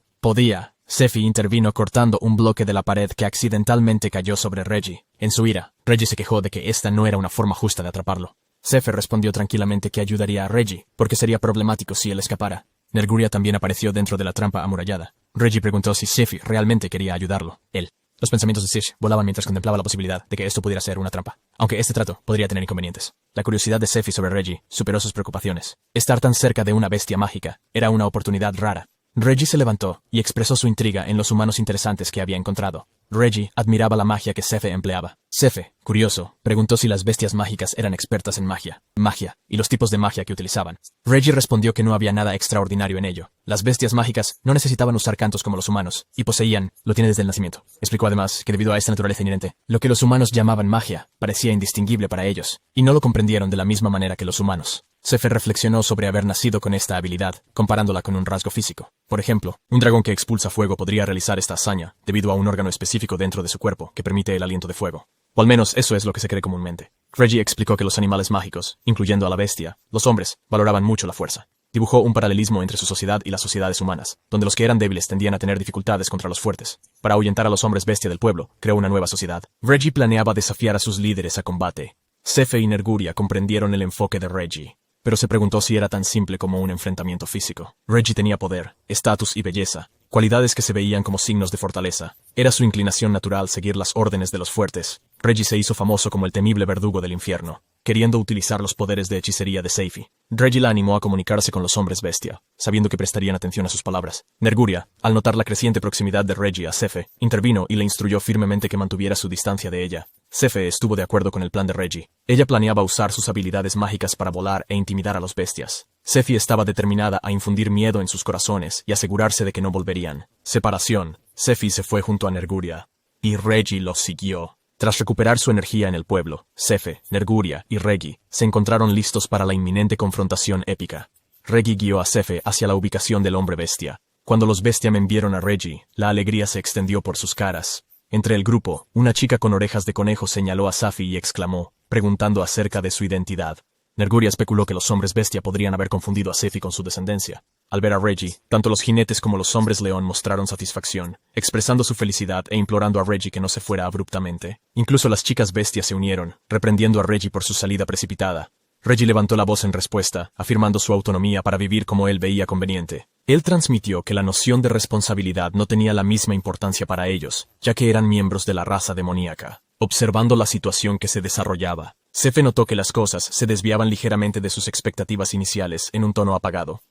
Sefi intervino cortando un bloque de la pared que accidentalmente cayó sobre Reggie. En su ira, Reggie se quejó de que esta no era una forma justa de atraparlo. Sefe respondió tranquilamente que ayudaría a Reggie, porque sería problemático si él escapara. Nerguria también apareció dentro de la trampa amurallada. Reggie preguntó si Sefi realmente quería ayudarlo. Él Los pensamientos de Sish volaban mientras contemplaba la posibilidad de que esto pudiera ser una trampa, aunque este trato podría tener inconvenientes. La curiosidad de Sefi sobre Reggie superó sus preocupaciones. Estar tan cerca de una bestia mágica era una oportunidad rara. Reggie se levantó y expresó su intriga en los humanos interesantes que había encontrado. Reggie admiraba la magia que Sefe empleaba. Sefe, curioso, preguntó si las bestias mágicas eran expertas en magia, y los tipos de magia que utilizaban. Reggie respondió que no había nada extraordinario en ello. Las bestias mágicas no necesitaban usar cantos como los humanos, y poseían, lo tiene desde el nacimiento. Explicó además que debido a esta naturaleza inherente, lo que los humanos llamaban magia parecía indistinguible para ellos, y no lo comprendieron de la misma manera que los humanos. Sefe reflexionó sobre haber nacido con esta habilidad, comparándola con un rasgo físico. Por ejemplo, un dragón que expulsa fuego podría realizar esta hazaña debido a un órgano específico dentro de su cuerpo que permite el aliento de fuego. O al menos eso es lo que se cree comúnmente. Reggie explicó que los animales mágicos, incluyendo a la bestia, los hombres, valoraban mucho la fuerza. Dibujó un paralelismo entre su sociedad y las sociedades humanas, donde los que eran débiles tendían a tener dificultades contra los fuertes. Para ahuyentar a los hombres bestia del pueblo, creó una nueva sociedad. Reggie planeaba desafiar a sus líderes a combate. Sefe y Nerguria comprendieron el enfoque de Reggie, pero se preguntó si era tan simple como un enfrentamiento físico. Reggie tenía poder, estatus y belleza, cualidades que se veían como signos de fortaleza. Era su inclinación natural seguir las órdenes de los fuertes. Reggie se hizo famoso como el temible verdugo del infierno, queriendo utilizar los poderes de hechicería de Seifi. Reggie la animó a comunicarse con los hombres bestia, sabiendo que prestarían atención a sus palabras. Nerguria, al notar la creciente proximidad de Reggie a Sefe, intervino y le instruyó firmemente que mantuviera su distancia de ella. Sefe estuvo de acuerdo con el plan de Reggie. Ella planeaba usar sus habilidades mágicas para volar e intimidar a los bestias. Sefi estaba determinada a infundir miedo en sus corazones y asegurarse de que no volverían. Separación. Sefi se fue junto a Nerguria, y Reggie los siguió. Tras recuperar su energía en el pueblo, Sefe, Nerguria y Reggie se encontraron listos para la inminente confrontación épica. Reggie guió a Sefe hacia la ubicación del hombre bestia. Cuando los bestiamen vieron a Reggie, la alegría se extendió por sus caras. Entre el grupo, una chica con orejas de conejo señaló a Safi y exclamó, preguntando acerca de su identidad. Nerguria especuló que los hombres bestia podrían haber confundido a Sefi con su descendencia. Al ver a Reggie, tanto los jinetes como los hombres león mostraron satisfacción, expresando su felicidad e implorando a Reggie que no se fuera abruptamente. Incluso las chicas bestias se unieron, reprendiendo a Reggie por su salida precipitada. Reggie levantó la voz en respuesta, afirmando su autonomía para vivir como él veía conveniente. Él transmitió que la noción de responsabilidad no tenía la misma importancia para ellos, ya que eran miembros de la raza demoníaca. Observando la situación que se desarrollaba, Sefe notó que las cosas se desviaban ligeramente de sus expectativas iniciales en un tono apagado.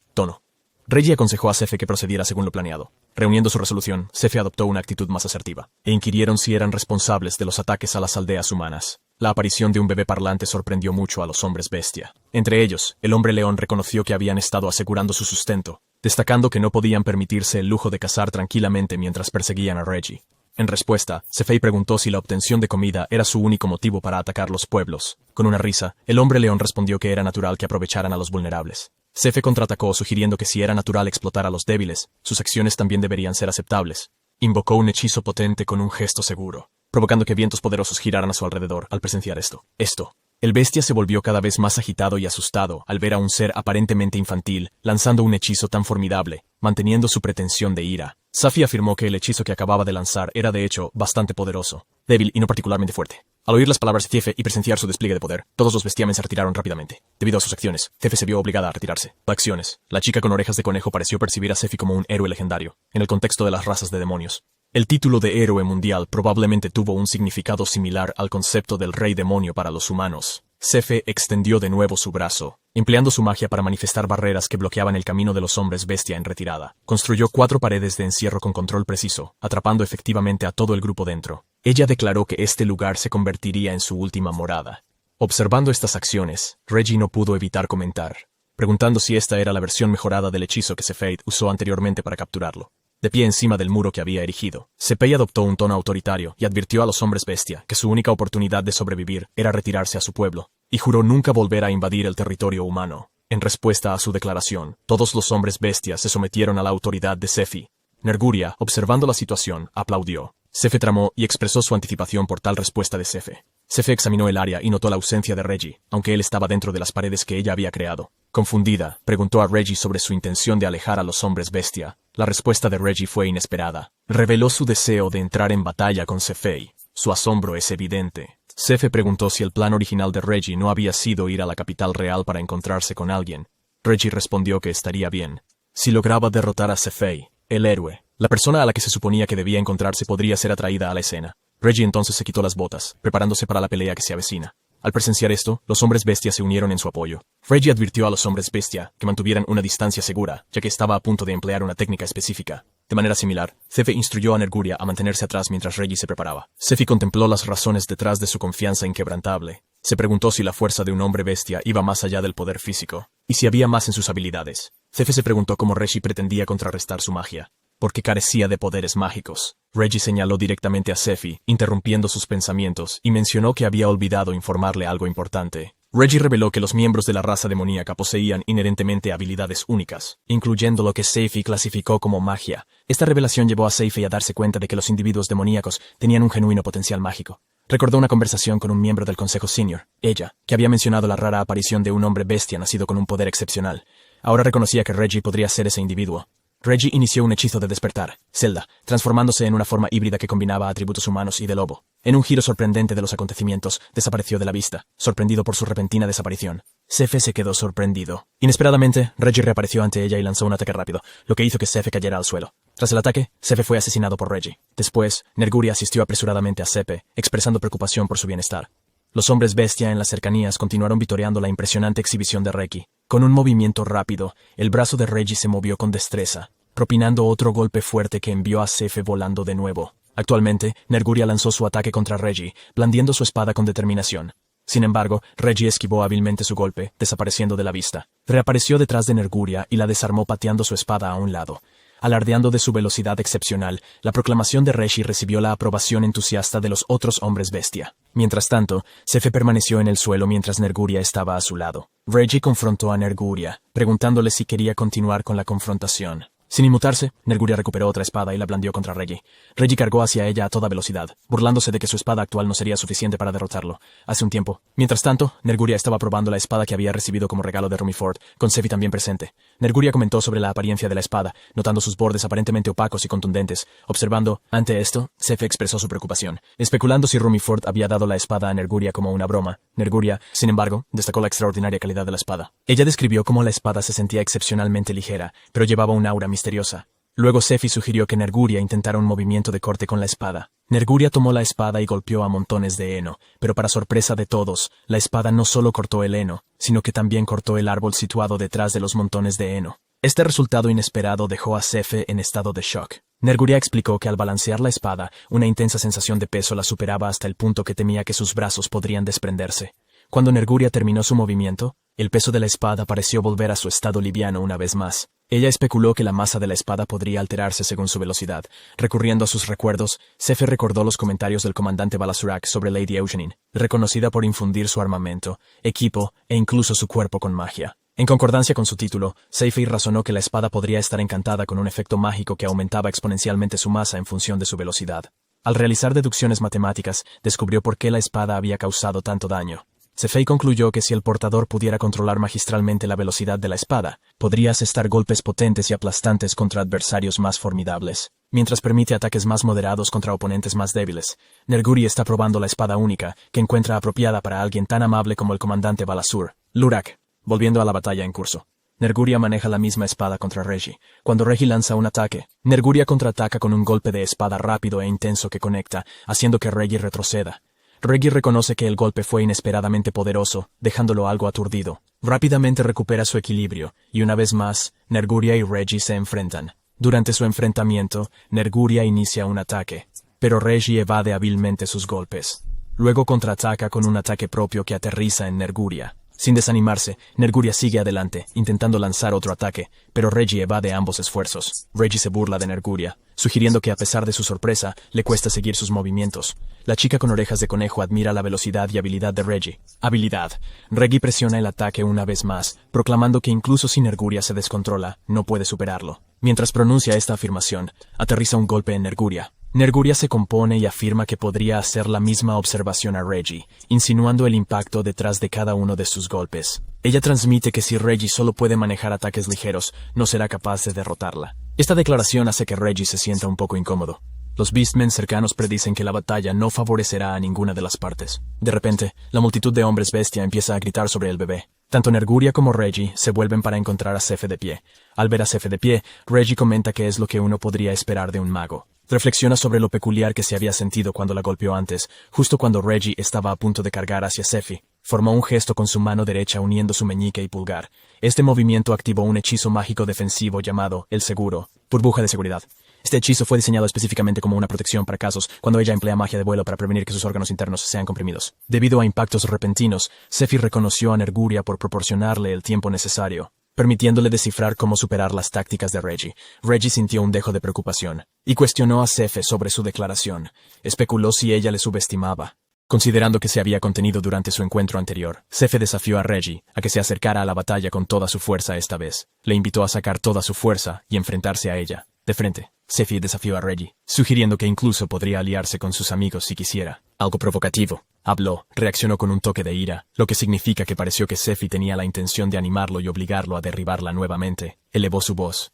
Reggie aconsejó a Sefe que procediera según lo planeado. Reuniendo su resolución, Sefe adoptó una actitud más asertiva, e inquirieron si eran responsables de los ataques a las aldeas humanas. La aparición de un bebé parlante sorprendió mucho a los hombres bestia. Entre ellos, el hombre león reconoció que habían estado asegurando su sustento, destacando que no podían permitirse el lujo de cazar tranquilamente mientras perseguían a Reggie. En respuesta, Sefei preguntó si la obtención de comida era su único motivo para atacar los pueblos. Con una risa, el hombre león respondió que era natural que aprovecharan a los vulnerables. Sefe contraatacó sugiriendo que si era natural explotar a los débiles, sus acciones también deberían ser aceptables. Invocó un hechizo potente con un gesto seguro, provocando que vientos poderosos giraran a su alrededor al presenciar esto. El bestia se volvió cada vez más agitado y asustado al ver a un ser aparentemente infantil lanzando un hechizo tan formidable, manteniendo su pretensión de ira. Safi afirmó que el hechizo que acababa de lanzar era de hecho bastante poderoso, débil y no particularmente fuerte. Al oír las palabras de Cefe y presenciar su despliegue de poder, todos los bestiamen se retiraron rápidamente. Debido a sus acciones, Cefe se vio obligada a retirarse. Acciones. La chica con orejas de conejo pareció percibir a Sefi como un héroe legendario, en el contexto de las razas de demonios. El título de héroe mundial probablemente tuvo un significado similar al concepto del rey demonio para los humanos. Sefe extendió de nuevo su brazo, empleando su magia para manifestar barreras que bloqueaban el camino de los hombres bestia en retirada. Construyó 4 paredes de encierro con control preciso, atrapando efectivamente a todo el grupo dentro. Ella declaró que este lugar se convertiría en su última morada. Observando estas acciones, Reggie no pudo evitar comentar, preguntando si esta era la versión mejorada del hechizo que Sefei usó anteriormente para capturarlo. De pie encima del muro que había erigido, Sepei adoptó un tono autoritario y advirtió a los hombres bestia que su única oportunidad de sobrevivir era retirarse a su pueblo, y juró nunca volver a invadir el territorio humano. En respuesta a su declaración, todos los hombres bestias se sometieron a la autoridad de Sefi. Nerguria, observando la situación, aplaudió. Sefe tramó y expresó su anticipación por tal respuesta de Sefe. Sefe examinó el área y notó la ausencia de Reggie, aunque él estaba dentro de las paredes que ella había creado. Confundida, preguntó a Reggie sobre su intención de alejar a los hombres bestia. La respuesta de Reggie fue inesperada. Reveló su deseo de entrar en batalla con Sefei. Su asombro es evidente. Sefe preguntó si el plan original de Reggie no había sido ir a la capital real para encontrarse con alguien. Reggie respondió que estaría bien si lograba derrotar a Sefei, el héroe. La persona a la que se suponía que debía encontrarse podría ser atraída a la escena. Reggie entonces se quitó las botas, preparándose para la pelea que se avecina. Al presenciar esto, los hombres bestia se unieron en su apoyo. Reggie advirtió a los hombres bestia que mantuvieran una distancia segura, ya que estaba a punto de emplear una técnica específica. De manera similar, Sefi instruyó a Nerguria a mantenerse atrás mientras Reggie se preparaba. Sefi contempló las razones detrás de su confianza inquebrantable. Se preguntó si la fuerza de un hombre bestia iba más allá del poder físico, y si había más en sus habilidades. Sefi se preguntó cómo Reggie pretendía contrarrestar su magia, porque carecía de poderes mágicos. Reggie señaló directamente a Sefi, interrumpiendo sus pensamientos, y mencionó que había olvidado informarle algo importante. Reggie reveló que los miembros de la raza demoníaca poseían inherentemente habilidades únicas, incluyendo lo que Sefi clasificó como magia. Esta revelación llevó a Sefi a darse cuenta de que los individuos demoníacos tenían un genuino potencial mágico. Recordó una conversación con un miembro del Consejo Senior, ella, que había mencionado la rara aparición de un hombre bestia nacido con un poder excepcional. Ahora reconocía que Reggie podría ser ese individuo. Reggie inició un hechizo de despertar, Zelda, transformándose en una forma híbrida que combinaba atributos humanos y de lobo. En un giro sorprendente de los acontecimientos, desapareció de la vista, sorprendido por su repentina desaparición. Sefe se quedó sorprendido. Inesperadamente, Reggie reapareció ante ella y lanzó un ataque rápido, lo que hizo que Sefe cayera al suelo. Tras el ataque, Sefe fue asesinado por Reggie. Después, Nerguria asistió apresuradamente a Sepe, expresando preocupación por su bienestar. Los hombres bestia en las cercanías continuaron vitoreando la impresionante exhibición de Reggie. Con un movimiento rápido, el brazo de Reggie se movió con destreza, propinando otro golpe fuerte que envió a Sefe volando de nuevo. Actualmente, Nerguria lanzó su ataque contra Reggie, blandiendo su espada con determinación. Sin embargo, Reggie esquivó hábilmente su golpe, desapareciendo de la vista. Reapareció detrás de Nerguria y la desarmó pateando su espada a un lado. Alardeando de su velocidad excepcional, la proclamación de Reggie recibió la aprobación entusiasta de los otros hombres bestia. Mientras tanto, Sefe permaneció en el suelo mientras Nerguria estaba a su lado. Reggie confrontó a Nerguria, preguntándole si quería continuar con la confrontación. Sin inmutarse, Nerguria recuperó otra espada y la blandió contra Reggie. Reggie cargó hacia ella a toda velocidad, burlándose de que su espada actual no sería suficiente para derrotarlo. Hace un tiempo. Mientras tanto, Nerguria estaba probando la espada que había recibido como regalo de Rumiford, con Sefi también presente. Nerguria comentó sobre la apariencia de la espada, notando sus bordes aparentemente opacos y contundentes. Observando, ante esto, Sefi expresó su preocupación, especulando si Rumiford había dado la espada a Nerguria como una broma. Nerguria, sin embargo, destacó la extraordinaria calidad de la espada. Ella describió cómo la espada se sentía excepcionalmente ligera, pero llevaba un aura misteriosa. Luego Sefi sugirió que Nerguria intentara un movimiento de corte con la espada. Nerguria tomó la espada y golpeó a montones de heno, pero para sorpresa de todos, la espada no solo cortó el heno, sino que también cortó el árbol situado detrás de los montones de heno. Este resultado inesperado dejó a Sefe en estado de shock. Nerguria explicó que al balancear la espada, una intensa sensación de peso la superaba hasta el punto que temía que sus brazos podrían desprenderse. Cuando Nerguria terminó su movimiento, el peso de la espada pareció volver a su estado liviano una vez más. Ella especuló que la masa de la espada podría alterarse según su velocidad. Recurriendo a sus recuerdos, Sefe recordó los comentarios del comandante Balasurak sobre Lady Eugenie, reconocida por infundir su armamento, equipo e incluso su cuerpo con magia. En concordancia con su título, Sefe razonó que la espada podría estar encantada con un efecto mágico que aumentaba exponencialmente su masa en función de su velocidad. Al realizar deducciones matemáticas, descubrió por qué la espada había causado tanto daño. Sefe concluyó que si el portador pudiera controlar magistralmente la velocidad de la espada, podría asestar golpes potentes y aplastantes contra adversarios más formidables, mientras permite ataques más moderados contra oponentes más débiles. Nerguria está probando la espada única, que encuentra apropiada para alguien tan amable como el comandante Balasur. Lurak. Volviendo a la batalla en curso. Nerguria maneja la misma espada contra Reggie. Cuando Reggie lanza un ataque, Nerguria contraataca con un golpe de espada rápido e intenso que conecta, haciendo que Reggie retroceda. Reggie reconoce que el golpe fue inesperadamente poderoso, dejándolo algo aturdido. Rápidamente recupera su equilibrio, y una vez más, Nerguria y Reggie se enfrentan. Durante su enfrentamiento, Nerguria inicia un ataque, pero Reggie evade hábilmente sus golpes. Luego contraataca con un ataque propio que aterriza en Nerguria. Sin desanimarse, Nerguria sigue adelante, intentando lanzar otro ataque, pero Reggie evade ambos esfuerzos. Reggie se burla de Nerguria, sugiriendo que a pesar de su sorpresa, le cuesta seguir sus movimientos. La chica con orejas de conejo admira la velocidad y habilidad de Reggie. Habilidad. Reggie presiona el ataque una vez más, proclamando que incluso si Nerguria se descontrola, no puede superarlo. Mientras pronuncia esta afirmación, aterriza un golpe en Nerguria. Nerguria se compone y afirma que podría hacer la misma observación a Reggie, insinuando el impacto detrás de cada uno de sus golpes. Ella transmite que si Reggie solo puede manejar ataques ligeros, no será capaz de derrotarla. Esta declaración hace que Reggie se sienta un poco incómodo. Los Beastmen cercanos predicen que la batalla no favorecerá a ninguna de las partes. De repente, la multitud de hombres bestia empieza a gritar sobre el bebé. Tanto Nerguria como Reggie se vuelven para encontrar a Sefe de pie. Al ver a Sefe de pie, Reggie comenta que es lo que uno podría esperar de un mago. Reflexiona sobre lo peculiar que se había sentido cuando la golpeó antes, justo cuando Reggie estaba a punto de cargar hacia Sefi. Formó un gesto con su mano derecha uniendo su meñique y pulgar. Este movimiento activó un hechizo mágico defensivo llamado El Seguro, burbuja de seguridad. Este hechizo fue diseñado específicamente como una protección para casos cuando ella emplea magia de vuelo para prevenir que sus órganos internos sean comprimidos. Debido a impactos repentinos, Sefi reconoció a Nerguria por proporcionarle el tiempo necesario, permitiéndole descifrar cómo superar las tácticas de Reggie. Reggie sintió un dejo de preocupación y cuestionó a Sefe sobre su declaración. Especuló si ella le subestimaba. Considerando que se había contenido durante su encuentro anterior, Sefe desafió a Reggie a que se acercara a la batalla con toda su fuerza esta vez. Le invitó a sacar toda su fuerza y enfrentarse a ella, de frente. Sefi desafió a Reggie, sugiriendo que incluso podría aliarse con sus amigos si quisiera. Algo provocativo. Habló, reaccionó con un toque de ira, lo que significa que pareció que Sefi tenía la intención de animarlo y obligarlo a derribarla nuevamente. Elevó su voz,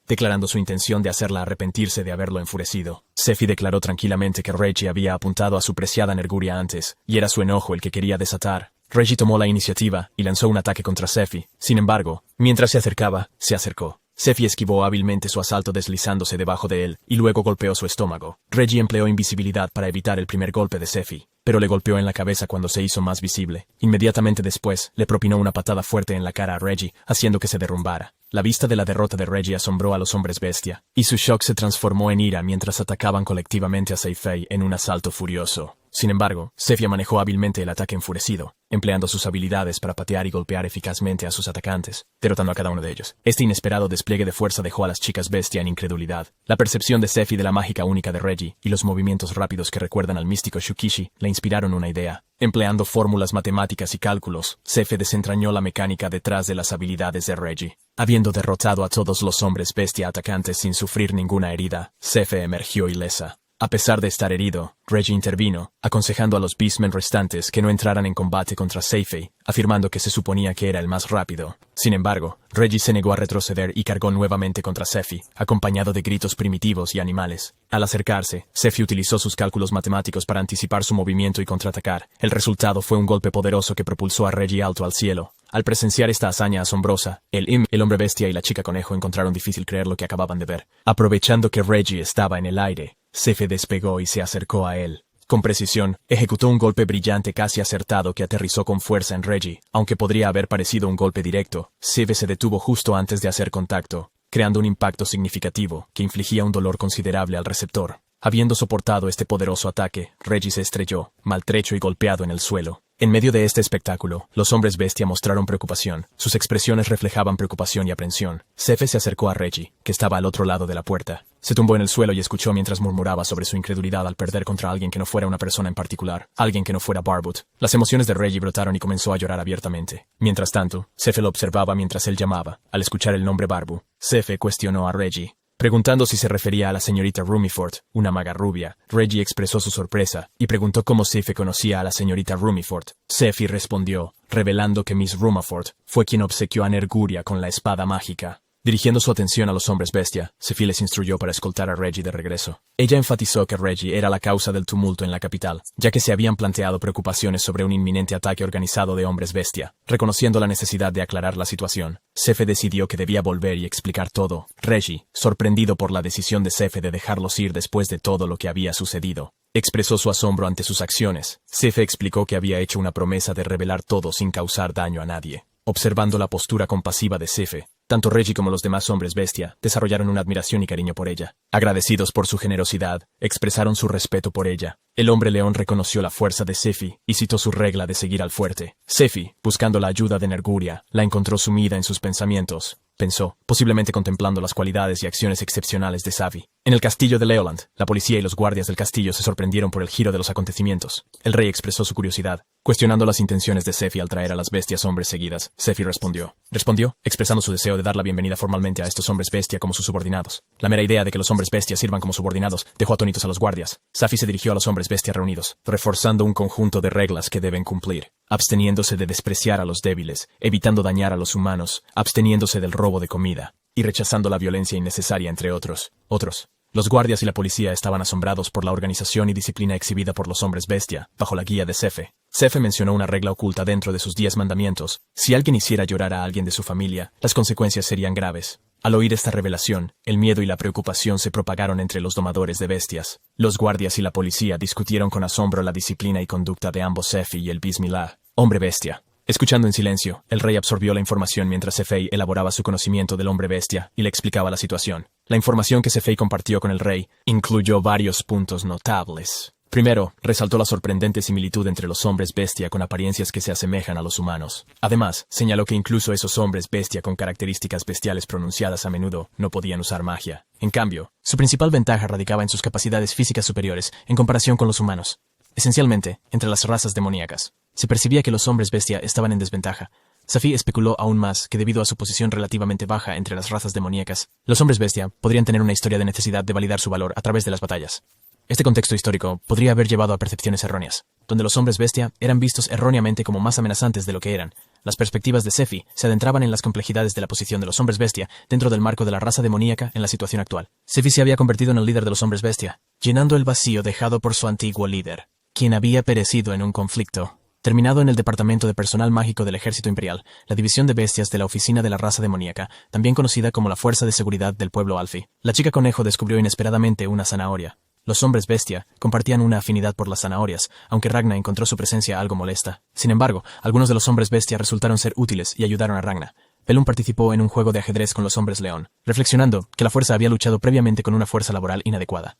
declarando su intención de hacerla arrepentirse de haberlo enfurecido. Sefi declaró tranquilamente que Reggie había apuntado a su preciada Nerguria antes, y era su enojo el que quería desatar. Reggie tomó la iniciativa y lanzó un ataque contra Sefi. Sin embargo, mientras se acercaba, se acercó. Sefi esquivó hábilmente su asalto deslizándose debajo de él y luego golpeó su estómago. Reggie empleó invisibilidad para evitar el primer golpe de Sefi, pero le golpeó en la cabeza cuando se hizo más visible. Inmediatamente después, le propinó una patada fuerte en la cara a Reggie, haciendo que se derrumbara. La vista de la derrota de Reggie asombró a los hombres bestia, y su shock se transformó en ira mientras atacaban colectivamente a Seifei en un asalto furioso. Sin embargo, Sefi manejó hábilmente el ataque enfurecido, empleando sus habilidades para patear y golpear eficazmente a sus atacantes, derrotando a cada uno de ellos. Este inesperado despliegue de fuerza dejó a las chicas bestia en incredulidad. La percepción de Sefi de la mágica única de Reggie y los movimientos rápidos que recuerdan al místico Shukishi le inspiraron una idea. Empleando fórmulas matemáticas y cálculos, Sefe desentrañó la mecánica detrás de las habilidades de Reggie. Habiendo derrotado a todos los hombres bestia atacantes sin sufrir ninguna herida, Sefe emergió ilesa. A pesar de estar herido, Reggie intervino, aconsejando a los Beastmen restantes que no entraran en combate contra Seifei, afirmando que se suponía que era el más rápido. Sin embargo, Reggie se negó a retroceder y cargó nuevamente contra Sefi, acompañado de gritos primitivos y animales. Al acercarse, Sefi utilizó sus cálculos matemáticos para anticipar su movimiento y contraatacar. El resultado fue un golpe poderoso que propulsó a Reggie alto al cielo. Al presenciar esta hazaña asombrosa, el hombre bestia y la chica conejo encontraron difícil creer lo que acababan de ver. Aprovechando que Reggie estaba en el aire, Sefe despegó y se acercó a él. Con precisión, ejecutó un golpe brillante casi acertado que aterrizó con fuerza en Reggie. Aunque podría haber parecido un golpe directo, Sefe se detuvo justo antes de hacer contacto, creando un impacto significativo que infligía un dolor considerable al receptor. Habiendo soportado este poderoso ataque, Reggie se estrelló, maltrecho y golpeado en el suelo. En medio de este espectáculo, los hombres bestia mostraron preocupación. Sus expresiones reflejaban preocupación y aprensión. Sefe se acercó a Reggie, que estaba al otro lado de la puerta. Se tumbó en el suelo y escuchó mientras murmuraba sobre su incredulidad al perder contra alguien que no fuera una persona en particular, alguien que no fuera Barboot. Las emociones de Reggie brotaron y comenzó a llorar abiertamente. Mientras tanto, Sefe lo observaba mientras él llamaba. Al escuchar el nombre Barbu, Sefe cuestionó a Reggie, preguntando si se refería a la señorita Rumiford, una maga rubia. Reggie expresó su sorpresa y preguntó cómo Sefe conocía a la señorita Rumiford. Sefi respondió, revelando que Miss Rumiford fue quien obsequió a Nerguria con la espada mágica. Dirigiendo su atención a los hombres bestia, Sefi les instruyó para escoltar a Reggie de regreso. Ella enfatizó que Reggie era la causa del tumulto en la capital, ya que se habían planteado preocupaciones sobre un inminente ataque organizado de hombres bestia. Reconociendo la necesidad de aclarar la situación, Sefe decidió que debía volver y explicar todo. Reggie, sorprendido por la decisión de Sefe de dejarlos ir después de todo lo que había sucedido, expresó su asombro ante sus acciones. Sefe explicó que había hecho una promesa de revelar todo sin causar daño a nadie. Observando la postura compasiva de Sefe, tanto Reggie como los demás hombres bestia desarrollaron una admiración y cariño por ella. Agradecidos por su generosidad, expresaron su respeto por ella. El hombre león reconoció la fuerza de Sefi y citó su regla de seguir al fuerte. Sefi, buscando la ayuda de Nerguria, la encontró sumida en sus pensamientos. Pensó, posiblemente contemplando las cualidades y acciones excepcionales de Savi. En el castillo de Leoland, la policía y los guardias del castillo se sorprendieron por el giro de los acontecimientos. El rey expresó su curiosidad, cuestionando las intenciones de Sefi al traer a las bestias hombres seguidas. Sefi respondió, expresando su deseo de dar la bienvenida formalmente a estos hombres bestia como sus subordinados. La mera idea de que los hombres bestia sirvan como subordinados dejó atónitos a los guardias. Safi se dirigió a los hombres bestia reunidos, reforzando un conjunto de reglas que deben cumplir, absteniéndose de despreciar a los débiles, evitando dañar a los humanos, absteniéndose del robo de comida, y rechazando la violencia innecesaria entre otros. Los guardias y la policía estaban asombrados por la organización y disciplina exhibida por los hombres bestia, bajo la guía de Sefe. Sefe mencionó una regla oculta dentro de sus 10 mandamientos. Si alguien hiciera llorar a alguien de su familia, las consecuencias serían graves. Al oír esta revelación, el miedo y la preocupación se propagaron entre los domadores de bestias. Los guardias y la policía discutieron con asombro la disciplina y conducta de ambos Sefi y el Bismillah, hombre bestia. Escuchando en silencio, el rey absorbió la información mientras Sefei elaboraba su conocimiento del hombre bestia y le explicaba la situación. La información que Sefei compartió con el rey incluyó varios puntos notables. Primero, resaltó la sorprendente similitud entre los hombres bestia con apariencias que se asemejan a los humanos. Además, señaló que incluso esos hombres bestia con características bestiales pronunciadas a menudo no podían usar magia. En cambio, su principal ventaja radicaba en sus capacidades físicas superiores en comparación con los humanos. Esencialmente, entre las razas demoníacas. Se percibía que los hombres bestia estaban en desventaja. Safi especuló aún más que debido a su posición relativamente baja entre las razas demoníacas, los hombres bestia podrían tener una historia de necesidad de validar su valor a través de las batallas. Este contexto histórico podría haber llevado a percepciones erróneas, donde los hombres bestia eran vistos erróneamente como más amenazantes de lo que eran. Las perspectivas de Sefi se adentraban en las complejidades de la posición de los hombres bestia dentro del marco de la raza demoníaca en la situación actual. Sefi se había convertido en el líder de los hombres bestia, llenando el vacío dejado por su antiguo líder, quien había perecido en un conflicto. Terminado en el Departamento de Personal Mágico del Ejército Imperial, la División de Bestias de la Oficina de la Raza Demoníaca, también conocida como la Fuerza de Seguridad del Pueblo Alfi, la chica conejo descubrió inesperadamente una zanahoria. Los hombres bestia compartían una afinidad por las zanahorias, aunque Ragna encontró su presencia algo molesta. Sin embargo, algunos de los hombres bestia resultaron ser útiles y ayudaron a Ragna. Pelum participó en un juego de ajedrez con los hombres león, reflexionando que la fuerza había luchado previamente con una fuerza laboral inadecuada.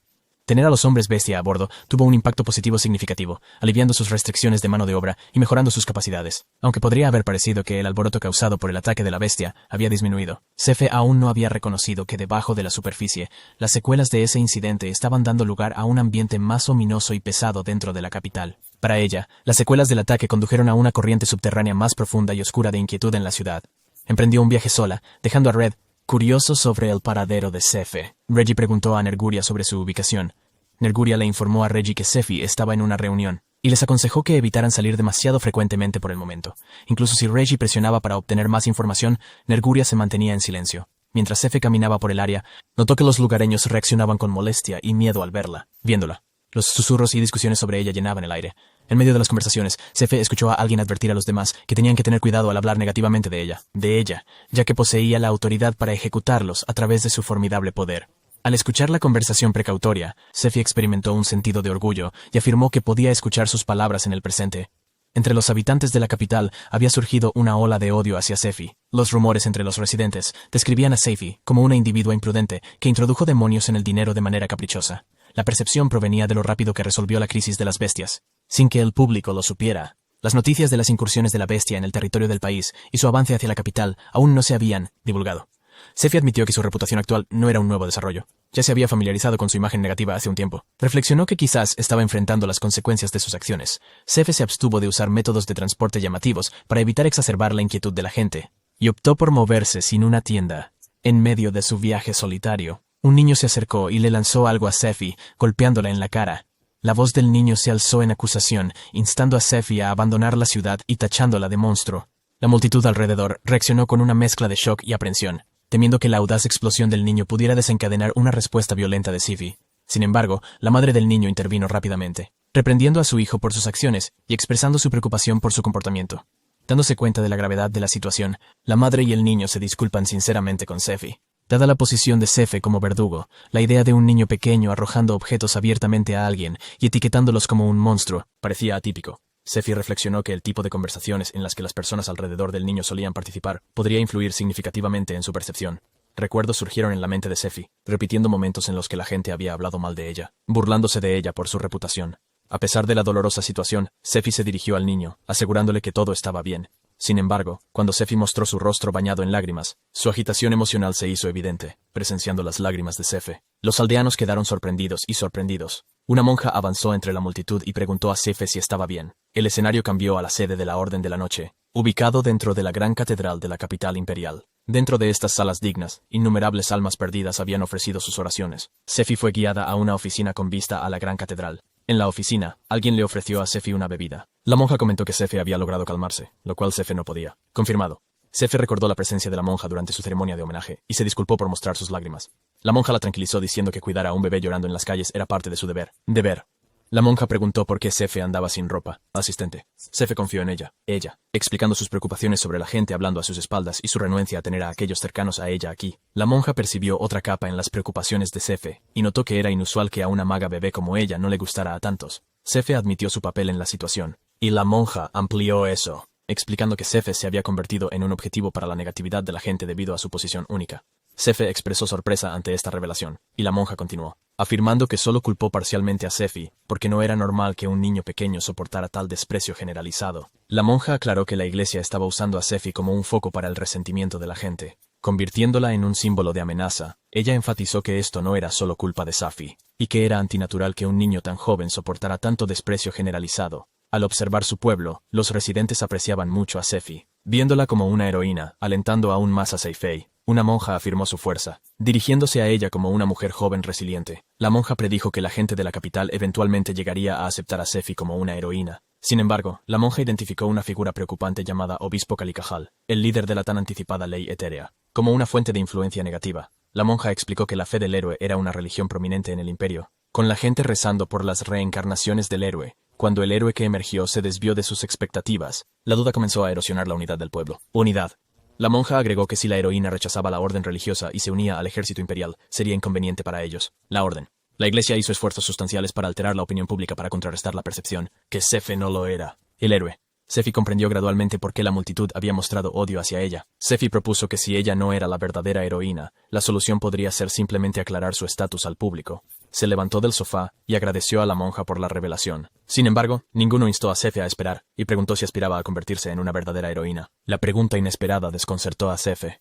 Tener a los hombres bestia a bordo tuvo un impacto positivo significativo, aliviando sus restricciones de mano de obra y mejorando sus capacidades. Aunque podría haber parecido que el alboroto causado por el ataque de la bestia había disminuido, Sefe aún no había reconocido que debajo de la superficie, las secuelas de ese incidente estaban dando lugar a un ambiente más ominoso y pesado dentro de la capital. Para ella, las secuelas del ataque condujeron a una corriente subterránea más profunda y oscura de inquietud en la ciudad. Emprendió un viaje sola, dejando a Red curioso sobre el paradero de Sefe. Reggie preguntó a Nerguria sobre su ubicación. Nerguria le informó a Reggie que Sefi estaba en una reunión, y les aconsejó que evitaran salir demasiado frecuentemente por el momento. Incluso si Reggie presionaba para obtener más información, Nerguria se mantenía en silencio. Mientras Sefe caminaba por el área, notó que los lugareños reaccionaban con molestia y miedo al verla, viéndola. Los susurros y discusiones sobre ella llenaban el aire. En medio de las conversaciones, Sefe escuchó a alguien advertir a los demás que tenían que tener cuidado al hablar negativamente de ella, ya que poseía la autoridad para ejecutarlos a través de su formidable poder. Al escuchar la conversación precautoria, Sefi experimentó un sentido de orgullo y afirmó que podía escuchar sus palabras en el presente. Entre los habitantes de la capital había surgido una ola de odio hacia Sefi. Los rumores entre los residentes describían a Sefi como una individua imprudente que introdujo demonios en el dinero de manera caprichosa. La percepción provenía de lo rápido que resolvió la crisis de las bestias, sin que el público lo supiera. Las noticias de las incursiones de la bestia en el territorio del país y su avance hacia la capital aún no se habían divulgado. Sefi admitió que su reputación actual no era un nuevo desarrollo. Ya se había familiarizado con su imagen negativa hace un tiempo. Reflexionó que quizás estaba enfrentando las consecuencias de sus acciones. Sefe se abstuvo de usar métodos de transporte llamativos para evitar exacerbar la inquietud de la gente, y optó por moverse sin una tienda. En medio de su viaje solitario, un niño se acercó y le lanzó algo a Sefi, golpeándola en la cara. La voz del niño se alzó en acusación, instando a Sefi a abandonar la ciudad y tachándola de monstruo. La multitud alrededor reaccionó con una mezcla de shock y aprensión, temiendo que la audaz explosión del niño pudiera desencadenar una respuesta violenta de Sefi. Sin embargo, la madre del niño intervino rápidamente, reprendiendo a su hijo por sus acciones y expresando su preocupación por su comportamiento. Dándose cuenta de la gravedad de la situación, la madre y el niño se disculpan sinceramente con Sefi. Dada la posición de Sefe como verdugo, la idea de un niño pequeño arrojando objetos abiertamente a alguien y etiquetándolos como un monstruo parecía atípico. Sefi reflexionó que el tipo de conversaciones en las que las personas alrededor del niño solían participar podría influir significativamente en su percepción. Recuerdos surgieron en la mente de Sefi, repitiendo momentos en los que la gente había hablado mal de ella, burlándose de ella por su reputación. A pesar de la dolorosa situación, Sefi se dirigió al niño, asegurándole que todo estaba bien. Sin embargo, cuando Sefi mostró su rostro bañado en lágrimas, su agitación emocional se hizo evidente, presenciando las lágrimas de Sefe. Los aldeanos quedaron sorprendidos y sorprendidos. Una monja avanzó entre la multitud y preguntó a Sefe si estaba bien. El escenario cambió a la sede de la Orden de la Noche, ubicado dentro de la gran catedral de la capital imperial. Dentro de estas salas dignas, innumerables almas perdidas habían ofrecido sus oraciones. Sefi fue guiada a una oficina con vista a la gran catedral. En la oficina, alguien le ofreció a Sefi una bebida. La monja comentó que Sefe había logrado calmarse, lo cual Sefe no podía. Confirmado. Sefe recordó la presencia de la monja durante su ceremonia de homenaje y se disculpó por mostrar sus lágrimas. La monja la tranquilizó diciendo que cuidar a un bebé llorando en las calles era parte de su deber. La monja preguntó por qué Sefe andaba sin ropa. Asistente. Sefe confió en ella, explicando sus preocupaciones sobre la gente hablando a sus espaldas y su renuencia a tener a aquellos cercanos a ella aquí. La monja percibió otra capa en las preocupaciones de Sefe y notó que era inusual que a una maga bebé como ella no le gustara a tantos. Sefe admitió su papel en la situación, y la monja amplió eso, explicando que Sefe se había convertido en un objetivo para la negatividad de la gente debido a su posición única. Sefe expresó sorpresa ante esta revelación, y la monja continuó, afirmando que solo culpó parcialmente a Sefi, porque no era normal que un niño pequeño soportara tal desprecio generalizado. La monja aclaró que la iglesia estaba usando a Sefi como un foco para el resentimiento de la gente, convirtiéndola en un símbolo de amenaza. Ella enfatizó que esto no era solo culpa de Safi, y que era antinatural que un niño tan joven soportara tanto desprecio generalizado. Al observar su pueblo, los residentes apreciaban mucho a Sefi, viéndola como una heroína, alentando aún más a Seifei. Una monja afirmó su fuerza, dirigiéndose a ella como una mujer joven resiliente. La monja predijo que la gente de la capital eventualmente llegaría a aceptar a Sefi como una heroína. Sin embargo, la monja identificó una figura preocupante llamada Obispo Calicajal, el líder de la tan anticipada ley etérea, como una fuente de influencia negativa. La monja explicó que la fe del héroe era una religión prominente en el imperio, con la gente rezando por las reencarnaciones del héroe. Cuando el héroe que emergió se desvió de sus expectativas, la duda comenzó a erosionar la unidad del pueblo. Unidad. La monja agregó que si la heroína rechazaba la orden religiosa y se unía al ejército imperial, sería inconveniente para ellos. La orden. La iglesia hizo esfuerzos sustanciales para alterar la opinión pública para contrarrestar la percepción que Sefe no lo era. El héroe. Sefi comprendió gradualmente por qué la multitud había mostrado odio hacia ella. Sefi propuso que si ella no era la verdadera heroína, la solución podría ser simplemente aclarar su estatus al público. Se levantó del sofá y agradeció a la monja por la revelación. Sin embargo, ninguno instó a Sefe a esperar y preguntó si aspiraba a convertirse en una verdadera heroína. La pregunta inesperada desconcertó a Sefe.